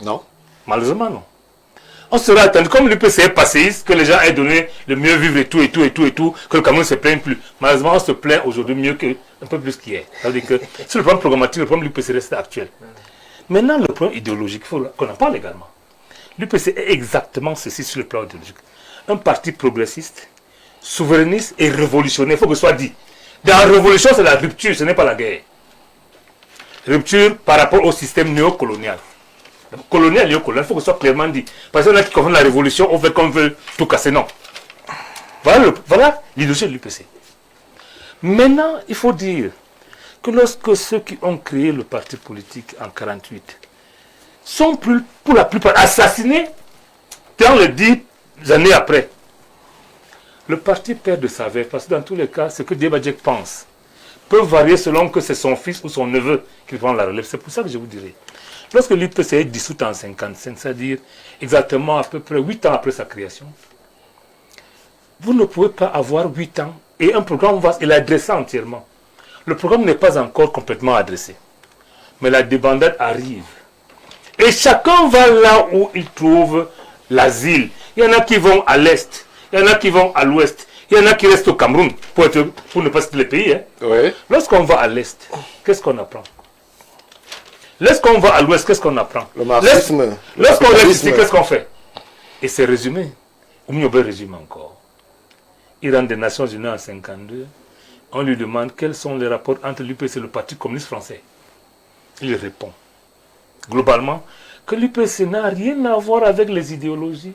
Non.
Malheureusement, non. On sera attendu, comme l'UPC est passéiste, que les gens aient donné le mieux vivre et tout, que le Cameroun ne se plaigne plus. Malheureusement, on se plaint aujourd'hui mieux un peu plus qu'hier. Ça veut dire que sur le plan programmatique, le problème de l'UPC reste actuel. Maintenant, le point idéologique, il faut qu'on en parle également. L'UPC est exactement ceci sur le plan idéologique. Un parti progressiste, souverainiste et révolutionnaire, il faut que ce soit dit. Dans la révolution, c'est la rupture, ce n'est pas la guerre. Rupture par rapport au système néocolonial. Colonial et néocolonial, il faut que ce soit clairement dit. Parce qu'il y en a qui confondent la révolution, on veut qu'on veut tout casser. Non. Voilà l'idéologie de l'UPC. Maintenant, il faut dire que lorsque ceux qui ont créé le parti politique en 1948 sont pour la plupart assassinés dans les 10 années après, le parti perd de sa verve, parce que dans tous les cas, ce que Diabadjek pense peut varier selon que c'est son fils ou son neveu qui prend la relève. C'est pour ça que je vous dirais, lorsque l'UPC est dissoute en 1955, c'est-à-dire exactement à peu près 8 ans après sa création, vous ne pouvez pas avoir 8 ans et un programme vaste et l'adresser entièrement. Le programme n'est pas encore complètement adressé. Mais la débandade arrive. Et chacun va là où il trouve l'asile. Il y en a qui vont à l'est, il y en a qui vont à l'ouest, il y en a qui restent au Cameroun, pour ne pas citer les pays. Hein.
Oui.
Lorsqu'on va à l'est, qu'est-ce qu'on apprend? Lorsqu'on va à l'ouest, qu'est-ce qu'on apprend?
Le marxisme.
Lorsqu'on reste ici, qu'est-ce qu'on fait? Et c'est résumé. Ou mieux, on résume encore. Il rentre des Nations Unies en 1952. On lui demande quels sont les rapports entre l'UPC et le Parti communiste français. Il répond, globalement, que l'UPC n'a rien à voir avec les idéologies.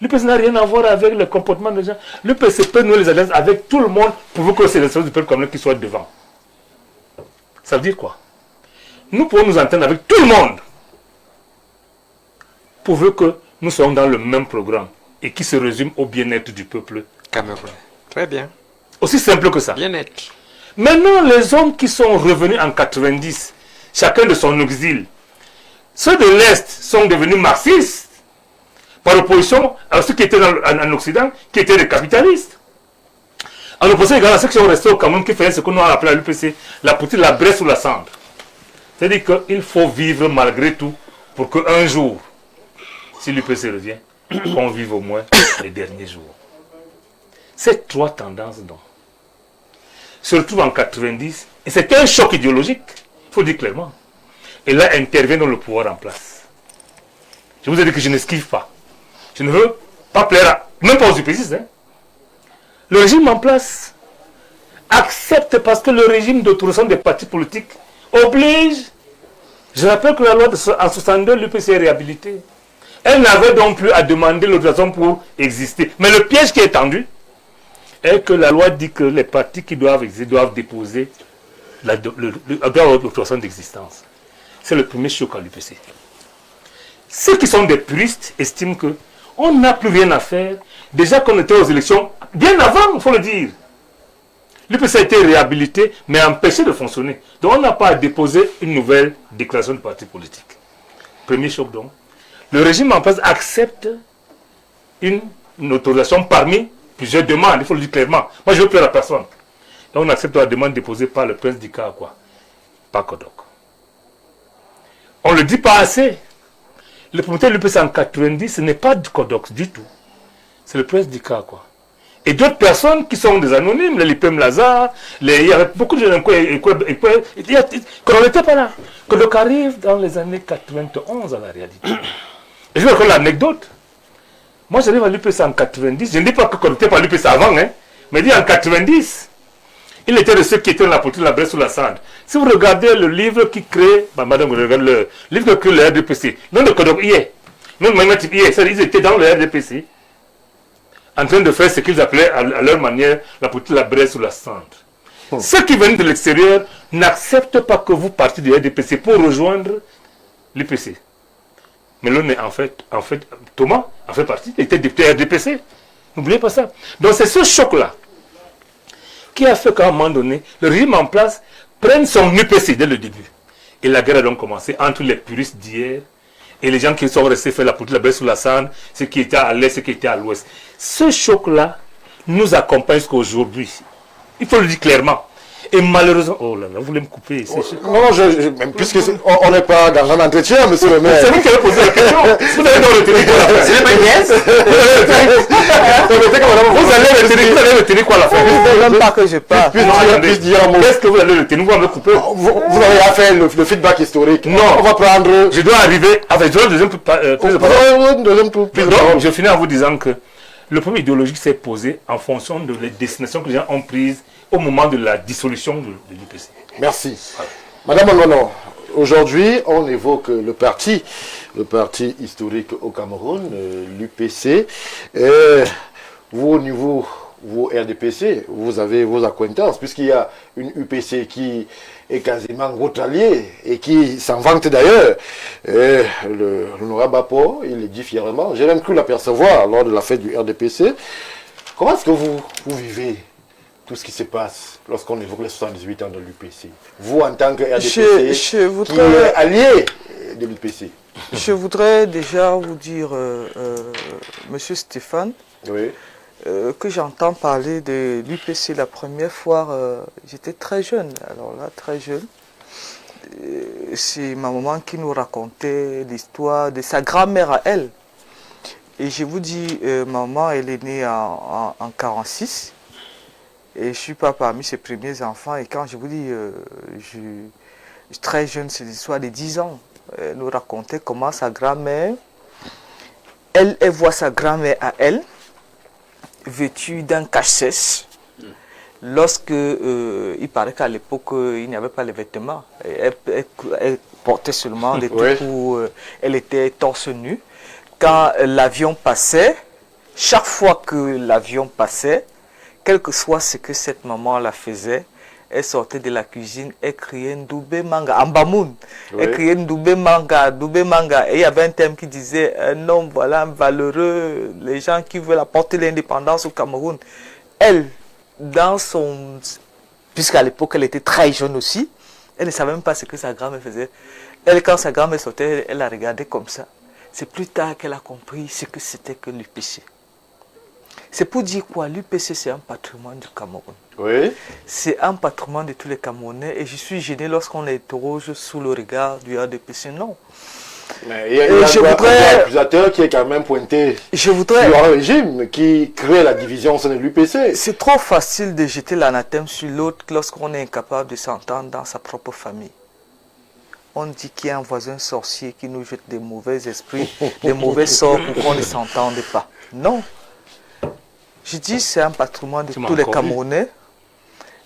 L'UPC n'a rien à voir avec le comportement des gens. L'UPC peut nouer les alliances avec tout le monde pour que c'est les choses du peuple commun qui soient devant. Ça veut dire quoi? Nous pouvons nous entendre avec tout le monde, pourvu que nous soyons dans le même programme et qui se résume au bien-être du peuple
Cameroun. Très bien.
Aussi simple que ça.
Bien-être.
Maintenant, les hommes qui sont revenus en 90, chacun de son exil, ceux de l'Est sont devenus marxistes, par opposition à ceux qui étaient en Occident, qui étaient des capitalistes. En opposition également à ceux qui sont restés au Cameroun, qui faisaient ce que nous on appelé à l'UPC la poudre, la braise ou la cendre. C'est-à-dire qu'il faut vivre malgré tout pour qu'un jour, si l'UPC revient, qu'on vive au moins les derniers jours. Ces trois tendances, donc, se retrouvent en 90, et c'est un choc idéologique, il faut dire clairement. Et là intervient dans le pouvoir en place. Je vous ai dit que je n'esquive pas. Je ne veux pas plaire même pas aux UPCistes. Hein. Le régime en place accepte parce que le régime d'autorisation des partis politiques oblige. Je rappelle que la loi en 62, l'UPC est réhabilitée. Elle n'avait donc plus à demander l'autorisation pour exister. Mais le piège qui est tendu est que la loi dit que les partis qui doivent exister doivent déposer l'autorisation d'existence. C'est le premier choc à l'UPC. Ceux qui sont des puristes estiment que on n'a plus rien à faire. Déjà qu'on était aux élections, bien avant, il faut le dire. L'UPC a été réhabilité, mais empêché de fonctionner. Donc on n'a pas à déposer une nouvelle déclaration de parti politique. Premier choc donc. Le régime en place accepte une autorisation parmi plusieurs demandes, il faut le dire clairement. Moi je ne veux plus à la personne. on accepte la demande déposée par le prince Dika, quoi. Pas Kodok. On ne le dit pas assez. Le promoteur de l'UPC en 90, ce n'est pas du Kodok du tout. C'est le prince Dika, quoi. Et d'autres personnes qui sont des anonymes, les Lipem Lazare, il y avait beaucoup de gens qu'on n'était pas là. Kodok arrive dans les années 91 à la réalité. Et je vais raconter l'anecdote. Moi, j'arrive à l'UPC en 90. Je ne dis pas que Kodok n'était pas à l'UPC avant, hein, mais dit en 90. Il était de ceux qui étaient dans la politique de la Bresse sous la Sande. Si vous regardez le livre qui crée, madame, regarde le livre qui crée le RDPC, non de Kodok hier, non de Maïmatif hier, ils étaient dans le RDPC, en train de faire ce qu'ils appelaient à leur manière la politique de la Bresse sous la Sande. Ceux qui viennent de l'extérieur n'acceptent pas que vous partiez du RDPC pour rejoindre l'UPC. Mais l'on est en fait, Thomas en fait partie, il était député RDPC. N'oubliez pas ça. Donc c'est ce choc-là qui a fait qu'à un moment donné, le régime en place prenne son UPC dès le début. Et la guerre a donc commencé entre les puristes d'hier et les gens qui sont restés faire la politique de la Bresse sous la Sande, ceux qui étaient à l'est, ceux qui étaient à l'ouest. Ce choc-là nous accompagne jusqu'à aujourd'hui. Il faut le dire clairement. Et malheureusement... Oh là là, vous voulez me couper ici.
Non, puisque on n'est pas dans un entretien, monsieur le maire.
C'est vous qui avez posé la question. Vous allez dans le territoire.
C'est ma nièce.
Vous allez le tenir quoi à la fin?
Ne même pas que je parle.
Qu'est-ce que vous allez le tenir? Vous allez me couper?
Vous avez à faire le feedback historique.
Non.
On va prendre...
Je dois arriver avec le deuxième tour. Donc, je finis en vous disant que le problème idéologique s'est posé en fonction de les destinations que les gens ont prises au moment de la dissolution de l'UPC.
Merci. Madame Ngono, aujourd'hui, on évoque le parti historique au Cameroun, l'UPC. Vous, au niveau vous RDPC, vous avez vos acquaintances, puisqu'il y a une UPC qui est quasiment votre allié et qui s'en vante d'ailleurs. L'honorable Bapo, il le dit fièrement. J'ai même cru l'apercevoir lors de la fête du RDPC. Comment est-ce que vous vivez tout ce qui se passe lorsqu'on évoque les 78 ans de l'UPC? Vous, en tant que RDPC, qui est allié de l'UPC.
Je voudrais déjà vous dire, monsieur Stéphane,
oui.
Que j'entends parler de l'UPC la première fois, j'étais très jeune. Alors là, très jeune. C'est ma maman qui nous racontait l'histoire de sa grand-mère à elle. Et je vous dis, maman, elle est née en 1946. Et je ne suis pas parmi ses premiers enfants. Et quand je vous dis, je suis très jeune, c'est l'histoire de 10 ans. Elle nous racontait comment sa grand-mère, elle voit sa grand-mère à elle, vêtue d'un cache-sèche, lorsque il paraît qu'à l'époque, il n'y avait pas les vêtements. Elle portait seulement des trucs où elle était torse nu. Quand l'avion passait, chaque fois que l'avion passait, quel que soit ce que cette maman la faisait, elle sortait de la cuisine, elle criait Ndoubé Manga, en Bamoun. Elle criait Ndoubé Manga, Ndoubé Manga. Et il y avait un thème qui disait un homme, voilà, valeureux, les gens qui veulent apporter l'indépendance au Cameroun. Elle, dans son... Puisqu'à l'époque, elle était très jeune aussi, elle ne savait même pas ce que sa grand-mère faisait. Elle, quand sa grand-mère sortait, elle la regardait comme ça. C'est plus tard qu'elle a compris ce que c'était que l'UPC. C'est pour dire quoi? L'UPC, c'est un patrimoine du Cameroun.
Oui.
C'est un patrimoine de tous les Camerounais. Et je suis gêné lorsqu'on l'interroge sous le regard du RDPC. Non.
Mais il y a un accusateur qui est quand même pointé sur un régime qui crée la division au sein de l'UPC.
C'est trop facile de jeter l'anathème sur l'autre lorsqu'on est incapable de s'entendre dans sa propre famille. On dit qu'il y a un voisin sorcier qui nous jette des mauvais esprits, des mauvais sorts pour qu'on ne s'entende pas. Non. Je dis c'est un patrimoine de tous les Camerounais.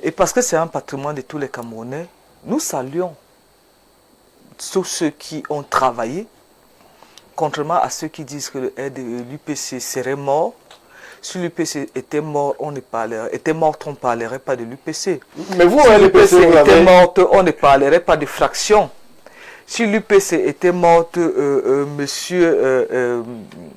Et parce que c'est un patrimoine de tous les Camerounais, nous saluons tous ceux qui ont travaillé, contrairement à ceux qui disent que l'UPC serait mort. Si l'UPC était mort, on ne parlerait pas de l'UPC.
Mais vous,
si l'UPC était morte, on ne parlerait pas de fraction. Si l'UPC était morte, monsieur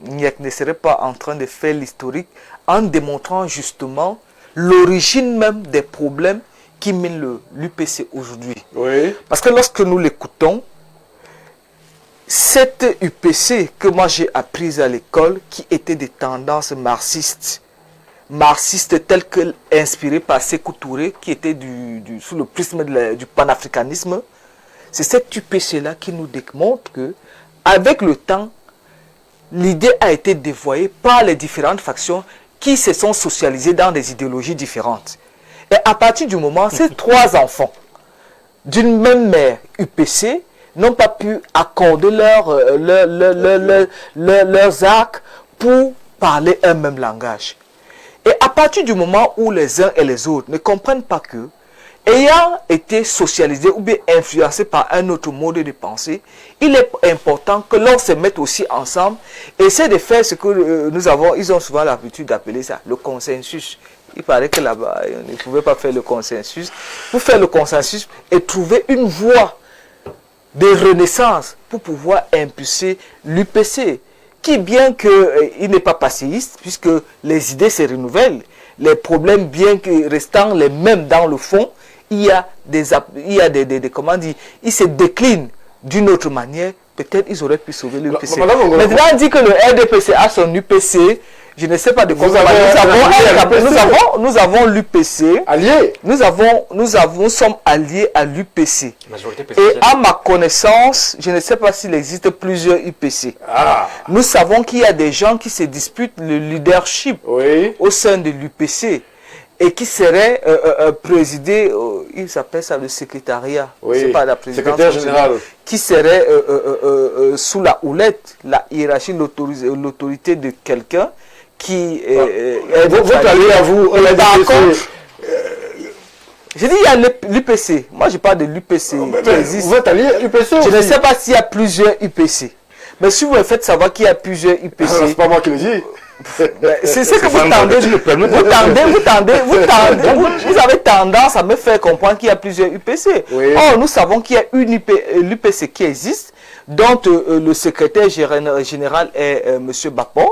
Niek ne serait pas en train de faire l'historique en démontrant justement l'origine même des problèmes qui mènent l'UPC aujourd'hui.
Oui.
Parce que lorsque nous l'écoutons, cette UPC que moi j'ai apprise à l'école, qui était des tendances marxistes, marxiste tel que inspiré par Sékou Touré, qui était sous le prisme du panafricanisme, c'est cette UPC-là qui nous démontre que, avec le temps, l'idée a été dévoyée par les différentes factions qui se sont socialisées dans des idéologies différentes. Et à partir du moment, ces 3 enfants d'une même mère UPC n'ont pas pu accorder leurs arcs pour parler un même langage. Et à partir du moment où les uns et les autres ne comprennent pas que, ayant été socialisés ou bien influencés par un autre mode de pensée, il est important que l'on se mette aussi ensemble et essaie de faire ce que ils ont souvent l'habitude d'appeler ça, le consensus. Il paraît que là-bas, on ne pouvait pas faire le consensus. Pour faire le consensus et trouver une voie de renaissance pour pouvoir impulser l'UPC, qui bien qu'il n'est pas passéiste, puisque les idées se renouvellent, les problèmes bien que restant les mêmes dans le fond, il y a des comment dire, ils se déclinent d'une autre manière. Peut-être ils auraient pu sauver l'UPC. Maintenant, on dit que le RDPC a son UPC. Je ne sais pas de quoi nous avons l'UPC.
Alliés.
Nous sommes alliés à l'UPC. Et à ma connaissance, je ne sais pas s'il existe plusieurs UPC. Nous savons qu'il y a des gens qui se disputent le leadership au sein de l'UPC et qui serait présidé, il s'appelle ça le secrétariat, c'est pas la présidence,
secrétaire général,
qui serait sous la houlette, la hiérarchie, l'autorité de quelqu'un qui
votre allié à vous,
je dis il y a l'UPC. Moi je parle de l'UPC qui existe.
Votre allié l'UPC.
Je ne sais pas s'il y a plusieurs UPC. Mais si vous me faites savoir qu'il y a plusieurs UPC.
C'est pas moi qui le dis.
C'est ce que vous tendez. Vous avez tendance à me faire comprendre qu'il y a plusieurs UPC. Or, nous savons qu'il y a une l'UPC qui existe, dont le secrétaire général est M. Bapon,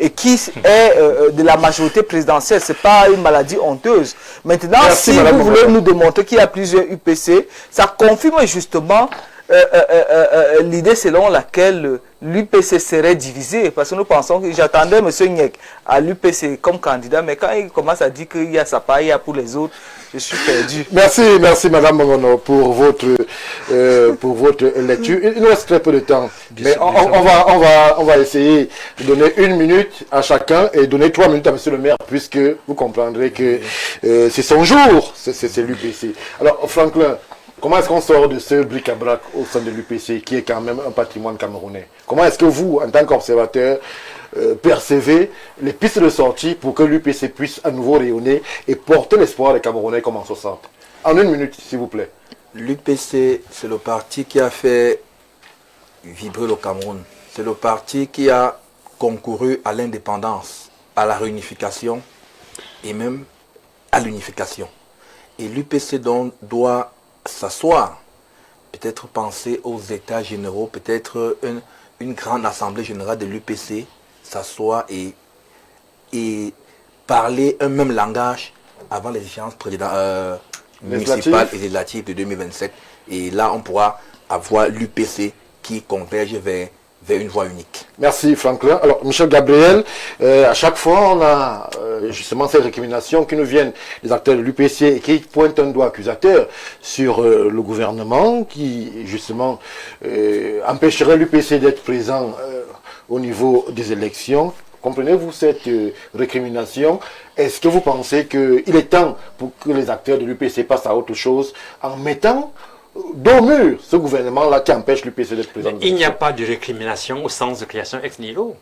et qui est de la majorité présidentielle. Ce n'est pas une maladie honteuse. Maintenant, si vous voulez nous démontrer qu'il y a plusieurs UPC, ça confirme justement l'idée selon laquelle l'UPC serait divisé. Parce que nous pensons que j'attendais M. Nyek à l'UPC comme candidat, mais quand il commence à dire qu'il y a sa paille pour les autres, je suis perdu.
Merci Madame Mongono pour votre lecture. Il nous reste très peu de temps, mais on va essayer de donner 1 minute à chacun et donner 3 minutes à Monsieur le maire, puisque vous comprendrez que c'est son jour, c'est l'UPC. Alors Franklin, comment est-ce qu'on sort de ce bric-à-brac au sein de l'UPC, qui est quand même un patrimoine camerounais? Comment est-ce que vous, en tant qu'observateur, percevez les pistes de sortie pour que l'UPC puisse à nouveau rayonner et porter l'espoir des Camerounais comme en 60? En 1 minute, s'il vous plaît.
L'UPC, c'est le parti qui a fait vibrer le Cameroun. C'est le parti qui a concouru à l'indépendance, à la réunification et même à l'unification. Et l'UPC doit s'asseoir, peut-être penser aux états généraux, peut-être une grande assemblée générale de l'UPC, s'asseoir et parler un même langage avant les échéances municipales et législatives de 2027. Et là, on pourra avoir l'UPC qui converge vers une voie unique.
Merci Franklin. Alors Michel Gabriel, à chaque fois on a justement ces récriminations qui nous viennent des acteurs de l'UPC et qui pointent un doigt accusateur sur le gouvernement qui justement empêcherait l'UPC d'être présent au niveau des élections. Comprenez-vous cette récrimination? Est-ce que vous pensez qu'il est temps pour que les acteurs de l'UPC passent à autre chose en mettant dos mur ce gouvernement-là qui empêche l'UPC d'être présent?
Il n'y a pas de récrimination au sens de création ex nihilo.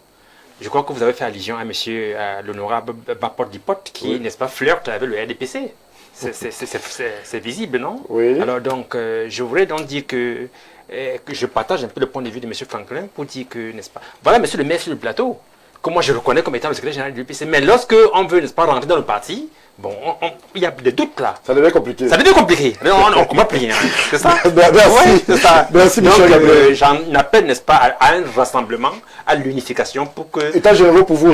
Je crois que vous avez fait allusion à monsieur l'honorable Bapot Dipot qui, n'est-ce pas, flirte avec le RDPC. C'est visible, non?
Oui.
Alors donc, je voudrais donc dire que je partage un peu le point de vue de monsieur Franklin pour dire que, n'est-ce pas, voilà monsieur le maire sur le plateau, que moi je reconnais comme étant le secrétaire général de l'UPC. Mais lorsque on veut, n'est-ce pas, rentrer dans le parti, bon, il y a des doutes là.
Ça devient compliqué.
Ça devient compliqué. On ne comprend plus rien. C'est ça?
Merci.
C'est ça.
Merci,
donc,
Michel Gabriel.
j'en appelle, n'est-ce pas, à un rassemblement, à l'unification pour que...
État généraux pour vous.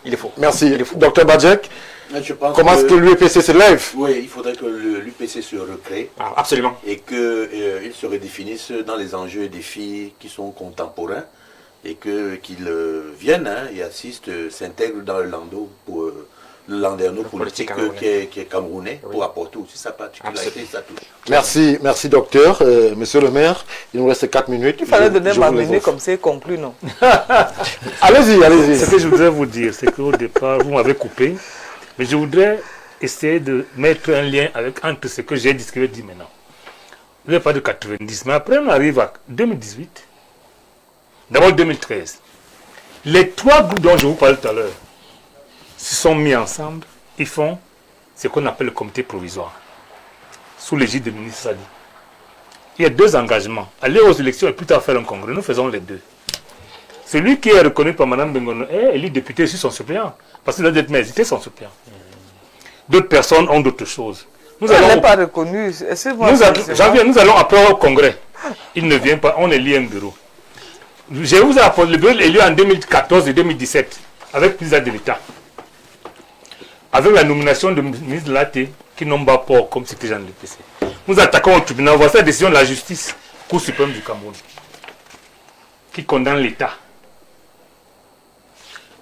Il faut.
Merci. Dr Badjek, comment est-ce que l'UPC se lève?
Oui, il faudrait que l'UPC se recrée.
Ah, absolument.
Et qu'il se redéfinisse dans les enjeux et défis qui sont contemporains et qu'ils viennent et assistent, s'intègrent dans le landau pour le landerneau
politique
politique qui est camerounais pour apporter aussi sa particularité, sa touche.
Merci, merci docteur. Monsieur le maire, il nous reste 4 minutes.
Il fallait donner
Je
ma
vous les
minute
offre.
comme c'est conclu, non?
Allez-y, allez-y.
Ce que je voudrais vous dire, c'est qu'au départ, vous m'avez coupé, mais je voudrais essayer de mettre un lien entre ce que j'ai dit, ce que je dis maintenant. Vous n'avez pas de 90, mais après on arrive à 2018, d'abord 2013. Les 3 groupes dont je vous parlais tout à l'heure se sont mis ensemble, ils font ce qu'on appelle le comité provisoire, sous l'égide du ministre Sadi. Il y a 2 engagements, aller aux élections et plus tard faire un congrès. Nous faisons les 2. Celui qui est reconnu par Mme Bengono est élu député sur son suppléant, parce qu'il doit être hésité son suppléant. D'autres personnes ont d'autres choses. Nous
Elle
allons
n'est pas reconnue.
nous allons après au congrès. Il ne vient pas, on élit un bureau. Je vous ai apporté le bureau élu en 2014 et 2017, avec plusieurs de l'État. Avec la nomination de ministre de l'AT, qui n'ont pas port comme secrétaire général de l'UPC. Nous attaquons au tribunal, voici la décision de la justice, Cour suprême du Cameroun, qui condamne l'État.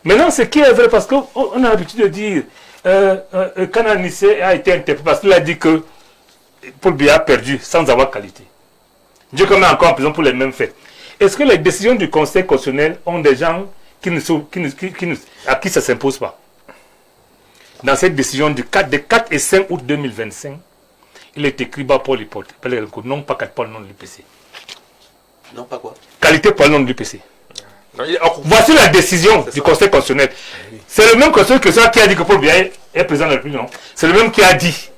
Maintenant, ce qui est vrai, parce qu'on a l'habitude de dire, Kana Nissé a été interpellé parce qu'il a dit que Paul Biya a perdu sans avoir qualité. Dieu comme encore en prison pour les mêmes faits. Est-ce que les décisions du Conseil constitutionnel ont des gens à qui ça ne s'impose pas? Dans cette décision des 4 et 5 août 2025, il est écrit bas pour l'hypothèse, non pas 4 pour le nom de l'UPC.
Non, pas quoi?
Qualité pour le nom de l'UPC. Voici la décision du Conseil constitutionnel. C'est le même Conseil constitutionnel qui a dit que Paul Biya est président de la République, non? C'est le même qui a dit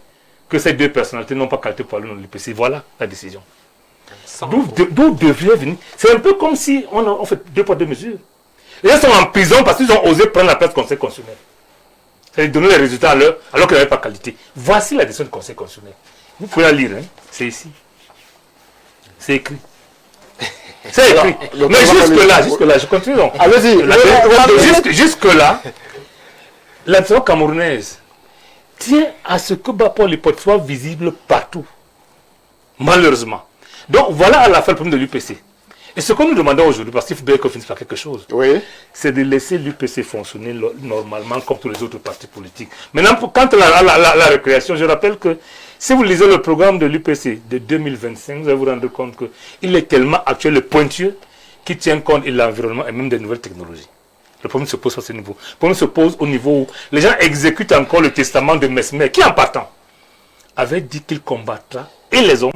que ces 2 personnalités n'ont pas qualité pour le nom de l'UPC. Voilà la décision. D'où devrait venir? C'est un peu comme si on fait 2 poids 2 mesures. Les gens sont en prison parce qu'ils ont osé prendre la place du Conseil constitutionnel. C'est donner les résultats alors qu'ils n'avaient pas qualité. Voici la décision du Conseil constitutionnel. Vous pouvez la lire, hein? C'est ici. C'est écrit. C'est écrit. Mais jusque-là, je continue donc.
Allez-y.
Jusque-là, l'administration camerounaise tient à ce que Bapor Lipot soit visible partout. Malheureusement. Donc voilà à la fin le problème de l'UPC. Et ce que nous demandons aujourd'hui, parce qu'il faut bien qu'on finisse par quelque chose, c'est de laisser l'UPC fonctionner normalement comme tous les autres partis politiques. Maintenant, quant à la récréation, je rappelle que si vous lisez le programme de l'UPC de 2025, vous allez vous rendre compte qu'il est tellement actuel et pointueux qu'il tient compte de l'environnement et même des nouvelles technologies. Le problème se pose à ce niveau. Le problème se pose au niveau où les gens exécutent encore le testament de Mesmer, qui en partant avait dit qu'il combattra et les hommes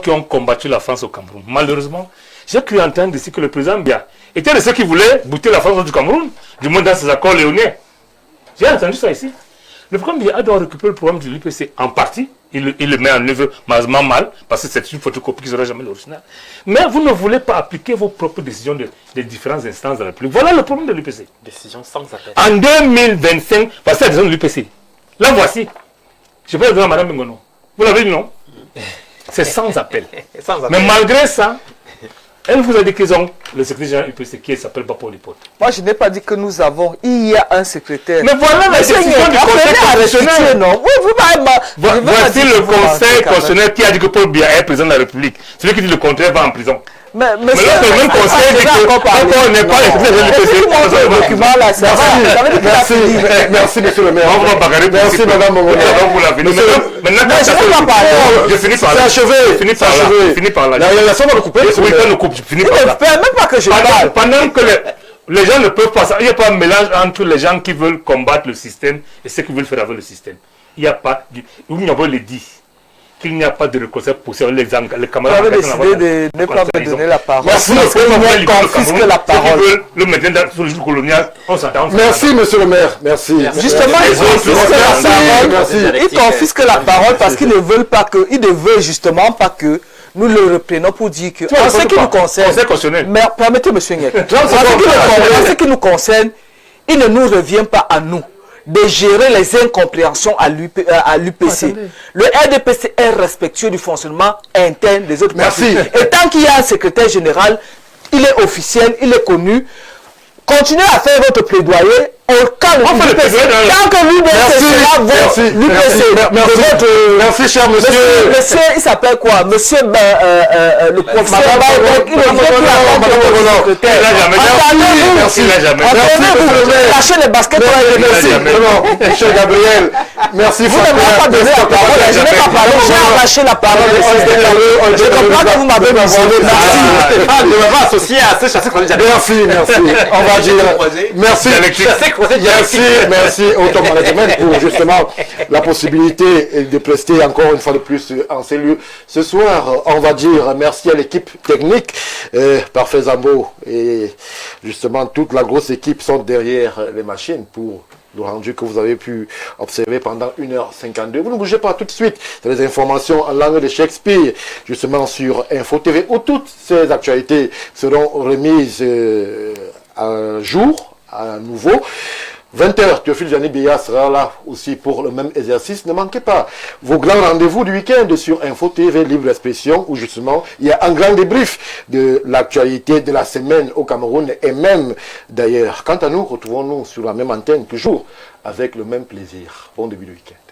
qui ont combattu la France au Cameroun. Malheureusement, j'ai cru entendre ici que le président Biya était de ceux qui voulaient bouter la France du Cameroun, du moins dans ses accords léoniens. J'ai entendu ça ici. Le président Biya doit récupérer le programme de l'UPC en partie. Il le met en œuvre malheureusement mal, parce que c'est une photocopie qui ne sera jamais l'original. Mais vous ne voulez pas appliquer vos propres décisions des différentes instances de la République. Voilà le problème de l'UPC.
Décision sans appel.
En 2025, voici la décision de l'UPC. Là, voici. Je peux le donner à Mme Bengono. Vous l'avez dit, non? C'est sans appel. Mais malgré ça, elle vous a dit qu'ils ont le secrétaire général UPC qui s'appelle Bapor Lipot.
Moi, je n'ai pas dit que nous avons. Il y a un secrétaire.
Mais voilà la décision du Conseil constitutionnel.
Non.
Voici le Conseil constitutionnel qui a dit que Paul Biya est président de la République. Celui qui dit le contraire va en prison. Mais là, c'est le même conseil dit que on n'est pas le
document là, ça va.
Merci, monsieur le maire.
Merci, madame Mongola. Maintenant, je finis par là. Je finis par là.
La somme va le couper.
Oui, pas nous coupe. Je finis par là.
Même pas que je parle.
Pendant que les gens ne peuvent pas ça, il n'y a pas un mélange entre les gens qui veulent combattre le système et ceux qui veulent faire avec le système. Il n'y a pas. Nous avons le dit. Qu'il n'y a pas de réconciliation possible avec les camarades.
Vous avez décidé de ne pas me donner la parole.
Merci,
confisque la parole.
Le maintien sur le jour colonial, on s'entend.
Merci, monsieur le maire. Merci.
Justement, ils confisquent la parole parce qu'ils ne veulent pas que, ils ne veulent justement pas que nous le reprenons pour dire que, en ce qui nous concerne, mais permettez, monsieur Nguyen, en ce qui nous concerne, il ne nous revient pas à nous de gérer les incompréhensions à l'UPC. Le RDPC est respectueux du fonctionnement interne des autres partis. Et tant qu'il y a un secrétaire général, il est officiel, il est connu. Continuez à faire votre plaidoyer. Tant que l'UPC
merci, cher monsieur.
Il s'appelle quoi? Monsieur le professeur. secrétaire.
Il n'a jamais
Merci.
Entendez-vous, lâchez les baskets.
Merci. Vraiment, cher Gabriel. Merci.
Vous ne m'avez pas donné la parole. Je n'ai pas parlé. J'ai arraché la parole. Je comprends que vous m'avez mentionné. Merci.
Stéphane ne m'a pas associé à ce chassé croisé.
Merci. On va dire merci. Merci au top management pour justement la possibilité de prester encore une fois de plus en ces lieux. Ce soir, on va dire merci à l'équipe technique, Parfait Zambo et justement toute la grosse équipe sont derrière les machines pour le rendu que vous avez pu observer pendant 1h52. Vous ne bougez pas tout de suite. C'est les informations en langue de Shakespeare, justement sur Info TV, où toutes ces actualités seront remises à jour, à nouveau. 20h, Théophile Gianni Béa sera là aussi pour le même exercice. Ne manquez pas vos grands rendez-vous du week-end sur Info TV Libre Expression, où justement il y a un grand débrief de l'actualité de la semaine au Cameroun et même d'ailleurs. Quant à nous, retrouvons-nous sur la même antenne toujours avec le même plaisir. Bon début de week-end.